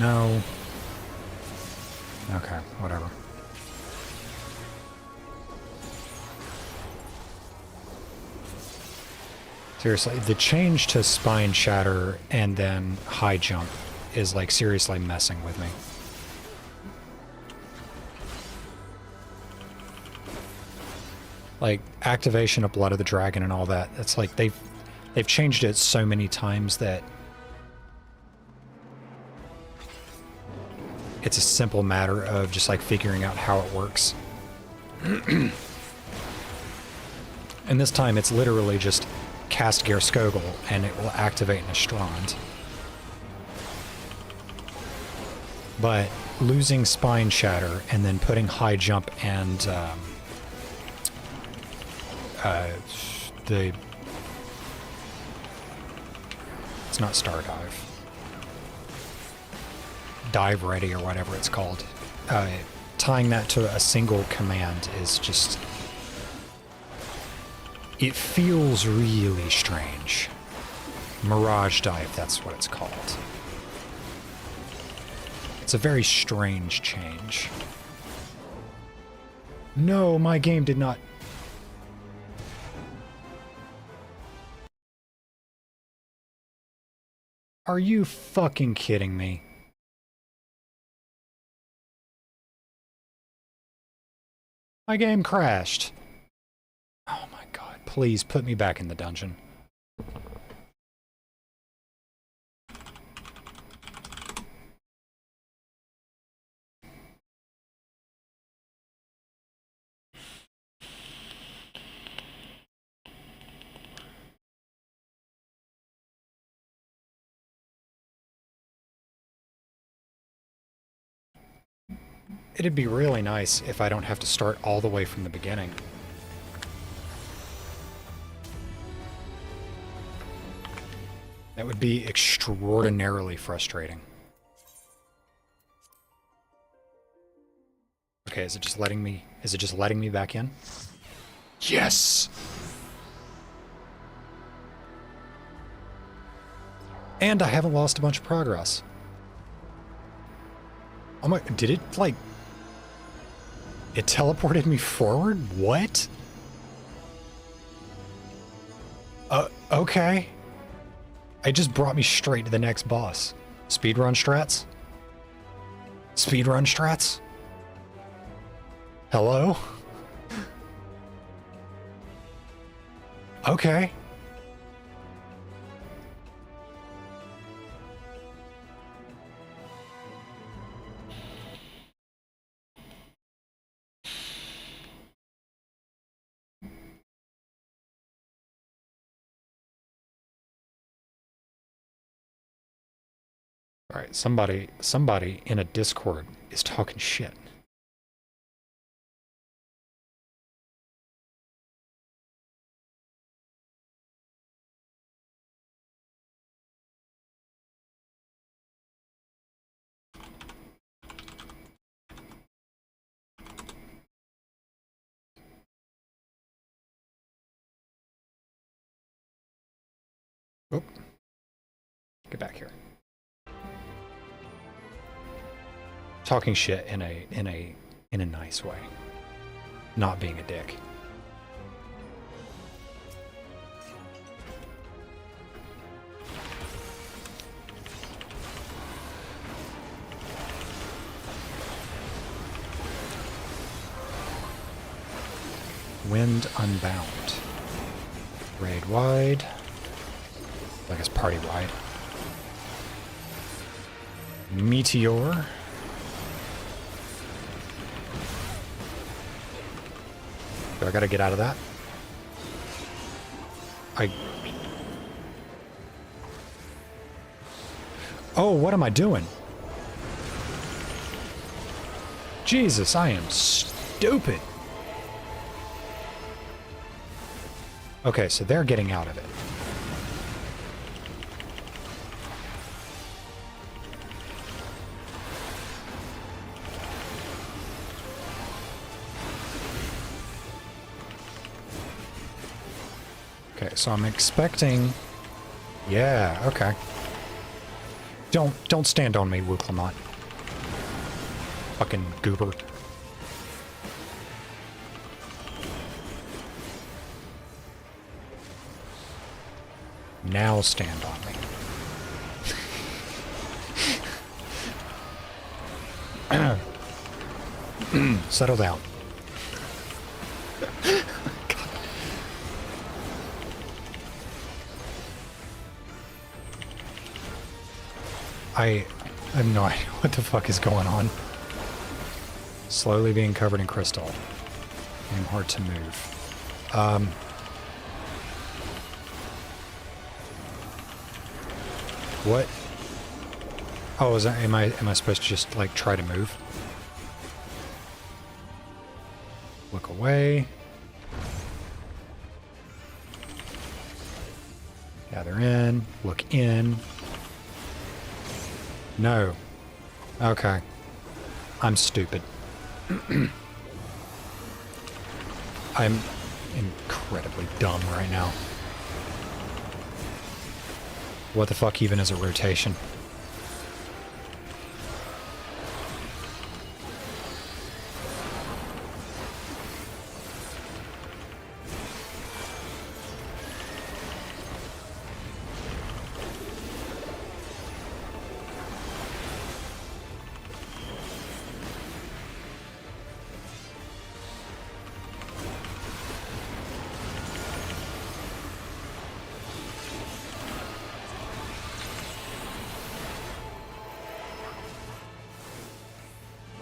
No. Okay, whatever. Seriously, the change to Spine Shatter and then High Jump is like seriously messing with me. Like activation of Blood of the Dragon and all that. It's like they've changed it so many times that it's a simple matter of just like figuring out how it works. And this time it's literally just cast Gerskogel and it will activate Nastrand. But losing Spine Shatter and then putting High Jump and it's not Star Dive. Dive Ready or whatever it's called. Tying that to a single command is just... It feels really strange. Mirage Dive, that's what it's called. It's a very strange change. No, my game did not... Are you fucking kidding me? My game crashed. Oh my god, please put me back in the dungeon. It'd be really nice if I don't have to start all the way from the beginning. That would be extraordinarily frustrating. Okay, is it just letting me back in? Yes! And I haven't lost a bunch of progress. Oh my, did it like... It teleported me forward? What? Okay. It just brought me straight to the next boss. Speedrun strats? Speedrun strats? Hello? Okay. All right, somebody in a Discord is talking shit. Oop. Get back here. Talking shit in a nice way. Not being a dick. Wind Unbound. Raid wide. I guess party wide. Meteor. Do I gotta get out of that? Oh, what am I doing? Jesus, I am stupid. Okay, so they're getting out of it. Okay, so I'm expecting... Yeah, okay. Don't stand on me, Wu Clement. Fucking goober. Now stand on me. Settle down. I have no idea what the fuck is going on. Slowly being covered in crystal. I'm hard to move. What? Oh, is that, am I supposed to just like try to move? Look away. Gather in. Look in. No. Okay. I'm stupid. I'm incredibly dumb right now. What the fuck even is a rotation?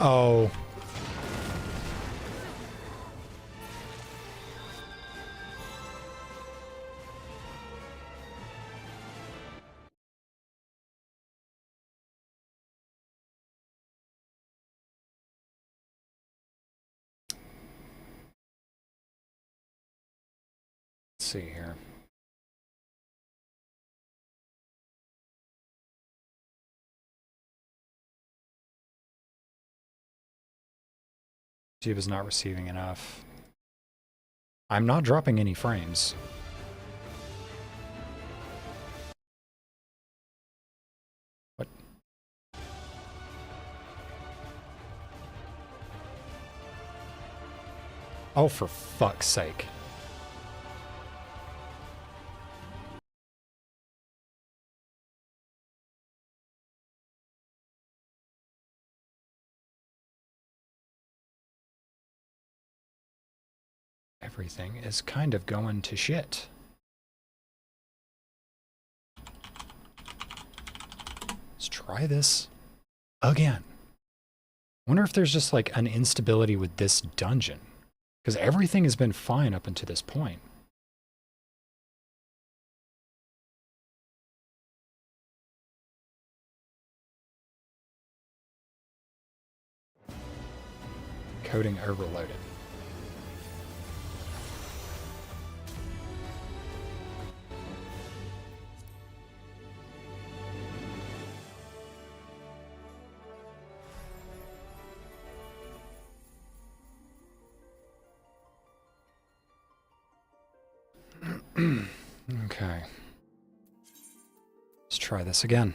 Oh. Let's see here. YouTube is not receiving enough. I'm not dropping any frames. What? Oh, for fuck's sake. Everything is kind of going to shit. Let's try this again. Wonder if there's just like an instability with this dungeon. Because everything has been fine up until this point. Coding overloaded. Okay. Let's try this again.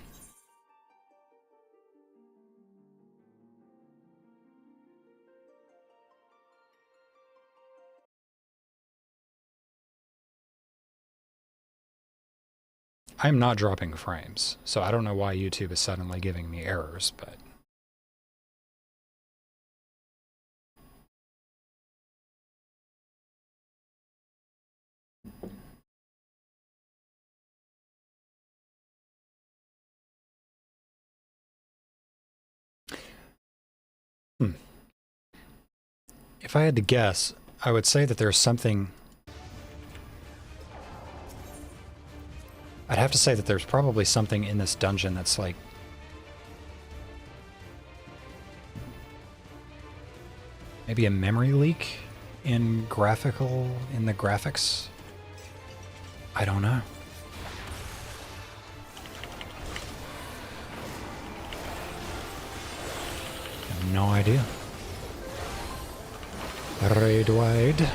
I'm not dropping frames, so I don't know why YouTube is suddenly giving me errors, but... If I had to guess, I would say that there's something... I'd have to say that there's probably something in this dungeon that's like... maybe a memory leak in the graphics? I don't know. I have no idea. Raid wide.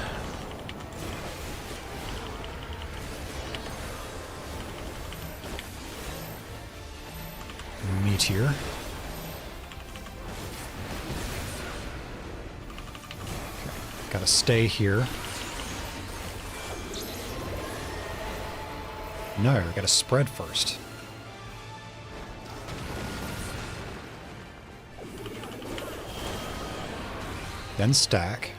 Meteor. Okay. Gotta stay here. No, gotta spread first. Then stack.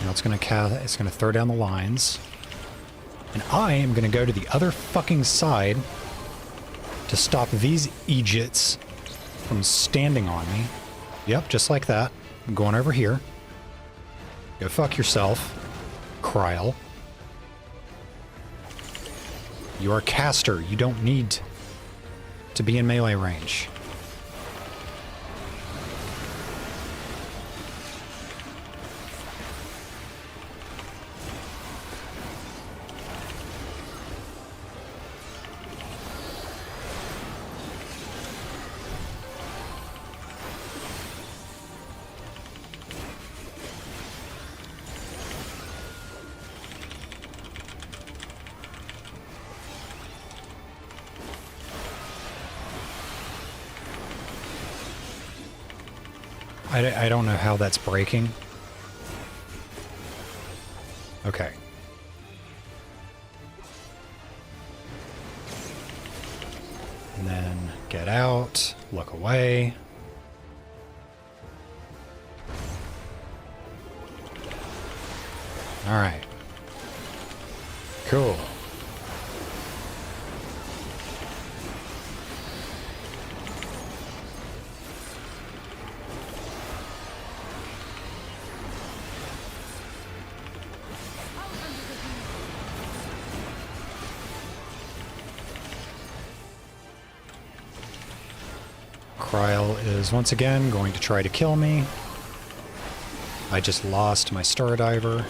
Now it's gonna throw down the lines. And I am gonna go to the other fucking side to stop these Egypts from standing on me. Yep, just like that. I'm going over here. Go fuck yourself, Kryl. You're a caster. You don't need to be in melee range. I don't know how that's breaking. Okay. And then get out, look away. All right. Cool. Kryl is once again going to try to kill me. I just lost my Star Diver.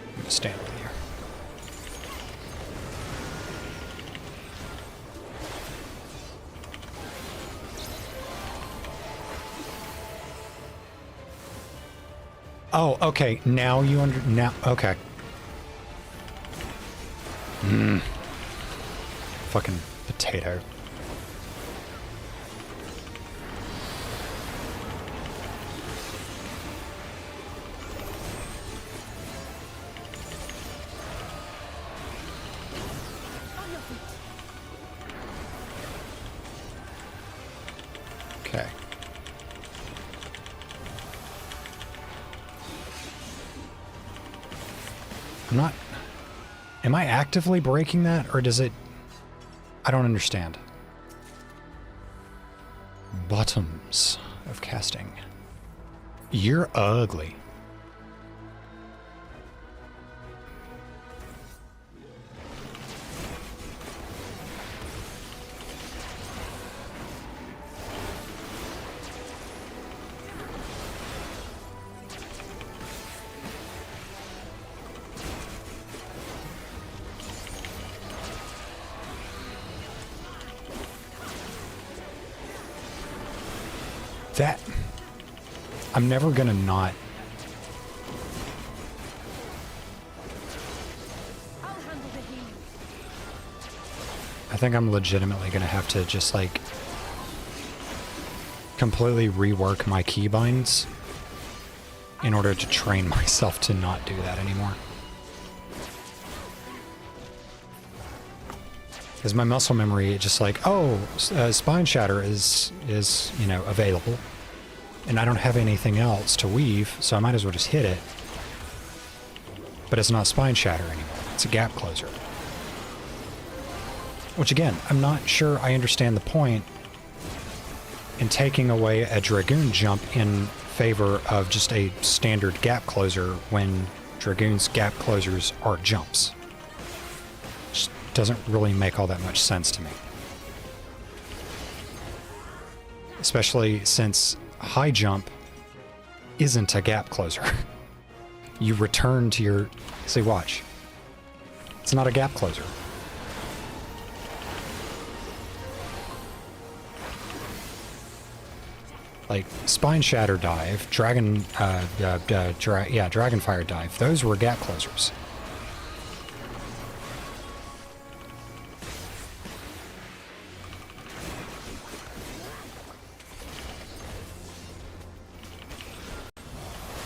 I'm gonna stand over here. Oh, okay. Now you now. Okay. Fucking potato. Okay. I'm not... Am I actively breaking that, or does it... I don't understand. Bottoms of casting. You're ugly. That... I'm never gonna not... I think I'm legitimately gonna have to just, like, completely rework my keybinds in order to train myself to not do that anymore. Because my muscle memory, it's just like, oh, Spine Shatter is, you know, available. And I don't have anything else to weave, so I might as well just hit it. But it's not Spine Shatter anymore. It's a gap closer. Which again, I'm not sure I understand the point in taking away a Dragoon jump in favor of just a standard gap closer when Dragoon's gap closers are jumps. Just doesn't really make all that much sense to me. Especially since high jump isn't a gap closer. You return to your... See, watch. It's not a gap closer. Like, Spine Shatter dive, Dragonfire dive, those were gap closers.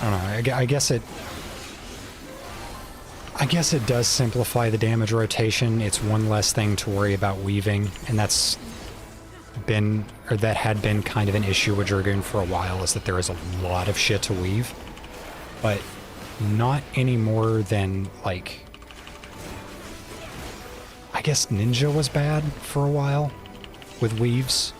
I don't know, I guess it does simplify the damage rotation. It's one less thing to worry about weaving, and that had been kind of an issue with Dragoon for a while, is that there is a lot of shit to weave. But not any more than, like... I guess Ninja was bad for a while with weaves.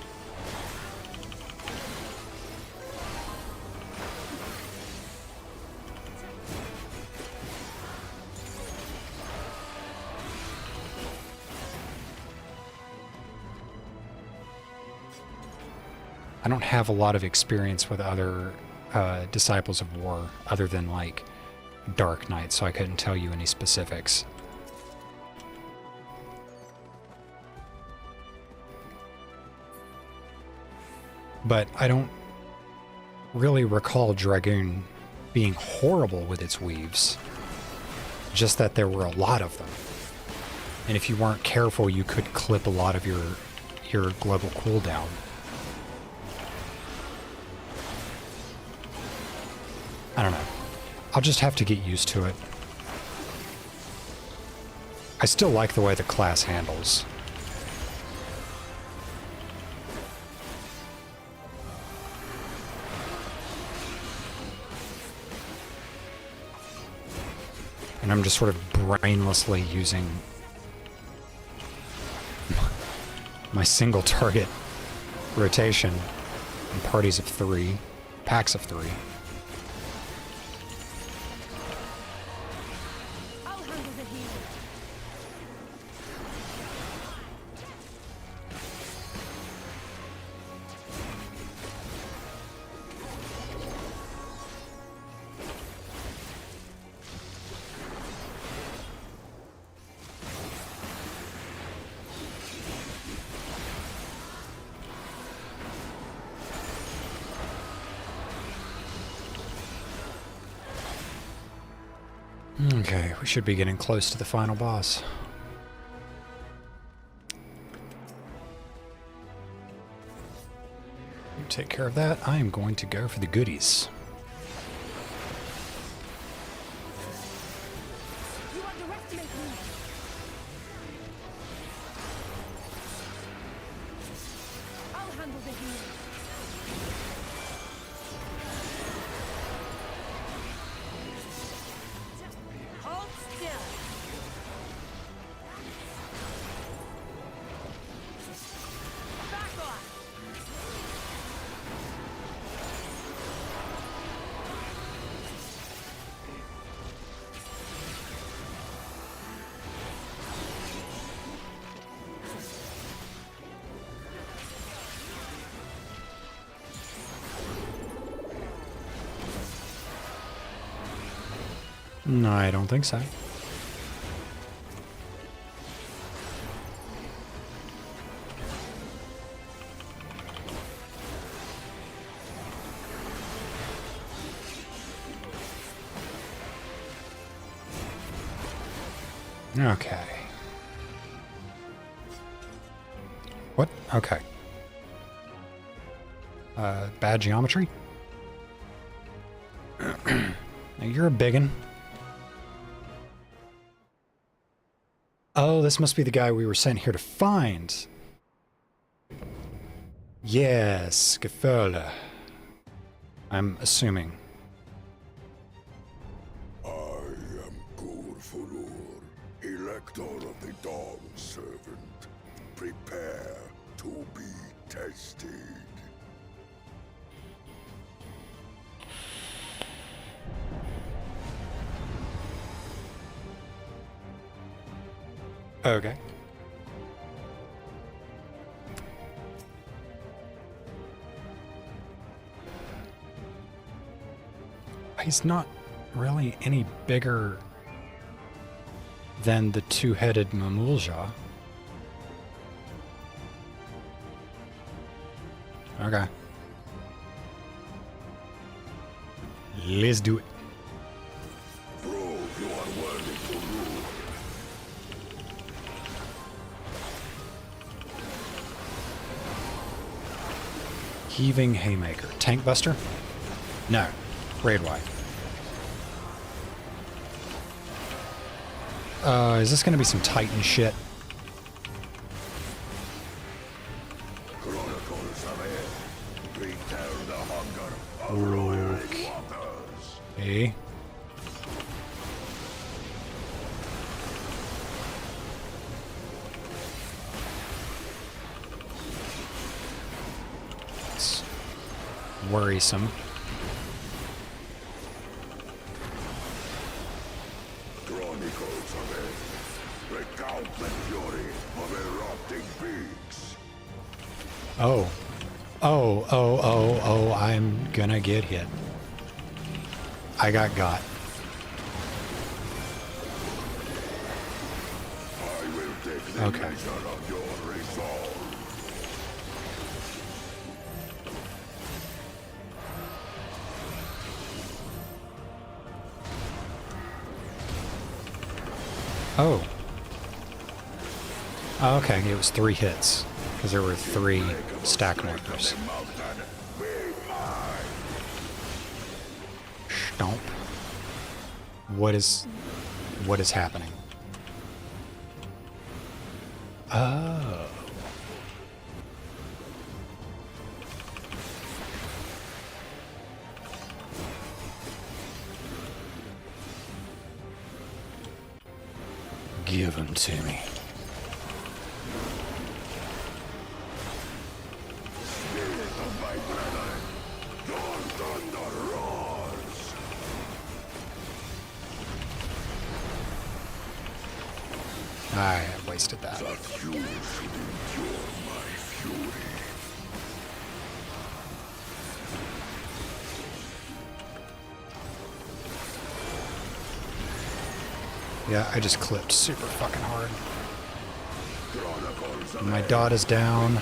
I don't have a lot of experience with other Disciples of War other than, like, Dark Knight, so I couldn't tell you any specifics. But I don't really recall Dragoon being horrible with its weaves, just that there were a lot of them. And if you weren't careful, you could clip a lot of your global cooldown. I don't know. I'll just have to get used to it. I still like the way the class handles. And I'm just sort of brainlessly using my single target rotation in parties of 3, packs of 3. Okay, we should be getting close to the final boss. You take care of that. I am going to go for the goodies. You underestimate me. I'll handle the healing. Hold still. Back off. No, I don't think so. Okay. What? Okay. Bad geometry? Now you're a biggin. Oh, this must be the guy we were sent here to find. Yes, Gefährle. I'm assuming. I am Gurfurur, Elector of the Dawn Servant. Prepare to be tested. Okay. He's not really any bigger than the two-headed Mamulja. Okay. Let's do it. Prove you are worthy to rule. Heaving Haymaker. Tank Buster? No. Raid Wipe. Is this gonna be some Titan shit? Chronicles of Air. Return the hunger of royal waters. Okay. It's worrisome. Chronicles of Air. Recount the fury of erupting peaks. Oh, I'm gonna get hit. I got. I will take the Okay. measure of your resolve. Oh. Oh, okay, it was 3 hits. Because there were 3 stack markers. Stomp. What is happening? Oh. Give them to me. I wasted that. That you should endure my fury. Yeah, I just clipped super fucking hard. My dot is down.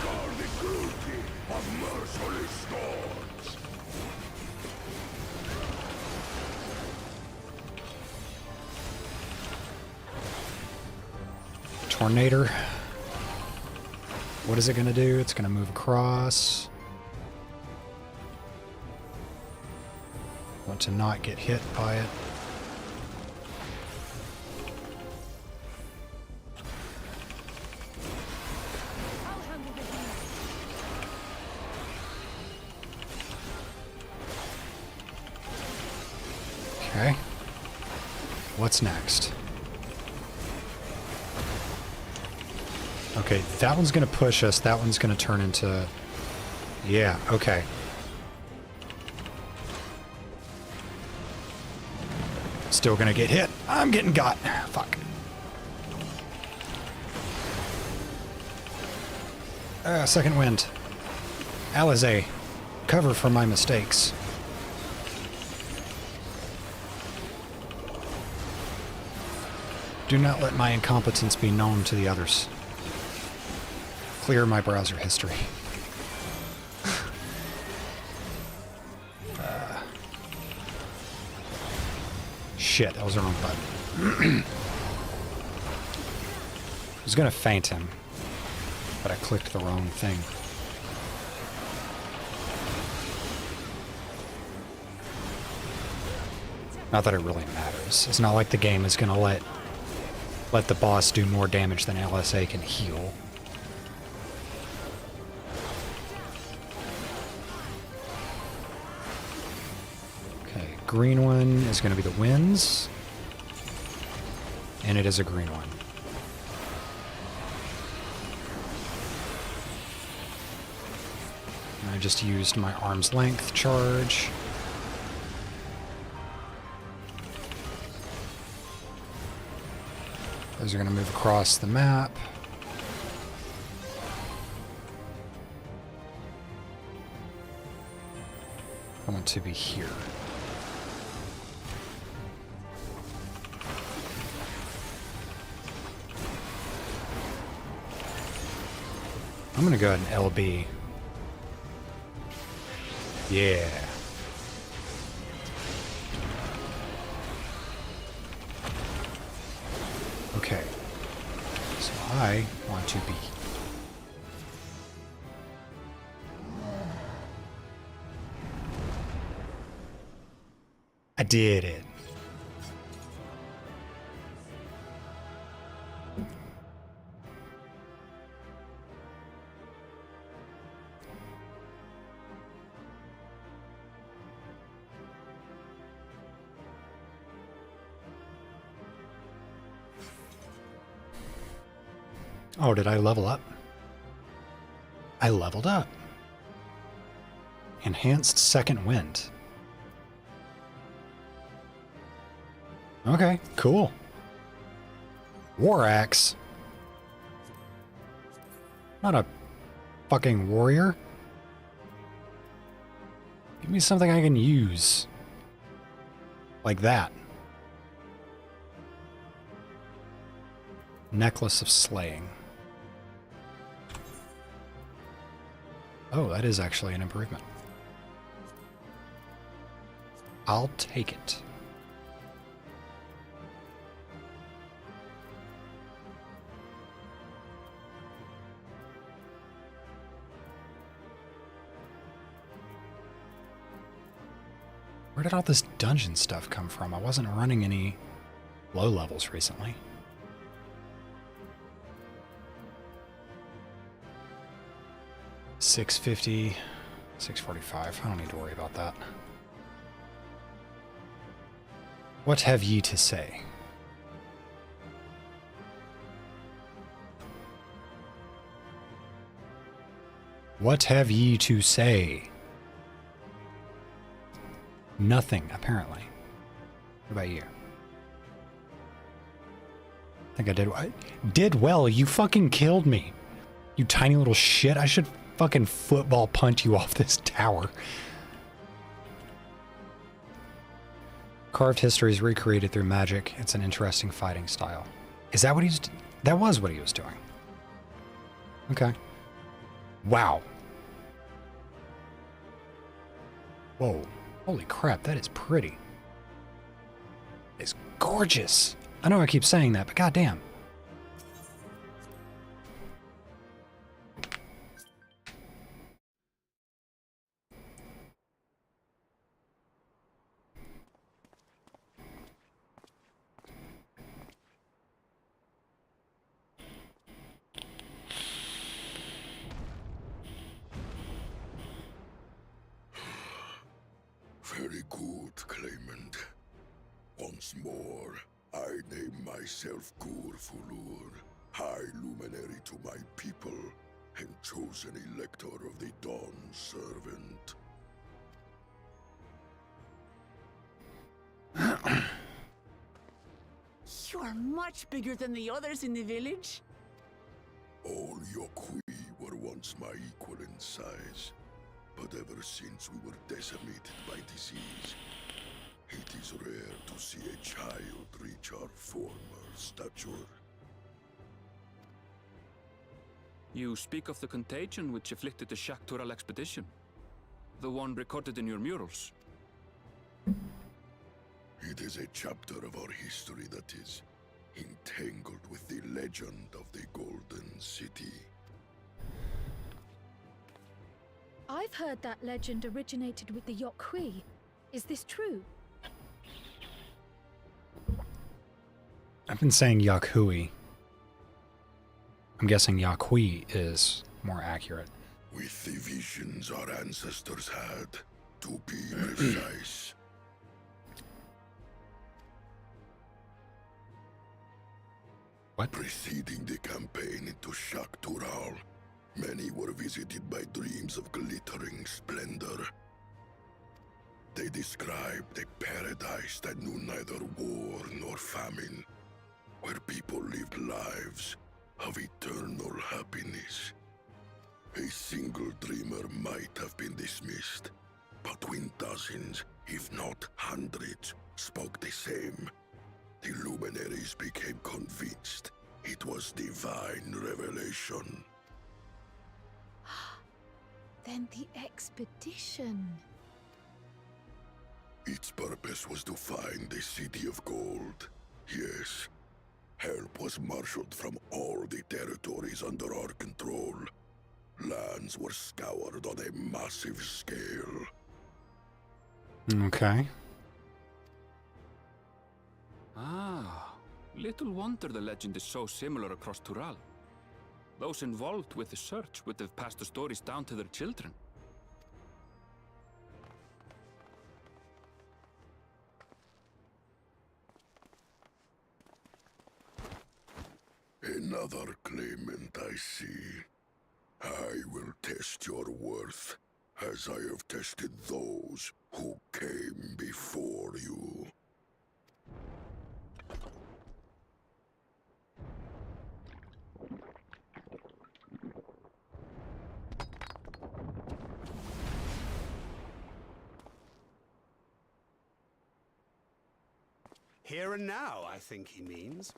Tornado. What is it going to do? It's going to move across. Want to not get hit by it. I'll handle the healing. Okay. What's next? Okay, that one's going to push us. That one's going to turn into... Yeah, okay. Still going to get hit. I'm getting got. Fuck. Second wind. Alizé, cover for my mistakes. Do not let my incompetence be known to the others. Clear my browser history. Shit, that was the wrong button. I was gonna feint him, but I clicked the wrong thing. Not that it really matters. It's not like the game is gonna let the boss do more damage than LSA can heal. Okay, green one is going to be the winds. And it is a green one. And I just used my arm's length charge. Those are going to move across the map. I want to be here. I'm going to go ahead and LB. Yeah. Okay, so I want to be. I did it. Oh, did I level up? I leveled up. Enhanced second wind. Okay, cool. War axe. Not a fucking warrior. Give me something I can use. Like that. Necklace of Slaying. Oh, that is actually an improvement. I'll take it. Where did all this dungeon stuff come from? I wasn't running any low levels recently. $650, $645. I don't need to worry about that. What have ye to say? What have ye to say? Nothing, apparently. What about you? I think I did well. You fucking killed me. You tiny little shit. I should fucking football punch you off this tower. Carved history is recreated through magic. It's an interesting fighting style. Is that what he's... That was what he was doing. Okay. Wow. Whoa. Holy crap, that is pretty. It's gorgeous. I know I keep saying that, but goddamn. Very good, claimant. Once more, I name myself Gur Fulur, High Luminary to my people, and chosen Elector of the Dawn Servant. You are much bigger than the others in the village. All Yokhui were once my equal in size, but ever since we were decimated by disease, it is rare to see a child reach our former stature. You speak of the contagion which afflicted the Shaktural expedition. The one recorded in your murals. It is a chapter of our history that is entangled with the legend of the Golden City. I've heard that legend originated with the Yokhui. Is this true? I've been saying Yakhui. I'm guessing Yakhui is more accurate. With the visions our ancestors had, to be precise. What? Preceding the campaign into Shaktural, many were visited by dreams of glittering splendor. They described a paradise that knew neither war nor famine, where people lived lives of eternal happiness. A single dreamer might have been dismissed, but when dozens, if not hundreds, spoke the same, the luminaries became convinced it was divine revelation. Then the expedition. Its purpose was to find the City of Gold. Yes, help was marshaled from all the territories under our control. Lands were scoured on a massive scale. Okay. Ah, little wonder the legend is so similar across Tural. Those involved with the search would have passed the stories down to their children. Another claimant, I see. I will test your worth, as I have tested those who came before you. Here and now, I think he means.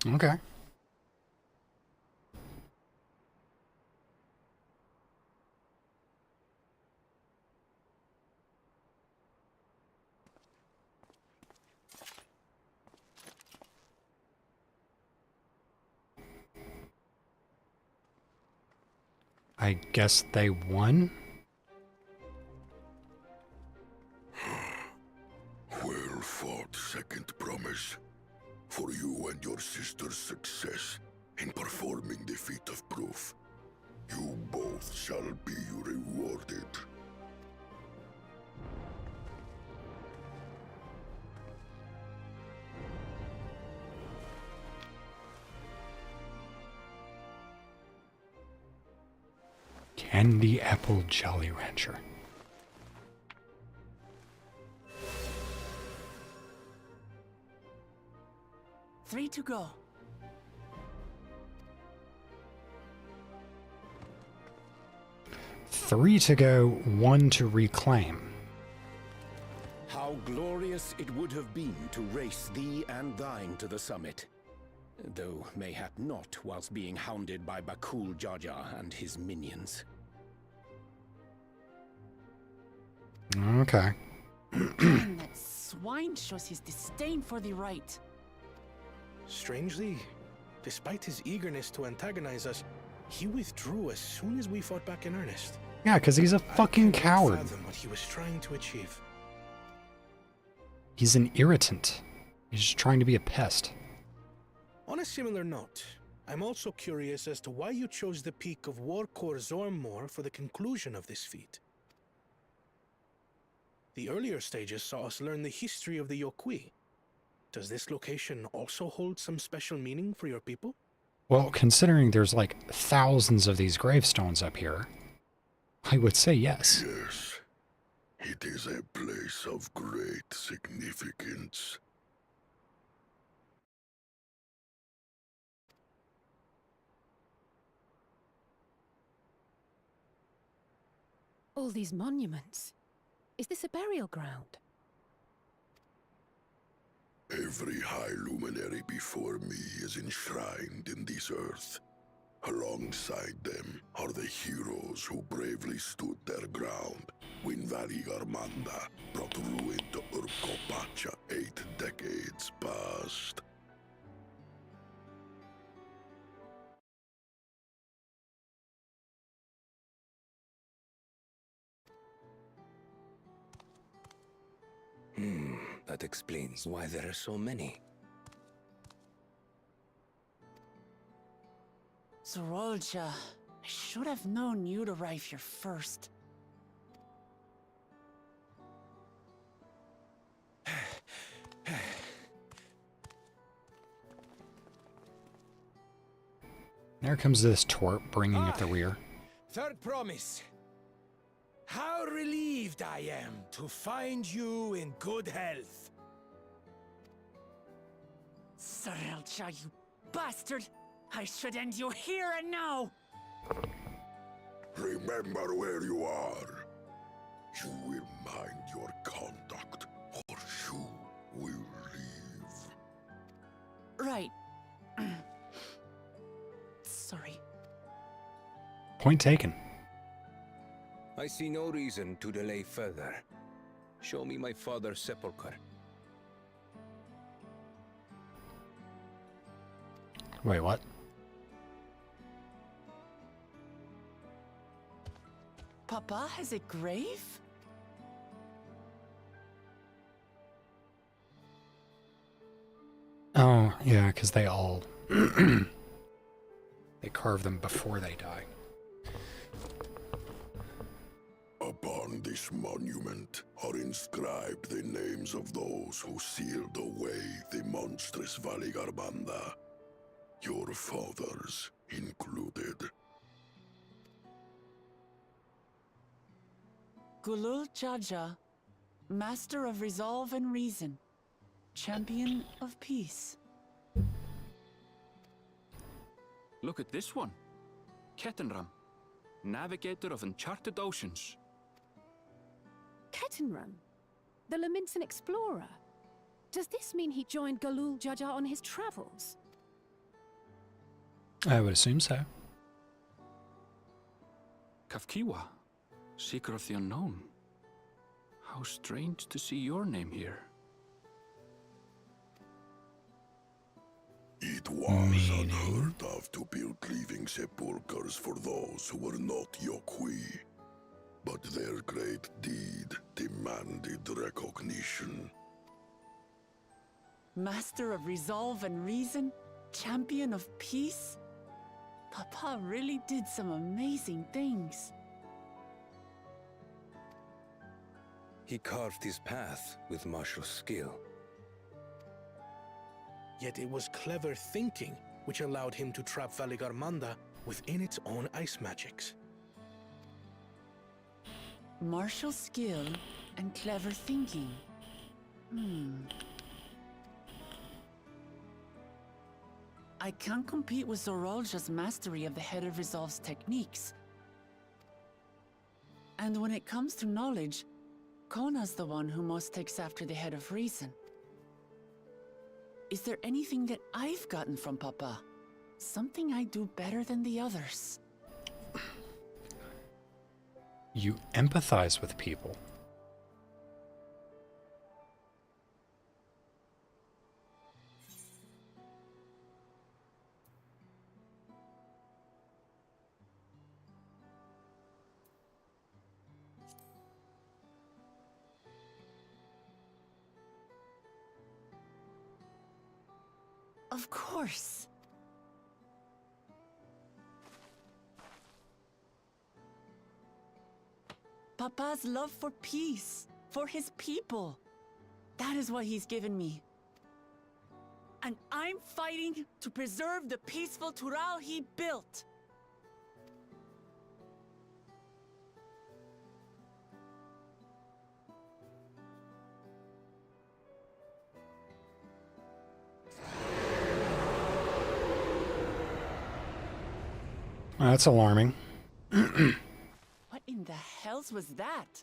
Okay. I guess they won? Well fought, second promise. For you and your sister's success in performing the feat of proof. You both shall be rewarded. Candy Apple Jolly Rancher. Three to go. Three to go, one to reclaim. How glorious it would have been to race thee and thine to the summit. Though mayhap not whilst being hounded by Bakul Jaja and his minions. Okay. That swine shows his disdain for the right. Strangely, despite his eagerness to antagonize us, he withdrew as soon as we fought back in earnest. Yeah, because he's a fucking coward. I can't fathom what he was trying to achieve. He's an irritant. He's just trying to be a pest. On a similar note, I'm also curious as to why you chose the peak of Warkor Zormor for the conclusion of this feat. The earlier stages saw us learn the history of the Yokui. Does this location also hold some special meaning for your people? Well, considering there's like thousands of these gravestones up here, I would say yes. Yes, it is a place of great significance. All these monuments. Is this a burial ground? Every high luminary before me is enshrined in this earth. Alongside them are the heroes who bravely stood their ground when Valigarmanda brought ruin to Urkopacha 8 decades past. That explains why there are so many. Zorolja, I should have known you'd arrive here first. There comes this twerp bringing up the rear. Third promise. How relieved I am to find you in good health. Zorolja, you bastard! I should end you here and now! Remember where you are. You will mind your conduct, or you will leave. Right. Sorry. Point taken. I see no reason to delay further. Show me my father's sepulchre. Wait, what? Papa has a grave? Oh, yeah, because they all... they carve them before they die. Upon this monument are inscribed the names of those who sealed away the monstrous Valigarmanda, your fathers included. Gulul Jaja, Master of Resolve and Reason, Champion of Peace. Look at this one. Kettenram, Navigator of Uncharted Oceans. Kettenram? The Laminsan explorer? Does this mean he joined Galul Jaja on his travels? I would assume so. Kafkiwa, Seeker of the Unknown. How strange to see your name here. It was unheard of to build living sepulchres for those who were not Yokui, but their great deed demanded recognition. Master of Resolve and Reason, Champion of Peace? Papa really did some amazing things. He carved his path with martial skill. Yet it was clever thinking which allowed him to trap Valigarmanda within its own ice magics. Martial skill and clever thinking. I can't compete with Zorolja's mastery of the Head of Resolve's techniques. And when it comes to knowledge, Kona's the one who most takes after the Head of Reason. Is there anything that I've gotten from Papa? Something I do better than the others? You empathize with people. Of course. Papa's love for peace, for his people. That is what he's given me. And I'm fighting to preserve the peaceful Tural he built. That's alarming. What in the hells was that?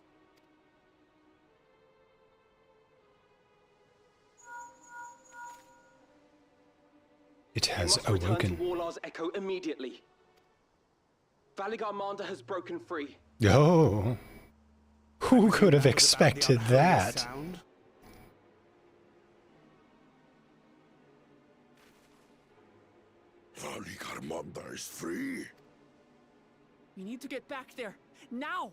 It has We must return awoken. to Warlar's Echo immediately. Valigarmanda has broken free. Oh. Who could have expected that? Valigarmanda is free. We need to get back there, now!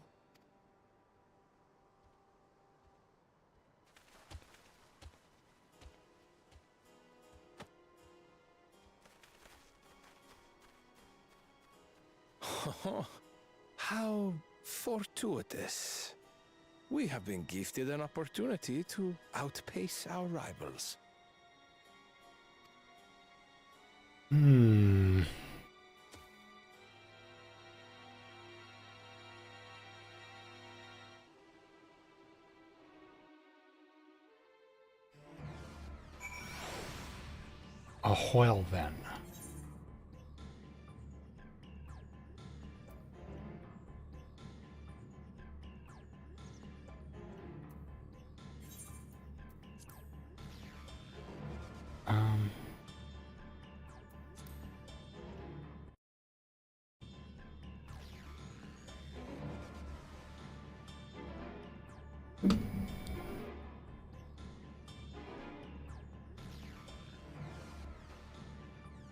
How fortuitous. We have been gifted an opportunity to outpace our rivals. Hmm. Well then.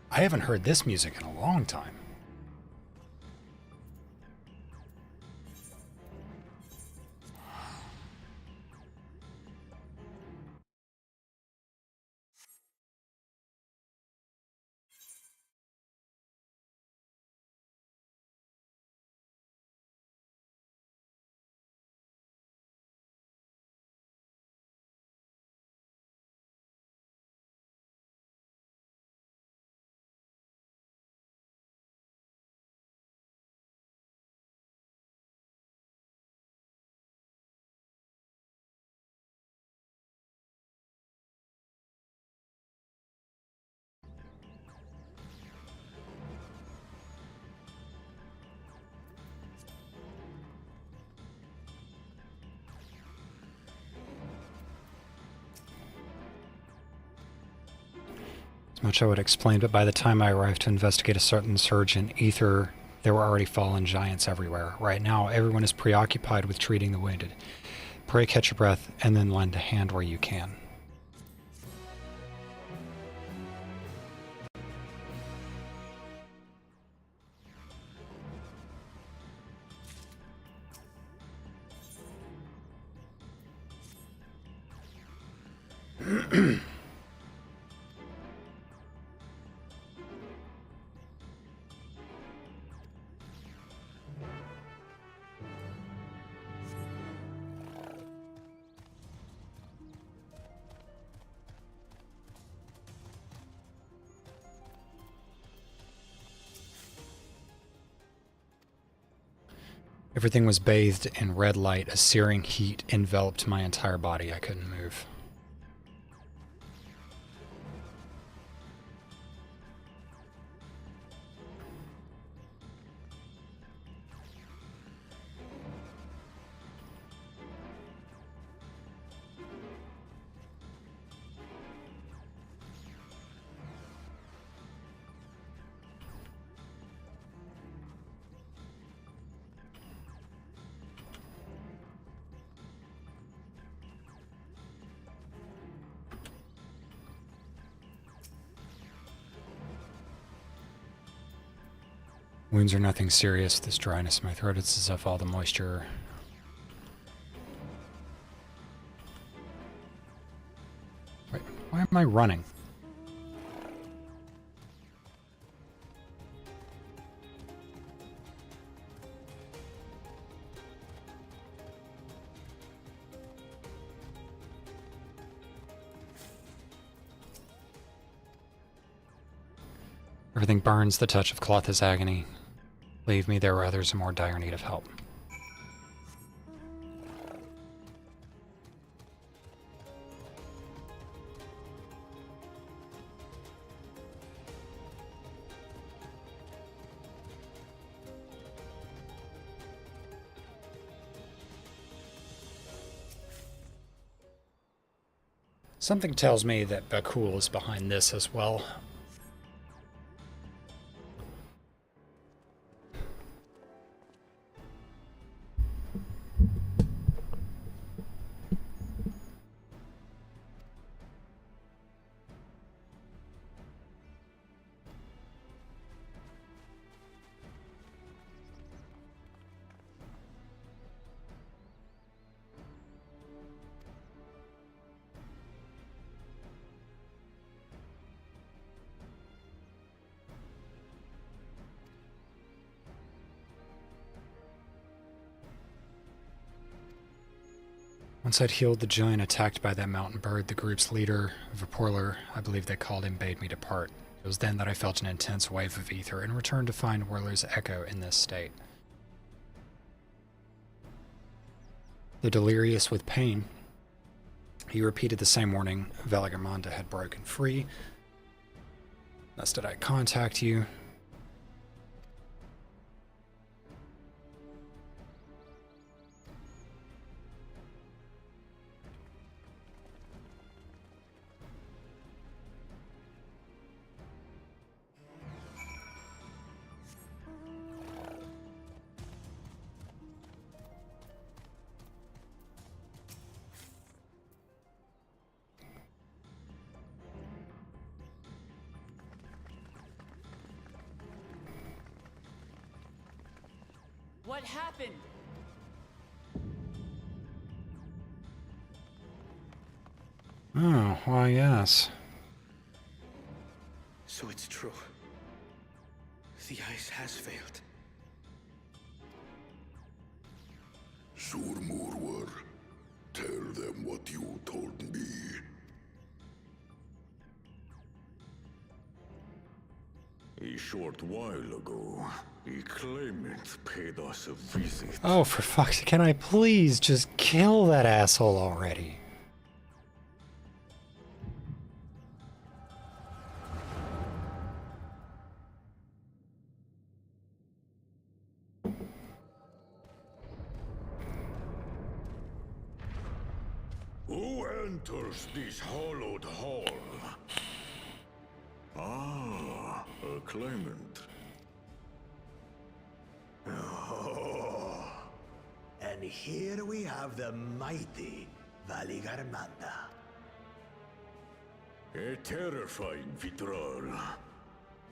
I haven't heard this music in a long time. As much I would explain, but by the time I arrived to investigate a certain surge in ether, there were already fallen giants everywhere. Right now, everyone is preoccupied with treating the wounded. Pray catch your breath, and then lend a hand where you can. Everything was bathed in red light. A searing heat enveloped my entire body. I couldn't move. Wounds are nothing serious. This dryness in my throat, it's as if all the moisture... Wait, why am I running? Everything burns, the touch of cloth is agony. Leave me there where others in more dire need of help. Something tells me that Bakul is behind this as well. Once I'd healed the giant attacked by that mountain bird, the group's leader, Vaporler, I believe they called him, bade me depart. It was then that I felt an intense wave of ether and returned to find Whirler's echo in this state. Though delirious with pain, he repeated the same warning. Velagamanda had broken free. Thus did I contact you. What happened? Oh, why yes. So it's true. The ice has failed. Surmurwar, tell them what you told me. A short while ago, a claimant paid us a visit. Oh, for fuck's sake, can I please just kill that asshole already? Who enters this hallowed hall? Ah, a claimant. Oh. And here we have the mighty Valigarmanda. A terrifying Vitral.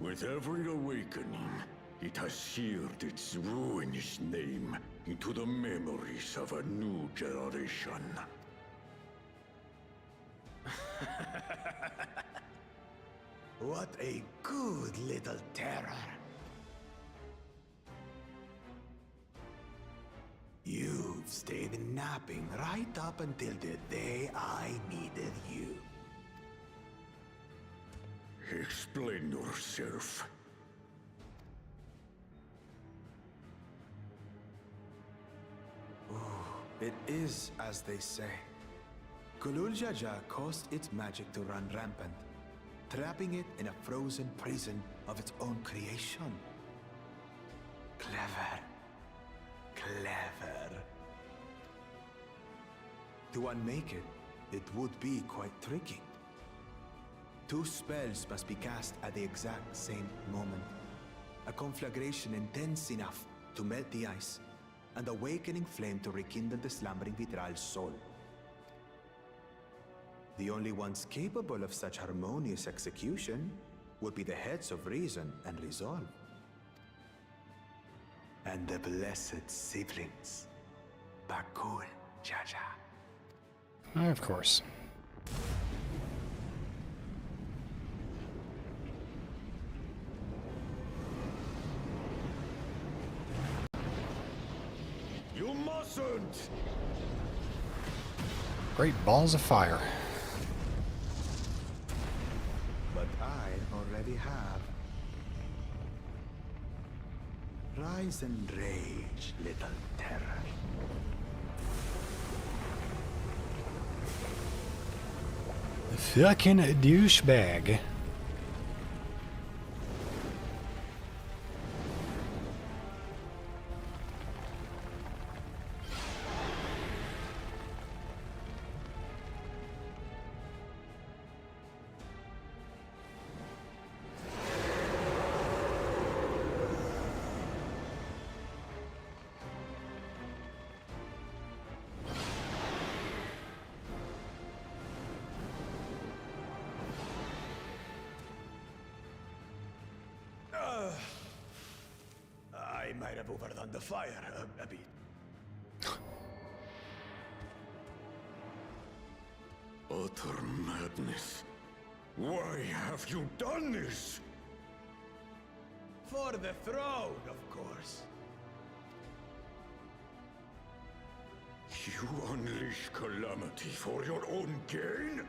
With every awakening, it has seared its ruinous name into the memories of a new generation. What a good little terror. You've stayed napping right up until the day I needed you. Explain yourself. It is as they say. Gulul Jaja caused its magic to run rampant, trapping it in a frozen prison of its own creation. Clever. Clever. To unmake it, it would be quite tricky. 2 spells must be cast at the exact same moment. A conflagration intense enough to melt the ice, and awakening flame to rekindle the slumbering Vitral's soul. The only ones capable of such harmonious execution would be the heads of reason and resolve. And the blessed siblings, Bakul Jaja. Of course. You mustn't! Great balls of fire. But I already have. crimson rage, little terror. Fucking douchebag. I might have overdone the fire a bit. Utter madness. Why have you done this? For the throne, of course. You unleash calamity for your own gain?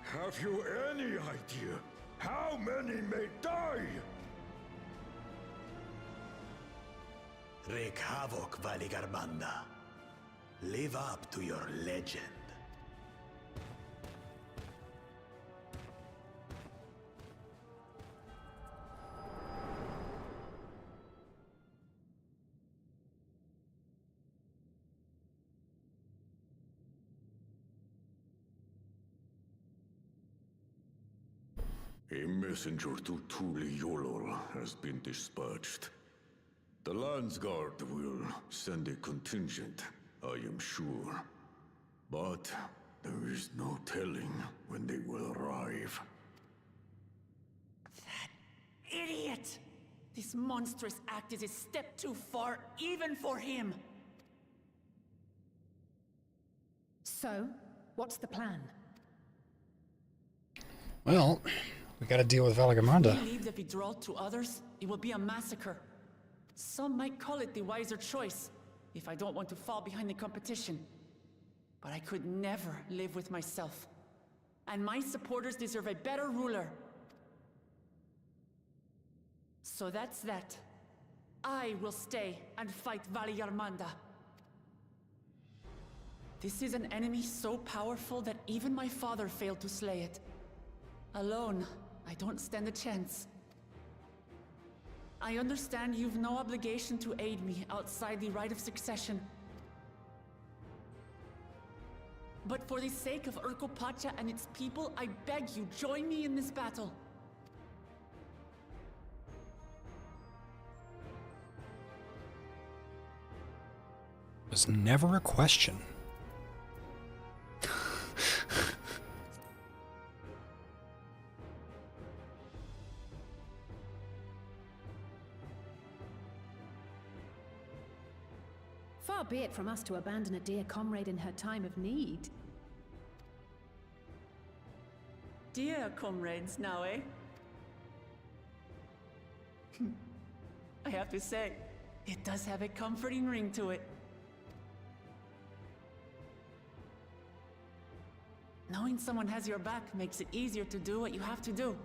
Have you any idea how many may die? Wreak havoc, Valigarmanda. Live up to your legend. A messenger to Tuli Yolol has been dispatched. The Landsguard will send a contingent, I am sure. But there is no telling when they will arrive. Idiot! This monstrous act is a step too far, even for him. So, what's the plan? Well, we gotta deal with Valigamanda. If we leave the withdrawal to others, it will be a massacre. Some might call it the wiser choice, if I don't want to fall behind the competition. But I could never live with myself. And my supporters deserve a better ruler. So that's that. I will stay and fight Valigarmanda. This is an enemy so powerful that even my father failed to slay it. Alone, I don't stand a chance. I understand you've no obligation to aid me outside the right of succession. But for the sake of Urkopacha and its people, I beg you, join me in this battle. It was never a question. Far be it from us to abandon a dear comrade in her time of need. Dear comrades now, eh? I have to say, it does have a comforting ring to it. Knowing someone has your back makes it easier to do what you have to do.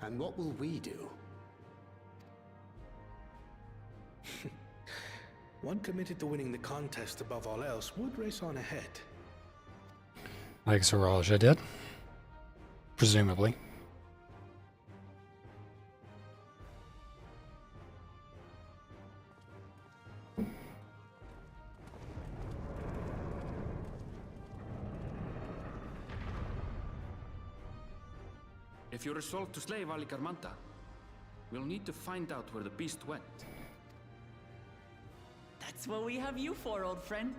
And what will we do? One committed to winning the contest above all else would race on ahead. Like Zaraja did. Presumably. If you resolve to slay Valigarmanda, we'll need to find out where the beast went. That's what we have you for, old friend.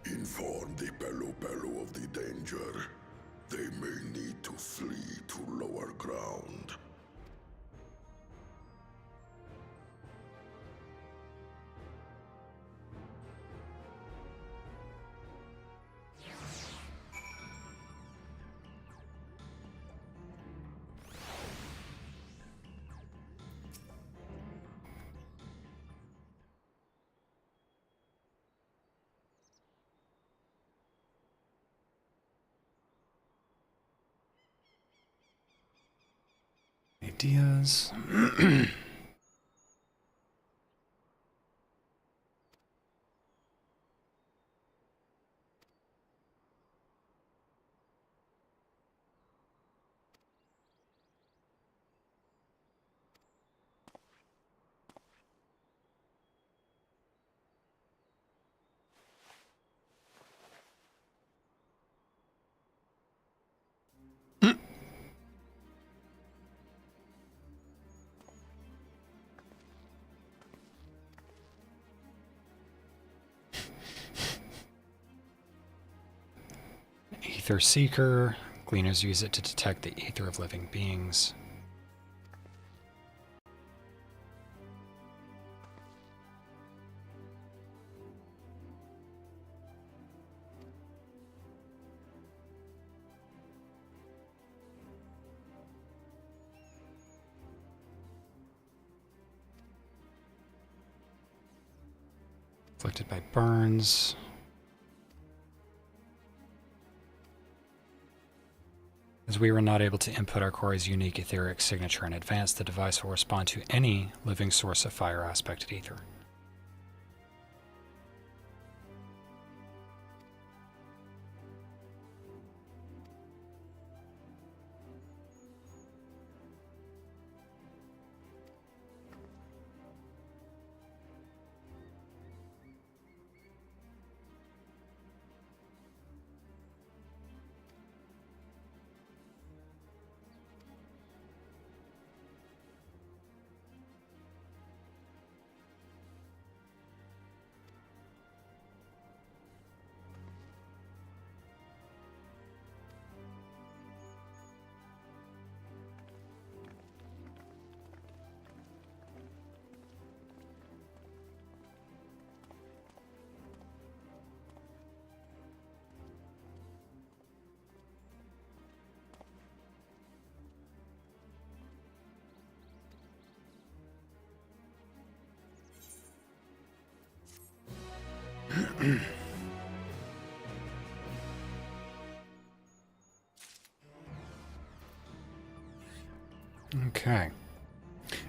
Inform the Pelu Pelu of the danger. They may need to flee to lower ground. Ideas. Ether Seeker. Gleaners use it to detect the ether of living beings. Afflicted by burns. As we were not able to input our Corey's unique etheric signature in advance, the device will respond to any living source of fire aspected ether. Okay.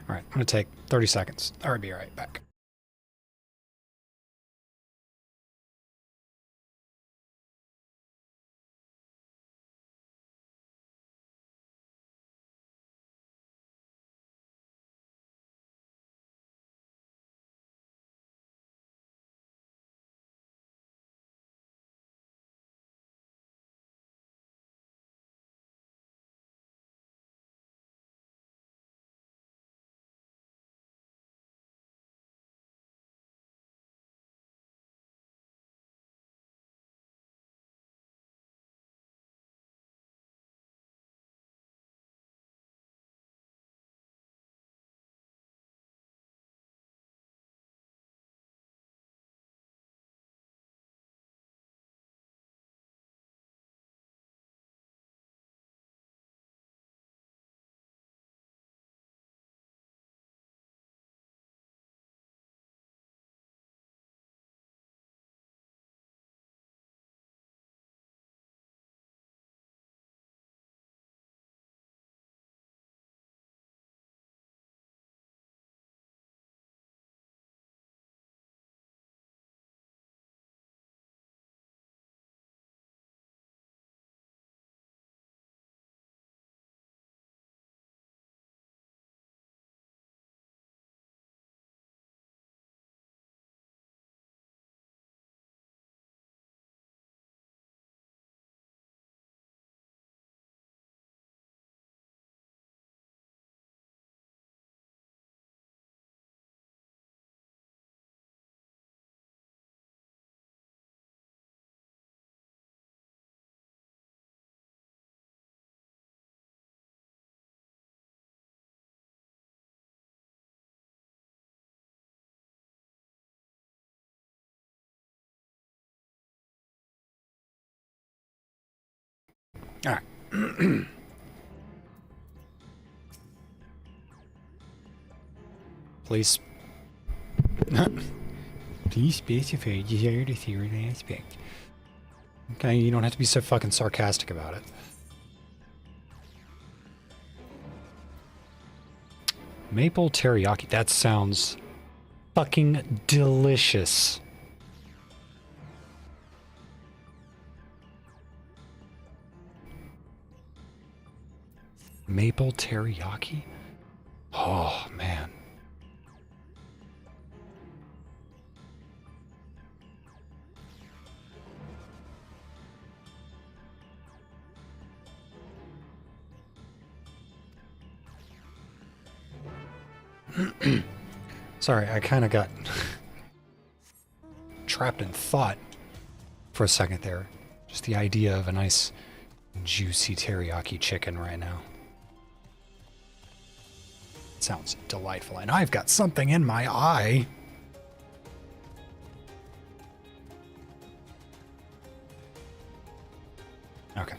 All right, I'm going to take 30 seconds. I'll be right back. All right. Please. Please specify your desired ethereal aspect. Okay, you don't have to be so fucking sarcastic about it. Maple teriyaki. That sounds fucking delicious. Maple teriyaki? Oh, man. Sorry, I kind of got trapped in thought for a second there. Just the idea of a nice, juicy teriyaki chicken right now. Sounds delightful. And I've got something in my eye. Okay.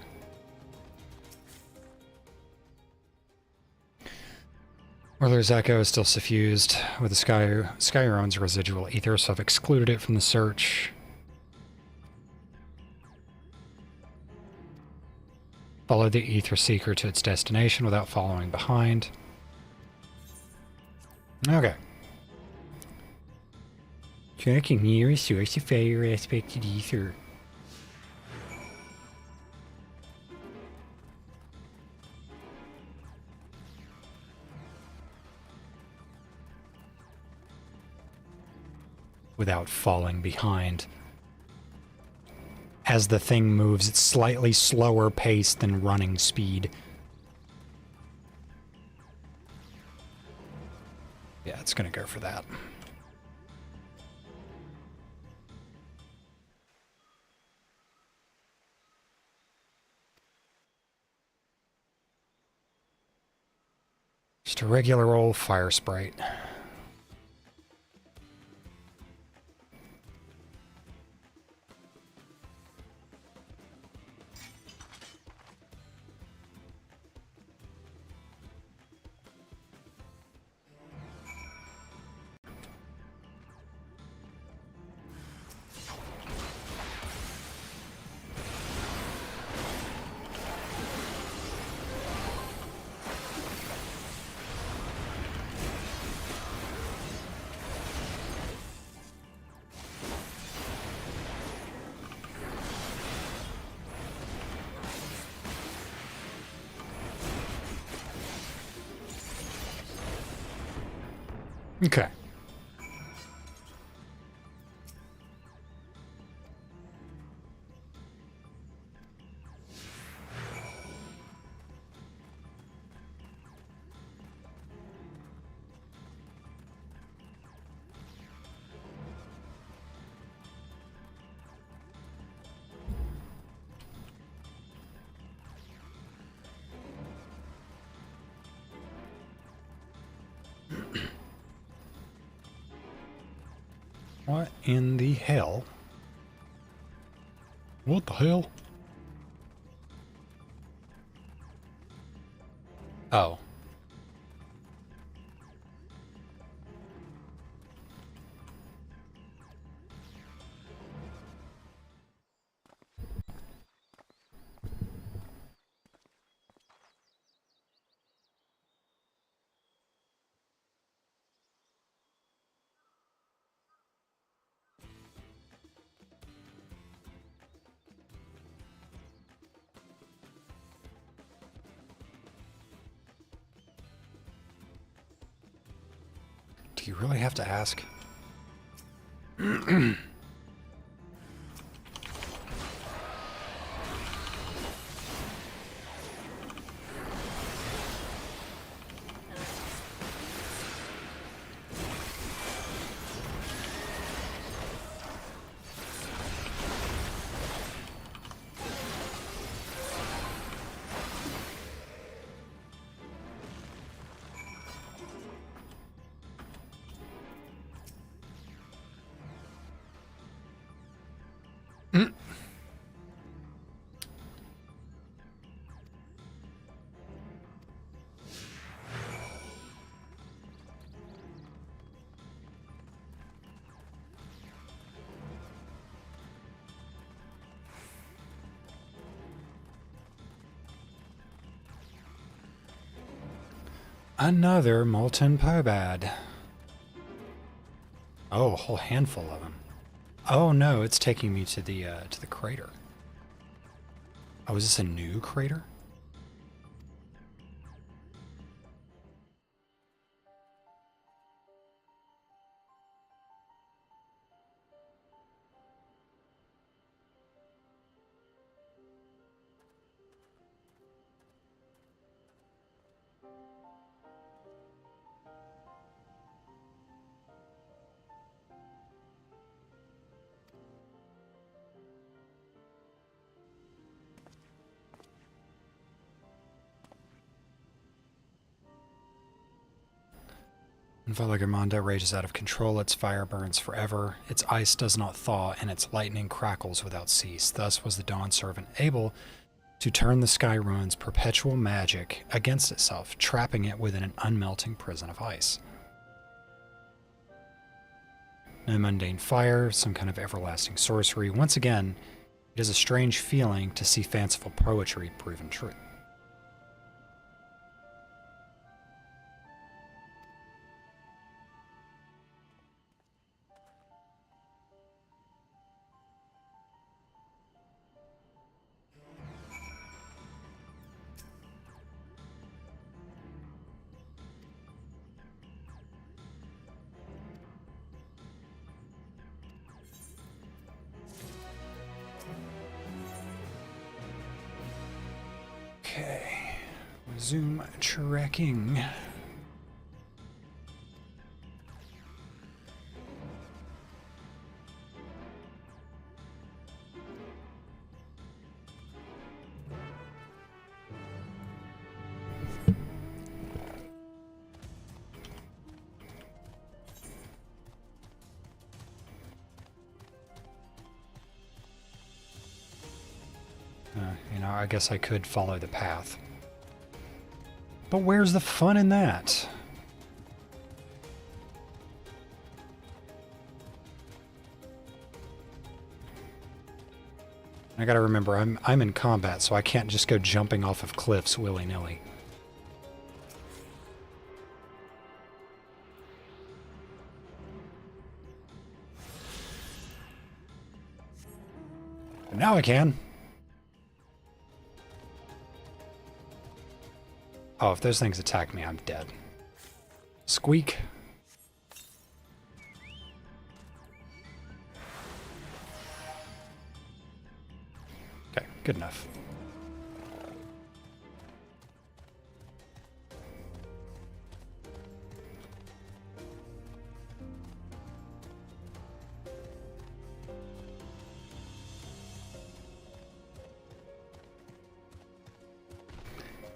Orler's echo is still suffused with the Skyrone's residual ether, so I've excluded it from the search. Follow the ether seeker to its destination without following behind. Okay. Tracking nearest source of fire aspected ether. Without falling behind. As the thing moves, it's slightly slower pace than running speed. Yeah, it's gonna go for that. Just a regular old fire sprite. Okay. What in the hell? What the hell? Oh. Do you really have to ask? Another molten pobad. Oh, a whole handful of them. Oh no, it's taking me to the crater. Oh, is this a new crater? When Velagermanda rages out of control, its fire burns forever, its ice does not thaw, and its lightning crackles without cease. Thus was the Dawn Servant able to turn the Sky Ruin's perpetual magic against itself, trapping it within an unmelting prison of ice. No mundane fire, some kind of everlasting sorcery. Once again, it is a strange feeling to see fanciful poetry proven true. Okay, resume trekking. I guess I could follow the path. But where's the fun in that? I gotta remember, I'm in combat, so I can't just go jumping off of cliffs willy-nilly. But now I can. Oh, if those things attack me, I'm dead. Squeak. Okay, good enough.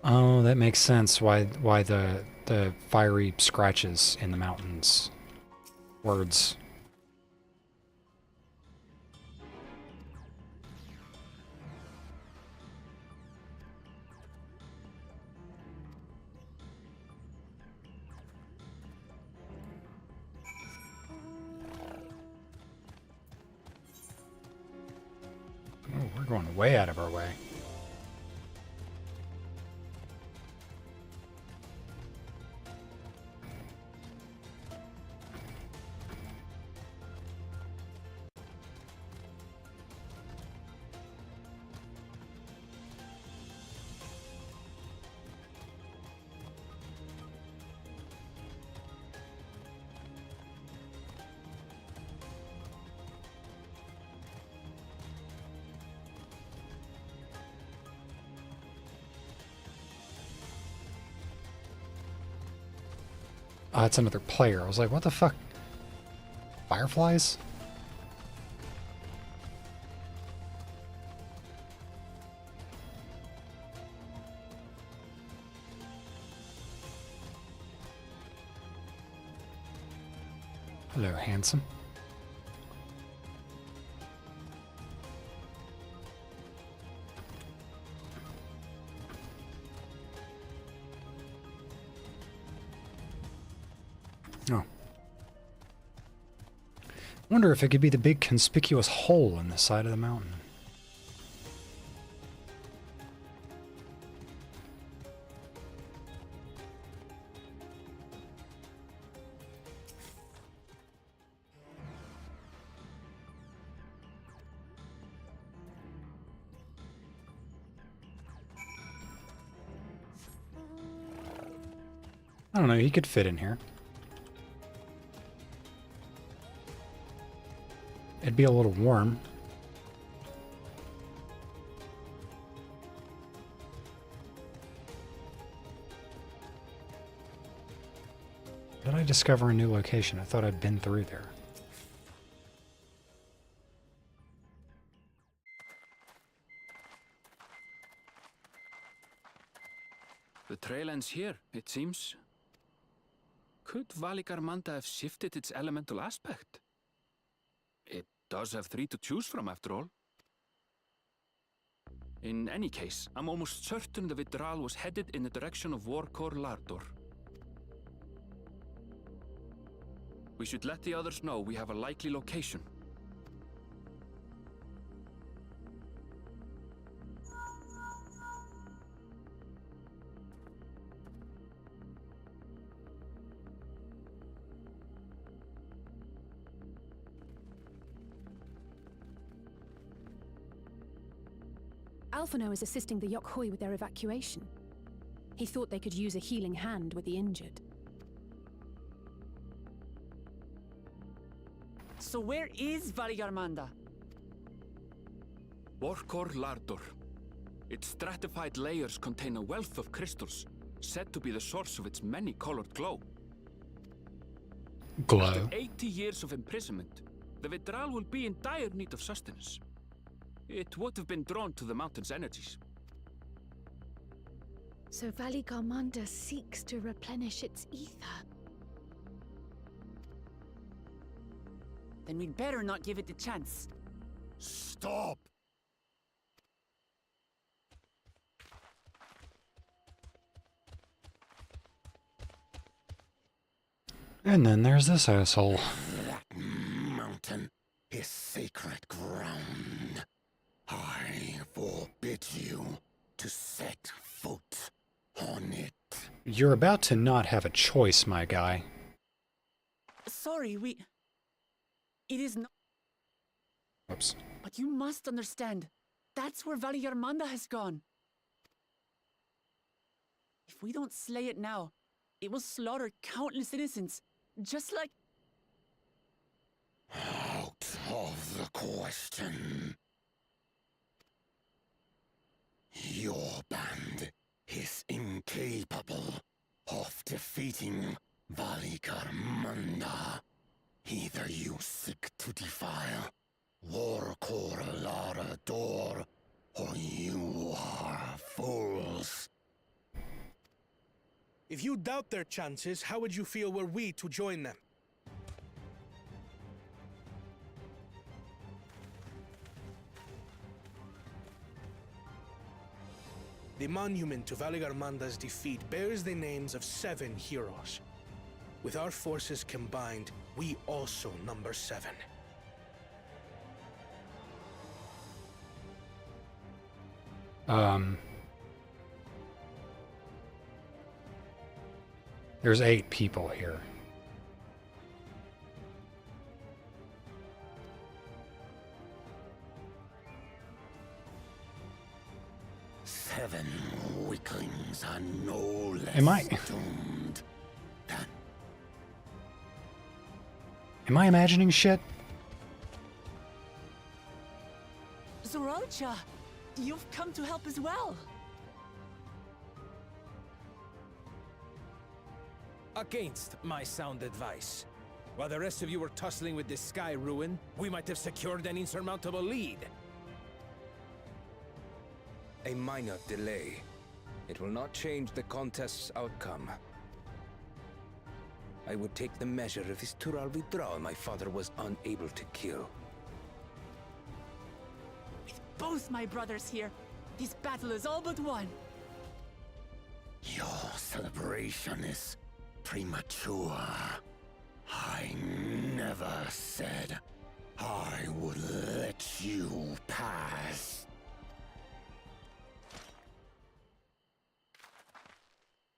Oh, that makes sense. Why the fiery scratches in the mountains. Words. Oh, we're going way out of our way. Oh, it's another player. I was like, what the fuck? Fireflies? Hello, handsome. Oh. Wonder if it could be the big conspicuous hole in the side of the mountain. I don't know, he could fit in here. It'd be a little warm. Did I discover a new location? I thought I'd been through there. The trail ends here, it seems. Could Valigarmanda have shifted its elemental aspect? It does have 3 to choose from, after all. In any case, I'm almost certain the Vidral was headed in the direction of Warkor Lardor. We should let the others know we have a likely location. Alphino is assisting the Yokhui with their evacuation. He thought they could use a healing hand with the injured. So where is Valigarmanda? Warkor Lardor. Its stratified layers contain a wealth of crystals, said to be the source of its many-colored glow. Glow? After 80 years of imprisonment, the Vidral will be in dire need of sustenance. It would have been drawn to the mountain's energies. So Valigarmanda seeks to replenish its ether. Then we'd better not give it the chance. Stop! And then there's this asshole. That mountain is sacred ground. I forbid you to set foot on it. You're about to not have a choice, my guy. Sorry, It is not... Oops. But you must understand, that's where Valigarmanda has gone. If we don't slay it now, it will slaughter countless innocents, just like... Out of the question. Your band is incapable of defeating Valigarmanda. Either you seek to defile Warkor Lardor, or you are fools. If you doubt their chances, how would you feel were we to join them? The monument to Valigarmanda's defeat bears the names of 7 heroes. With our forces combined, we also number 7. There's 8 people here. Seven weaklings are no less doomed than... Am I imagining shit? Zoralcha, you've come to help as well. Against my sound advice. While the rest of you were tussling with this sky ruin, we might have secured an insurmountable lead. A minor delay. It will not change the contest's outcome. I would take the measure of this Tural Vidral my father was unable to kill. With both my brothers here, this battle is all but won. Your celebration is premature. I never said I would let you pass.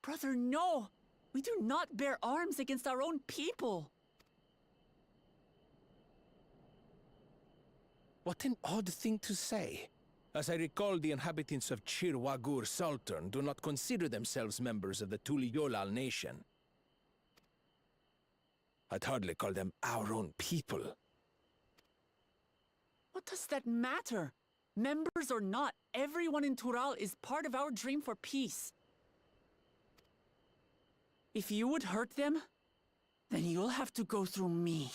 Brother, no! We do not bear arms against our own people! What an odd thing to say. As I recall, the inhabitants of Chir Wagur Sultan do not consider themselves members of the Tuli Yolal nation. I'd hardly call them our own people. What does that matter? Members or not, everyone in Tural is part of our dream for peace. If you would hurt them, then you'll have to go through me.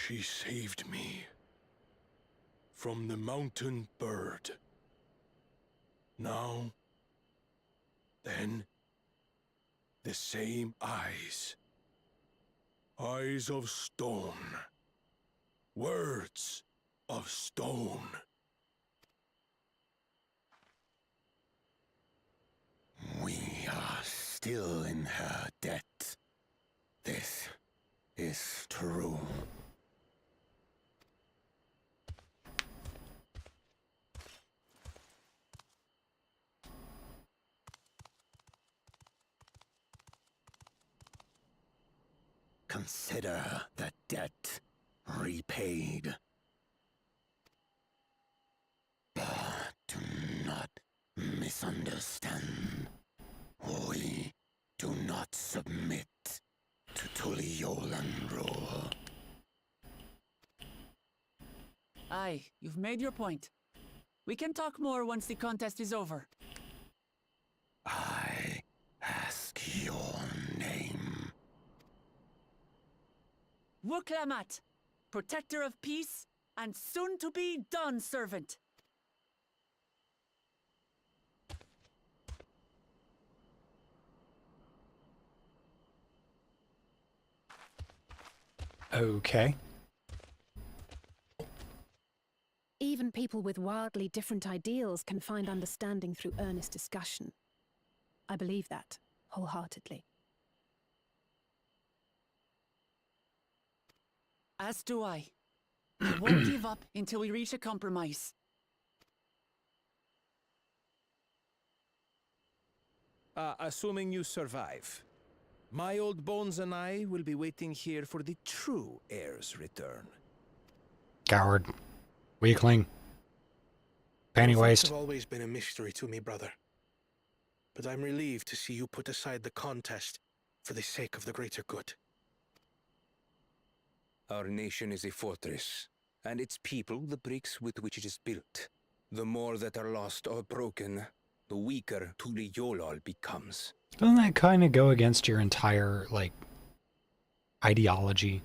She saved me from the mountain bird. Now, then, the same eyes. Eyes of stone. Words of stone. We are still in her debt. This is true. Consider the debt repaid. But do not misunderstand. We do not submit to Tuliolan rule. Aye, you've made your point. We can talk more once the contest is over. I ask your name. Wuklamat, protector of peace, and soon-to-be Dawn servant. Okay. Even people with wildly different ideals can find understanding through earnest discussion. I believe that, wholeheartedly. As do I. I won't give up until we reach a compromise. Assuming you survive, my old bones and I will be waiting here for the true heir's return. Coward. Weakling. Panty Your thoughts waste. have always been a mystery to me, brother. But I'm relieved to see you put aside the contest for the sake of the greater good. Our nation is a fortress, and its people the bricks with which it is built. The more that are lost or broken, the weaker Tuliyolal becomes. Doesn't that kind of go against your entire, like, ideology?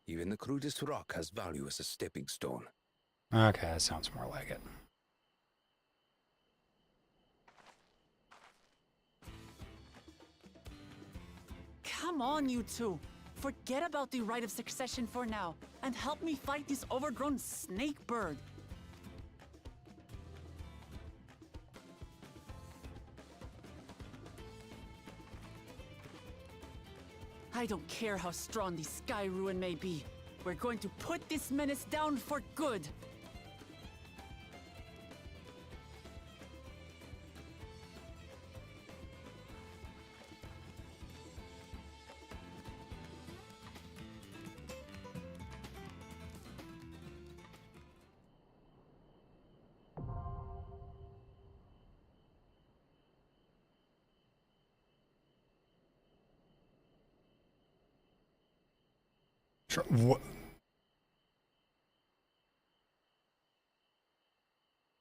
Even the crudest rock has value as a stepping stone. Okay, that sounds more like it. Come on, you two. Forget about the right of succession for now, and help me fight this overgrown snake bird. I don't care how strong the Sky Ruin may be. We're going to put this menace down for good.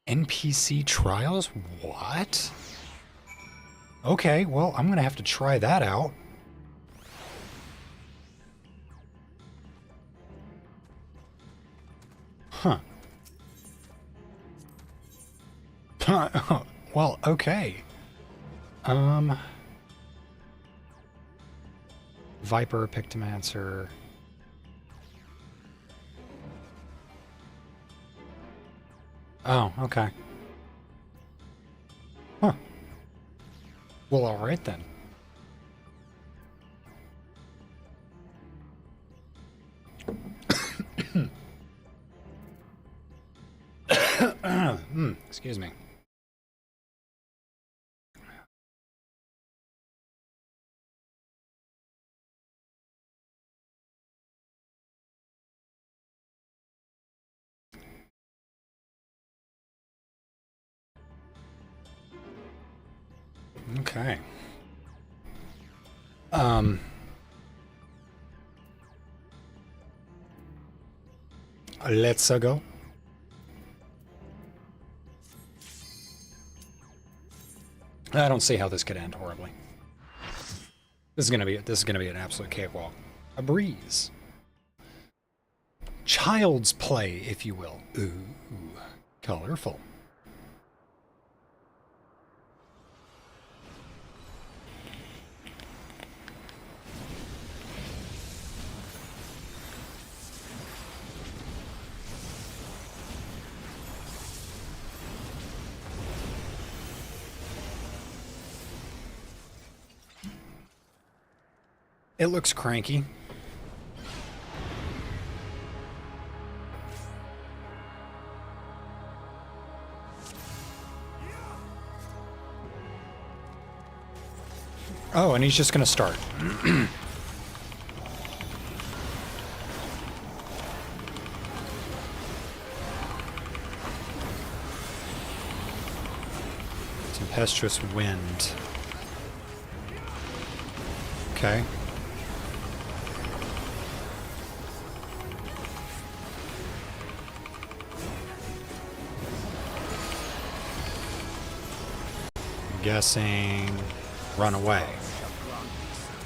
NPC trials? What? Okay, well, I'm gonna have to try that out. Huh. Well, okay. Viper, Pictomancer. Oh, okay. Huh. Well, alright then. Excuse me. Okay. Let's go. I don't see how this could end horribly. This is gonna be an absolute cakewalk. A breeze. Child's play, if you will. Ooh, colorful. It looks cranky. Oh, and he's just gonna start. Tempestuous wind. Okay. Guessing run away.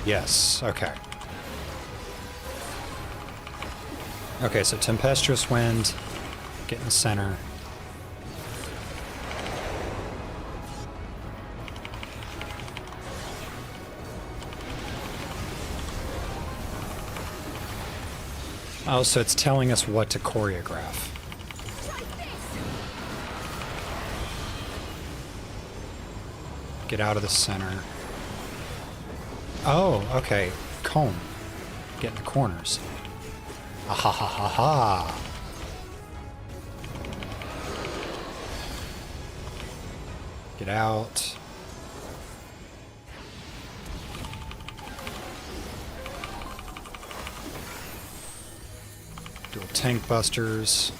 Yes, okay. Okay, so tempestuous wind, get in the center. Oh, so it's telling us what to choreograph. Get out of the center. Oh, okay. Comb. Get in the corners. Ah ha ha ha ha. Get out. Dual tank busters.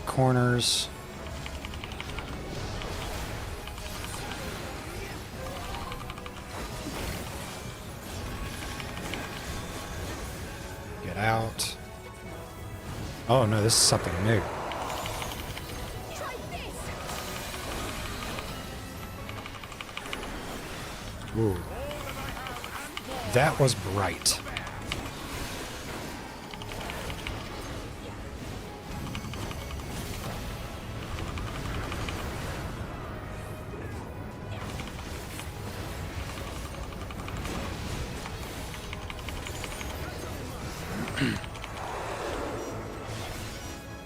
Corners. Get out. Oh no, this is something new. Ooh. That was bright.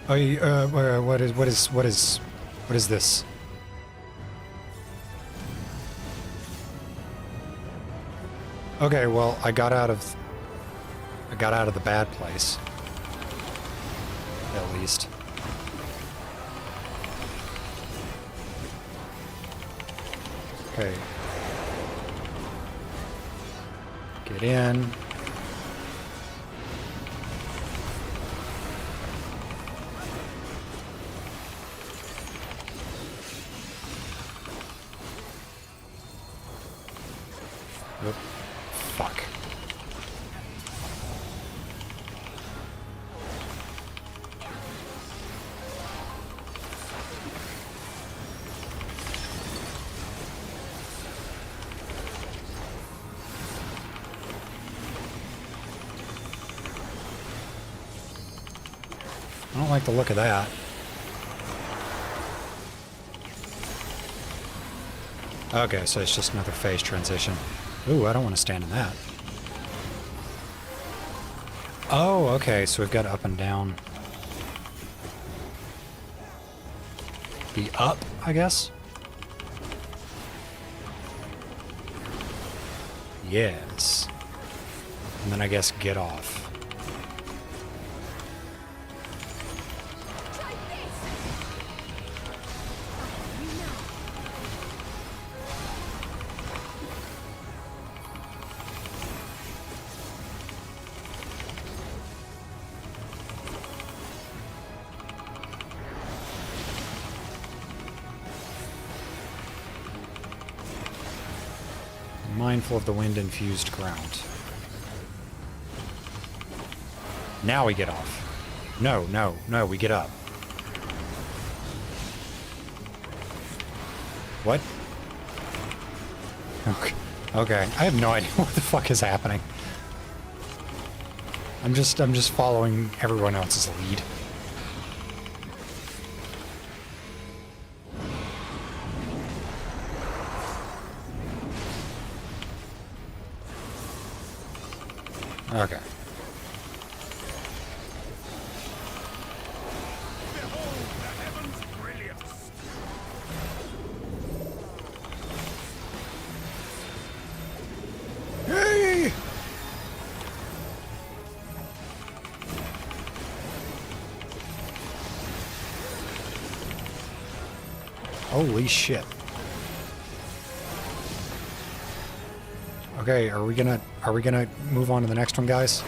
Oh, what is this? Okay, well, I got out of the bad place. At least. Okay. Get in. Oop. Fuck. I don't like the look of that. Okay, so it's just another phase transition. Ooh, I don't want to stand in that. Oh, okay, so we've got up and down. Be up, I guess? Yes. And then I guess get off. mindful of the wind-infused ground. Now we get off. No, no, no, we get up. What? Okay. Okay. I have no idea what the fuck is happening. I'm just following everyone else's lead. Okay. Hey! Holy shit. Okay, are we gonna move on to the next one, guys?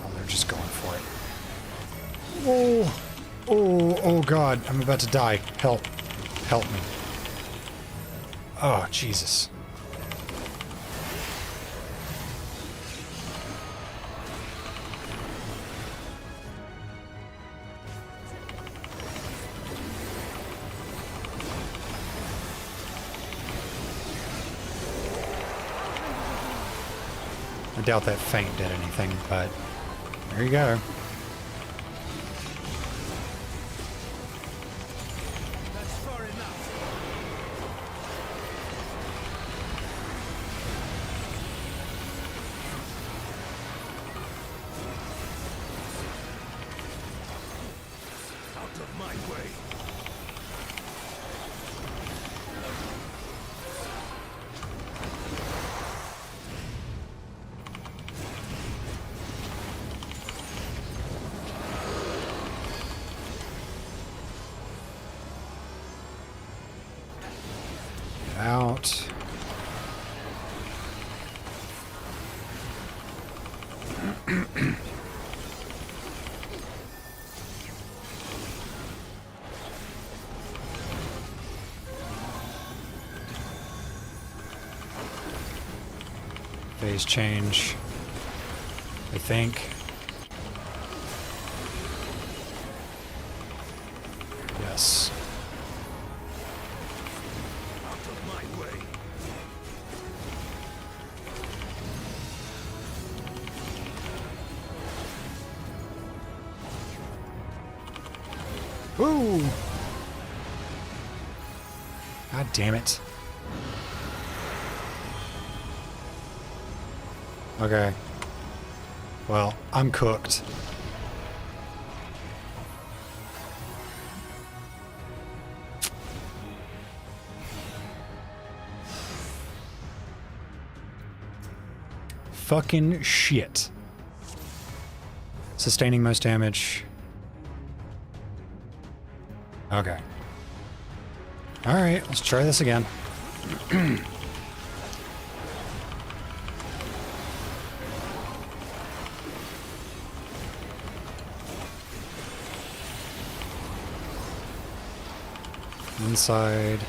Oh, they're just going for it. Oh, oh, oh God, I'm about to die. Help. Help me. Oh, Jesus. I doubt that feint did anything, but there you go. Out. Phase change, I think. Yes. Ooh! God damn it. Okay. Well, I'm cooked. Fucking shit. Sustaining most damage. Okay. Alright, let's try this again. Inside.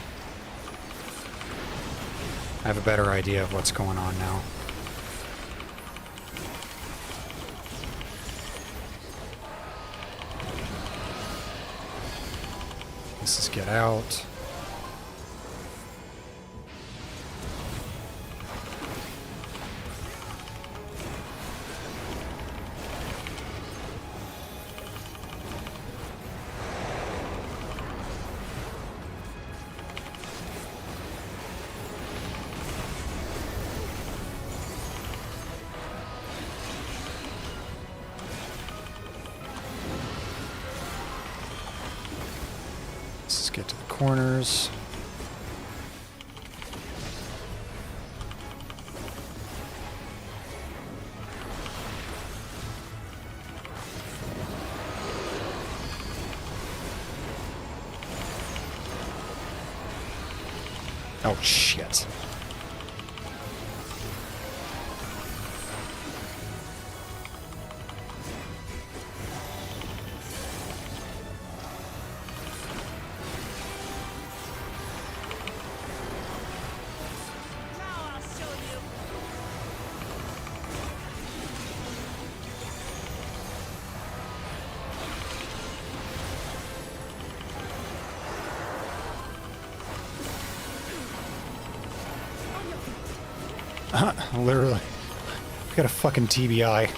I have a better idea of what's going on now. This is get out. Let's get to the corners. Oh, shit. Literally. I got a fucking TBI.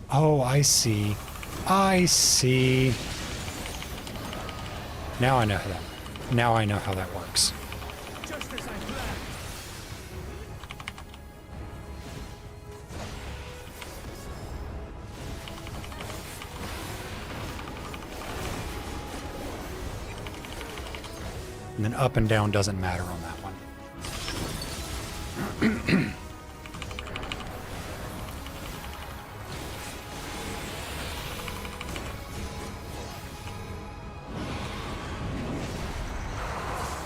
Oh, I see. I see. Now I know how that. Now I know how that works. Just as I planned. And then up and down doesn't matter on that one.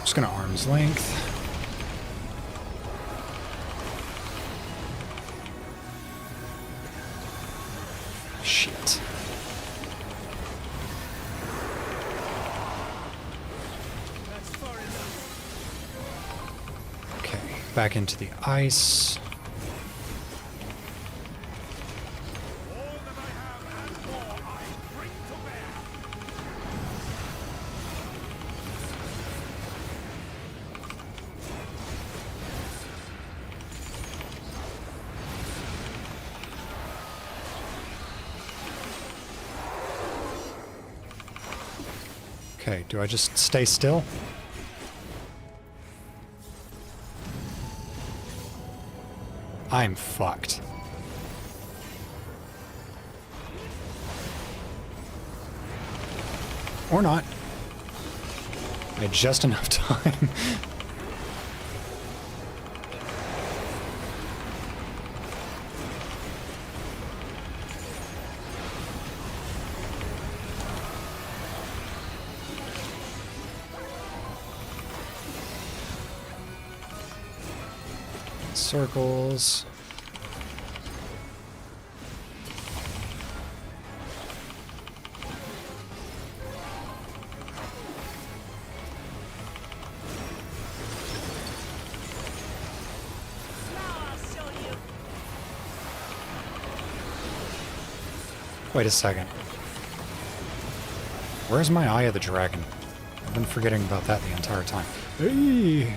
Just gonna arm's length. Shit. Okay, back into the ice. Okay, do I just stay still? I'm fucked. Or not. I had just enough time. Circles. Wait a second. Where's my Eye of the Dragon? I've been forgetting about that the entire time. Hey!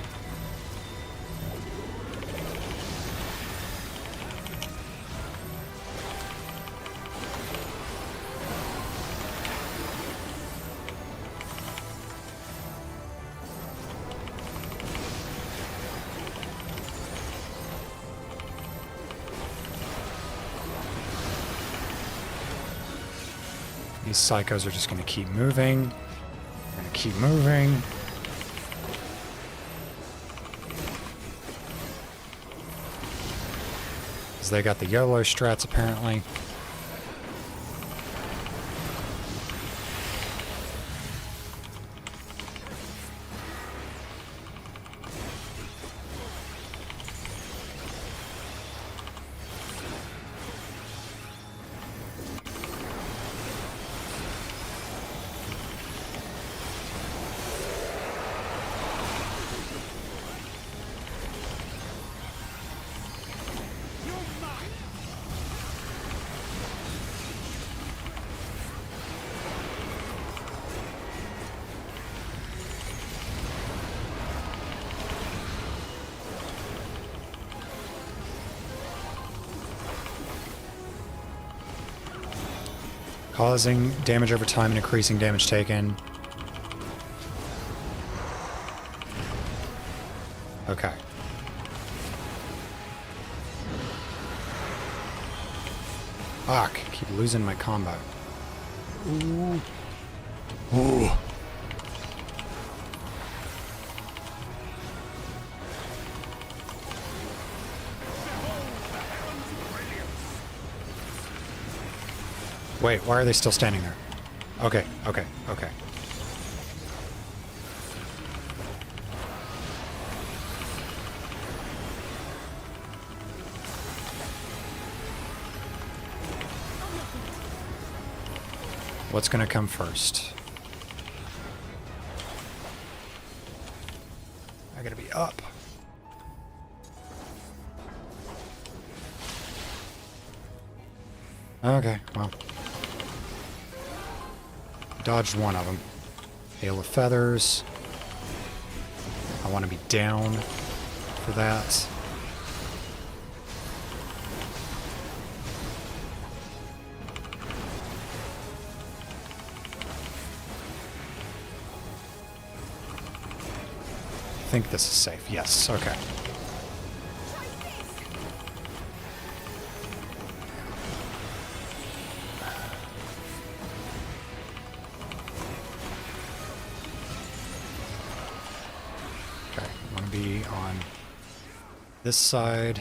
These psychos are just going to keep moving. They're going to keep moving. Because they got the YOLO strats, apparently. Causing damage over time and increasing damage taken. Okay. Fuck, keep losing my combo. Ooh. Ooh. Wait, why are they still standing there? Okay, okay, okay. What's gonna come first? I gotta be up. Okay, well. Dodged one of them. Hail of Feathers. I want to be down for that. I think this is safe. Yes, okay. Okay, I want to be on this side.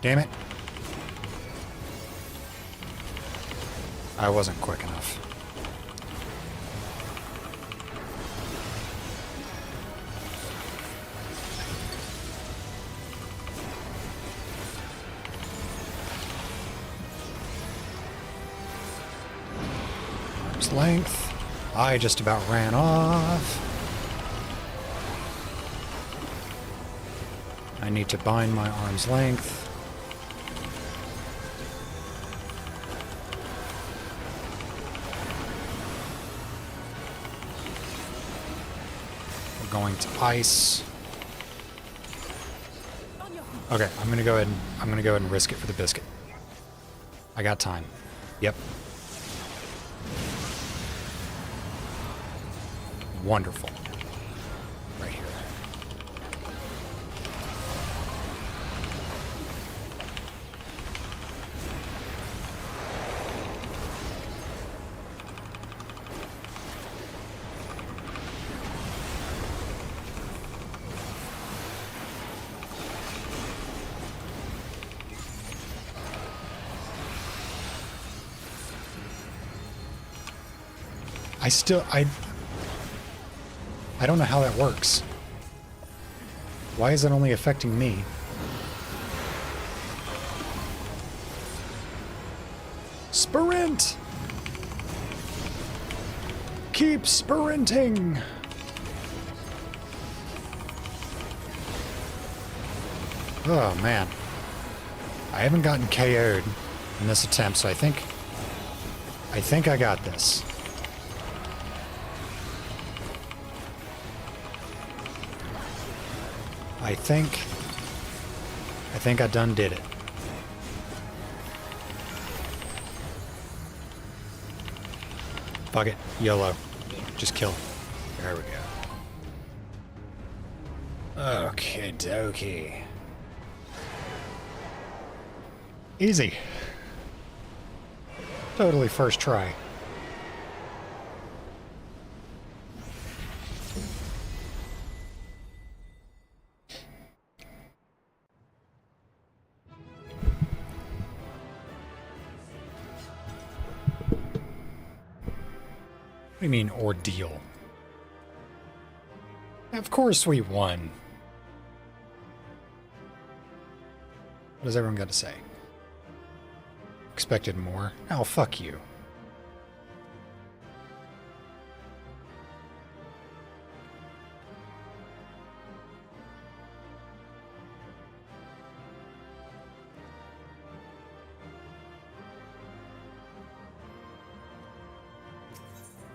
Damn it. I wasn't quick enough. Arm's length. I just about ran off. I need to bind my arm's length. Going to ice. Okay, I'm gonna go ahead and risk it for the biscuit. I got time. Yep. Wonderful. Right here. I don't know how that works. Why is it only affecting me? Sprint! Keep sprinting! Oh man. I haven't gotten KO'd in this attempt, so I think I got this. I think I done did it. Fuck it. YOLO. Just kill. There we go. Okay, dokie. Easy. Totally first try. What do you mean, ordeal? Of course we won. What does everyone got to say? Expected more? Oh, fuck you.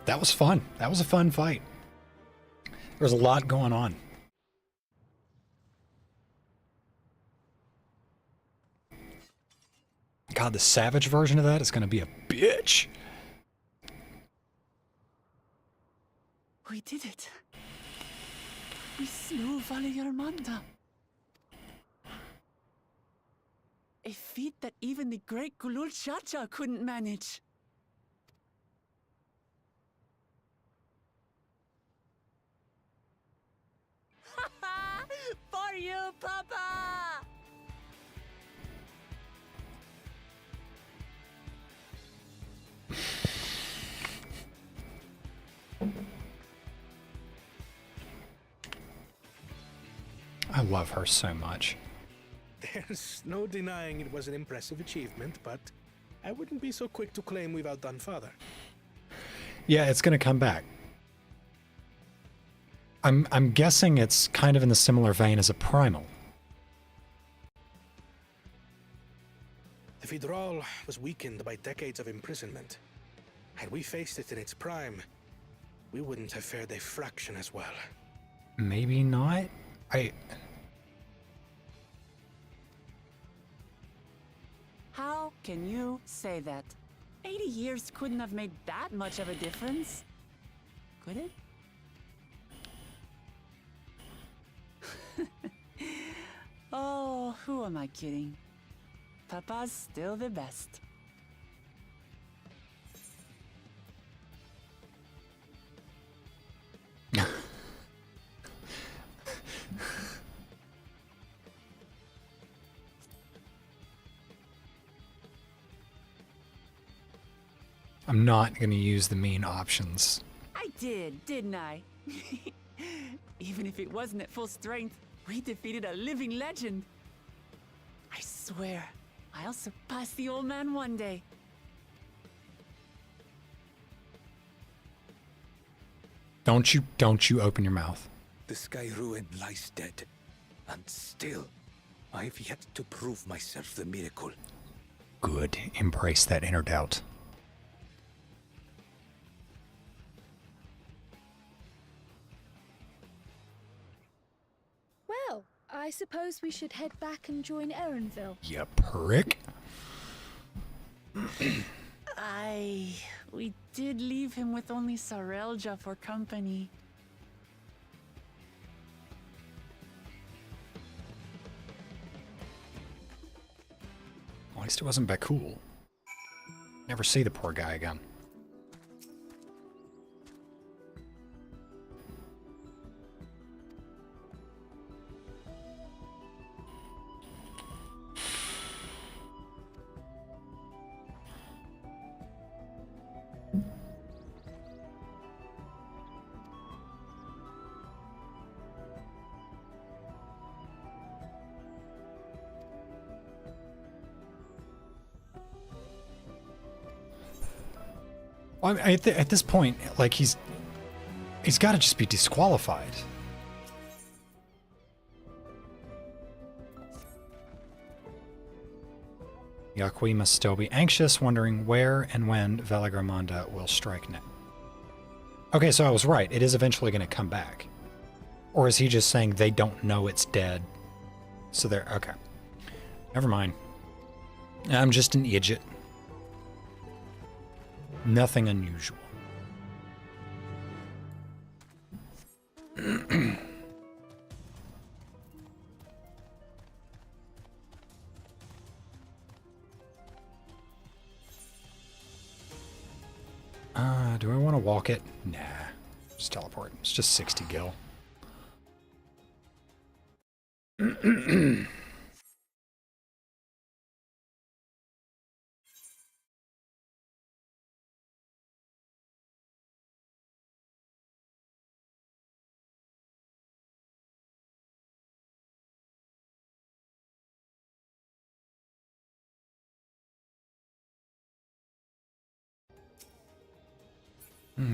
That was fun. That was a fun fight. There was a lot going on. God, the savage version of that is going to be a bitch. We did it. We slew Valiarmanda. A feat that even the great Gulul Chacha couldn't manage. For you, Papa! I love her so much. There's no denying it was an impressive achievement, but I wouldn't be so quick to claim we've outdone Father. Yeah, it's going to come back. I'm guessing it's kind of in the similar vein as a primal. The Vidral was weakened by decades of imprisonment. Had we faced it in its prime, we wouldn't have fared a fraction as well. Maybe not. How can you say that? 80 years couldn't have made that much of a difference. Could it? Oh, who am I kidding? Papa's still the best. I'm not going to use the mean options. I did, didn't I? Even if it wasn't at full strength, we defeated a living legend. I swear, I'll surpass the old man one day. Don't you open your mouth. The Sky Ruin lies dead, and still, I've yet to prove myself the miracle. Good. Embrace that inner doubt. Well, I suppose we should head back and join Erenville. You prick. We did leave him with only Sarelja for company. At least it wasn't Bakul. Never see the poor guy again. Well, I mean, at this point, like, he's got to just be disqualified. Yaqui must still be anxious, wondering where and when Veligramanda will strike next. Okay, so I was right. It is eventually going to come back. Or is he just saying they don't know it's dead? So they're... Okay. Never mind. I'm just an idiot. Nothing unusual. Do I want to walk it? Nah. Just teleport. It's just 60 gil.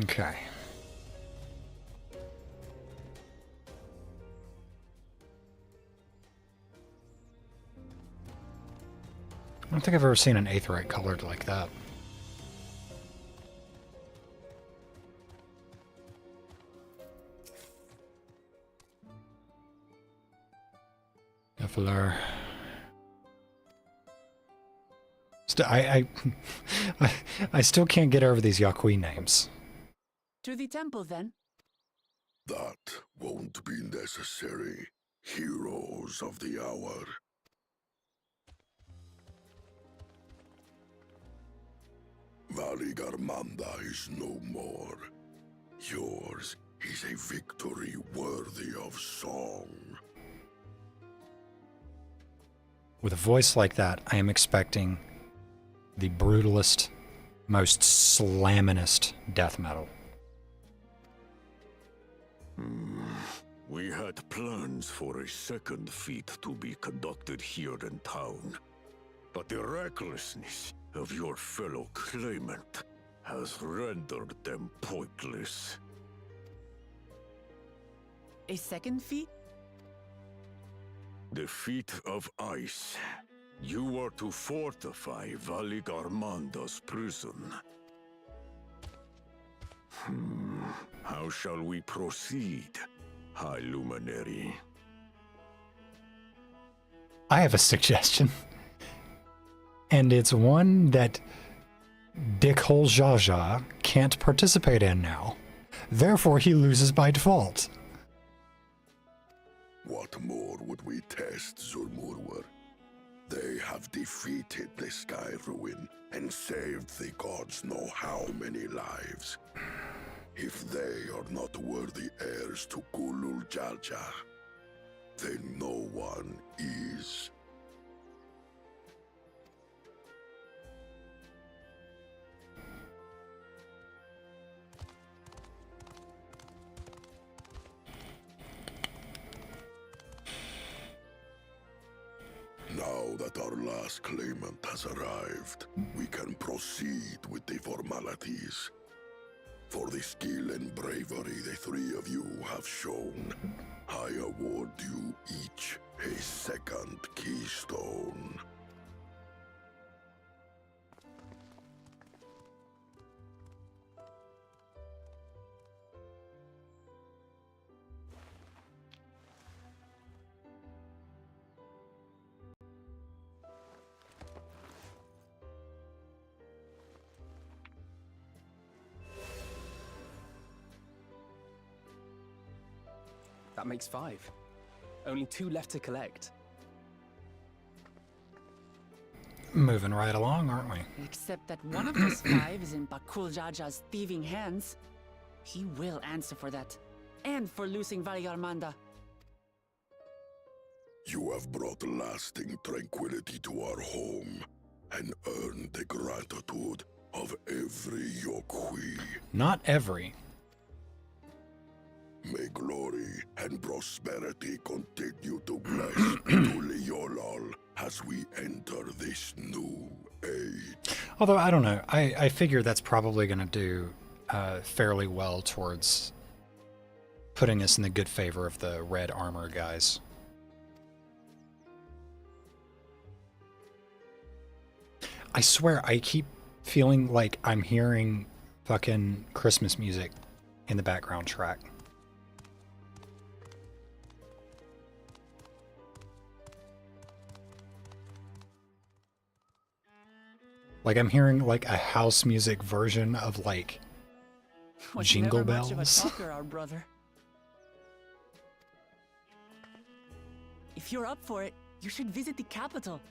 Okay. I don't think I've ever seen an aetheryte colored like that. Nefilar. I still can't get over these Yaqui names. To the temple, then. That won't be necessary, heroes of the hour. Valigarmanda is no more. Yours is a victory worthy of song. With a voice like that, I am expecting the brutalist, most slamminest death metal. We had plans for a second feat to be conducted here in town. But the recklessness of your fellow claimant has rendered them pointless. A second feat? The feat of ice. You are to fortify Valigarmanda's prison. How shall we proceed, High Luminary? I have a suggestion. And it's one that Dickhole Jaja can't participate in now. Therefore, he loses by default. What more would we test, Zurmurwer? They have defeated the Sky Ruin and saved the gods know how many lives. If they are not worthy heirs to Kulul Jaja, then no one is. Now that our last claimant has arrived, we can proceed with the formalities. For the skill and bravery the three of you have shown, I award you each a second keystone. That makes 5. Only 2 left to collect. Moving right along, aren't we? Except that one of those 5 is in Bakul Jaja's thieving hands. He will answer for that. And for losing Valigarmanda. You have brought lasting tranquility to our home and earned the gratitude of every Yokwi. Not every. May glory and prosperity continue to bless Tuliolol as we enter this new age. Although, I don't know. I figure that's probably going to do fairly well towards putting us in the good favor of the red armor guys. I swear, I keep feeling like I'm hearing fucking Christmas music in the background track. Like I'm hearing like a house music version of like Jingle Bells. Much of a talker, our brother. If you're up for it, you should visit the capital.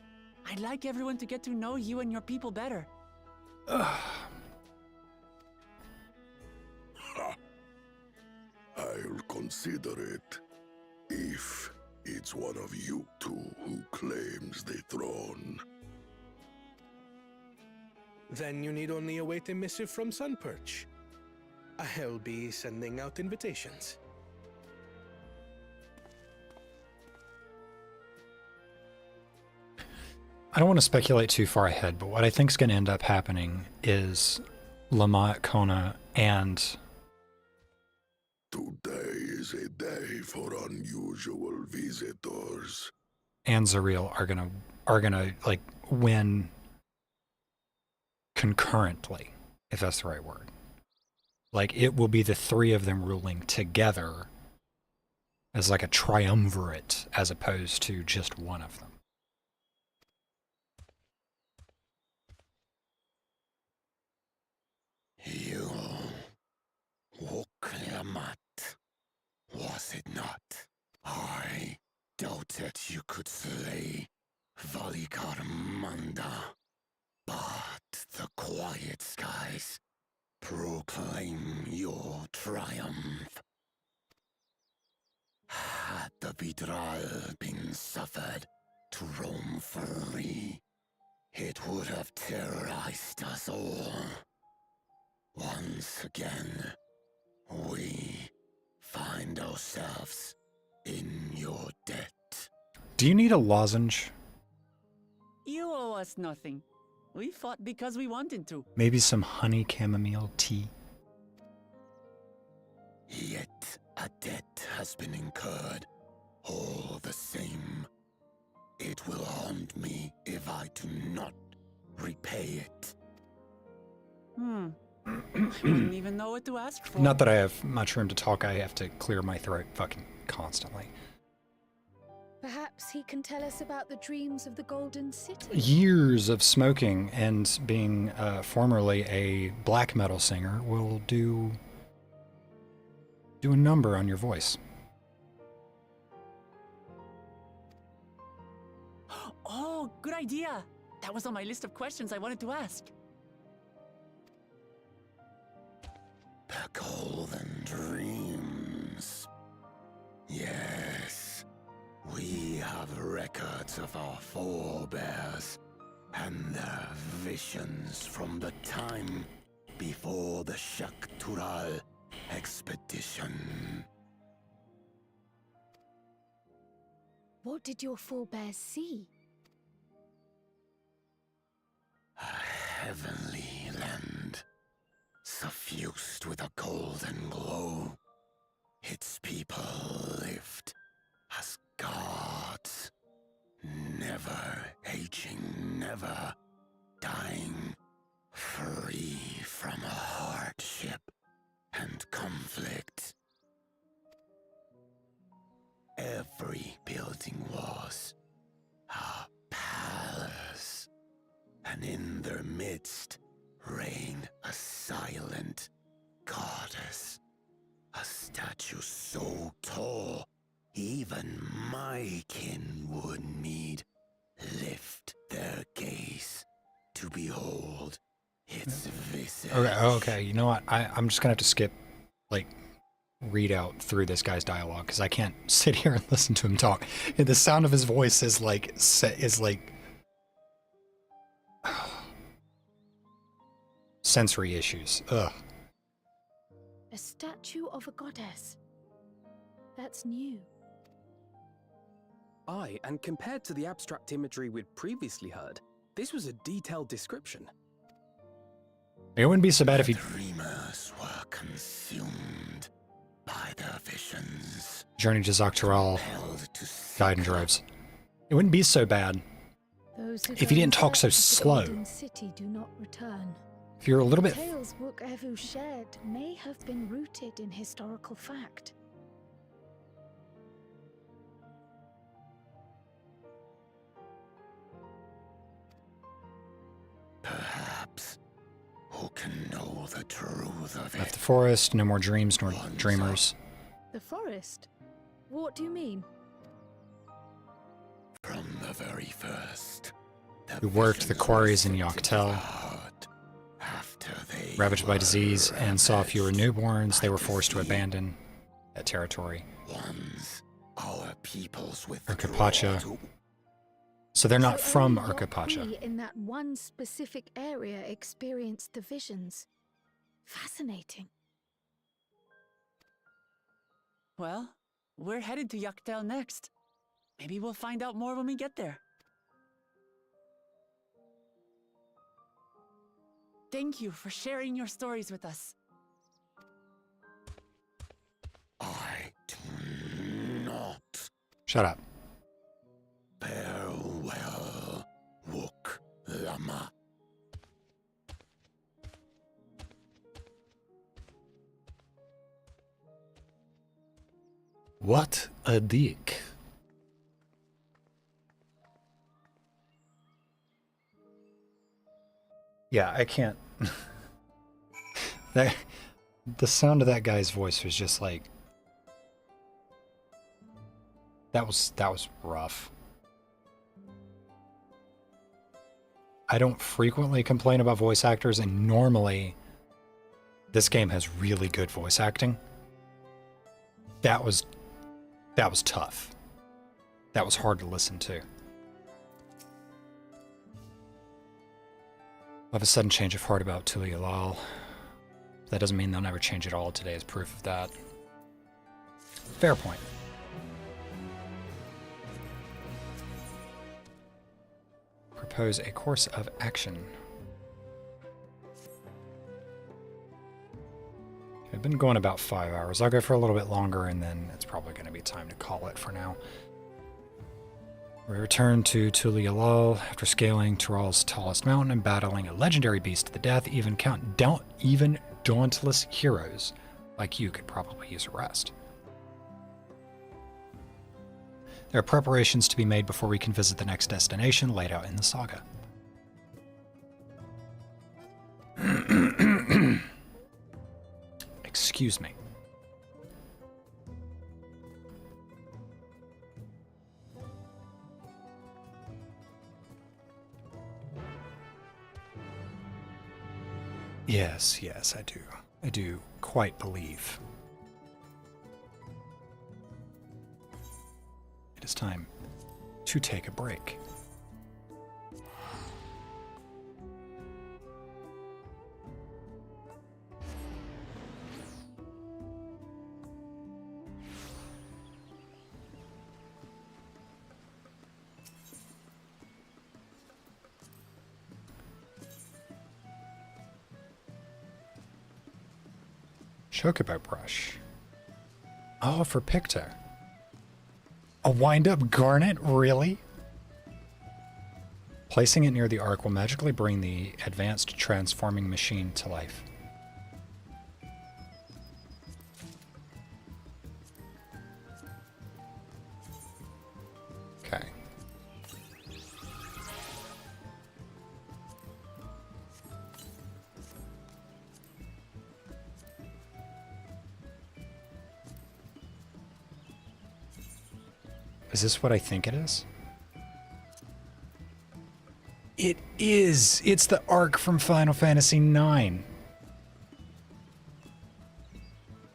I'd like everyone to get to know you and your people better. I'll consider it if it's one of you two who claims the throne. Then you need only await a missive from Sunperch. I'll be sending out invitations. I don't want to speculate too far ahead, but what I think is going to end up happening is Lamont, Kona, and... Today is a day for unusual visitors. And Zariel are gonna like win concurrently, if that's the right word. Like it will be the 3 of them ruling together as like a triumvirate as opposed to just one of them. You Woklamat, was it not? I doubted you could slay Valigarmanda, but the quiet skies proclaim your triumph. Had the Vidral been suffered to roam free, it would have terrorized us all. Once again, we find ourselves in your debt. Do you need a lozenge? You owe us nothing. We fought because we wanted to. Maybe some honey chamomile tea? Yet a debt has been incurred. All the same, it will haunt me if I do not repay it. I wouldn't even know what to ask for. Not that I have much room to talk, I have to clear my throat fucking constantly. Perhaps he can tell us about the dreams of the Golden City. Years of smoking and being formerly a black metal singer will do a number on your voice. Oh, good idea. That was on my list of questions I wanted to ask. The Golden Dreams. Yes, we have records of our forebears and their visions from the time before the Shaktural expedition. What did your forebears see? A heavenly land, suffused with a golden glow. Its people lived as gods, never aging, never dying, free from hardship and conflict. Every building was a palace, and in their midst reigned a silent goddess, a statue so tall even my kin would need lift their gaze to behold its visage. Okay, you know what? I'm just gonna have to skip, like, read out through this guy's dialogue because I can't sit here and listen to him talk. And the sound of his voice is like sensory issues. Ugh. A statue of a goddess. That's new. Aye, and compared to the abstract imagery we'd previously heard, this was a detailed description. It wouldn't be so bad if he... Dreamers were consumed by their visions. Journey to Xoctoral, Guide and Droves. It wouldn't be so bad if he didn't talk so slow. The city do not return. If you're a little bit... The tales Book Evu shared may have been rooted in historical fact. Perhaps. Who can know the truth of it? Left the forest, no more dreams nor dreamers. The forest? What do you mean? From the very first. We worked the quarries in Yoctel. Ravaged by disease and saw fewer newborns, they were forced to abandon that territory. Once our peoples Urkapacha. So they're not from only Urkapacha. we in that one specific area experienced the visions. Fascinating. Well, we're headed to Yoctel next. Maybe we'll find out more when we get there. Thank you for sharing your stories with us. I do not. Shut up. Farewell, Wook Lama. What a dick. Yeah, I can't. The sound of that guy's voice was just like, that was rough. I don't frequently complain about voice actors, and normally this game has really good voice acting. That was tough. That was hard to listen to. I have a sudden change of heart about Tulialal. That doesn't mean they'll never change at all. Today is proof of that. Fair point. Propose a course of action. I've been going about 5 hours. I'll go for a little bit longer, and then it's probably going to be time to call it for now. We return to Tulialal after scaling Tiral's tallest mountain and battling a legendary beast to the death. Even dauntless heroes like you could probably use a rest. There are preparations to be made before we can visit the next destination laid out in the saga. Excuse me. Yes, yes, I do. I do quite believe. It is time to take a break. Chocobo brush. Oh, for Picto. A wind-up garnet? Really? Placing it near the arc will magically bring the advanced transforming machine to life. Okay. Is this what I think it is? It is! It's the arc from Final Fantasy IX.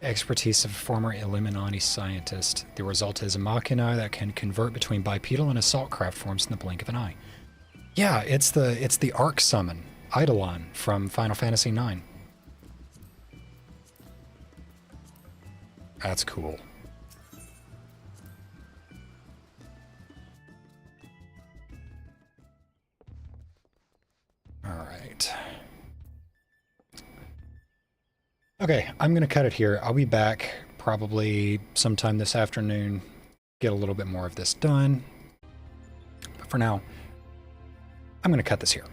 Expertise of a former Illuminati scientist. The result is a machina that can convert between bipedal and assault craft forms in the blink of an eye. Yeah, it's the arc summon, Eidolon, from Final Fantasy IX. That's cool. Alright. Okay, I'm going to cut it here. I'll be back probably sometime this afternoon, get a little bit more of this done. But for now, I'm going to cut this here.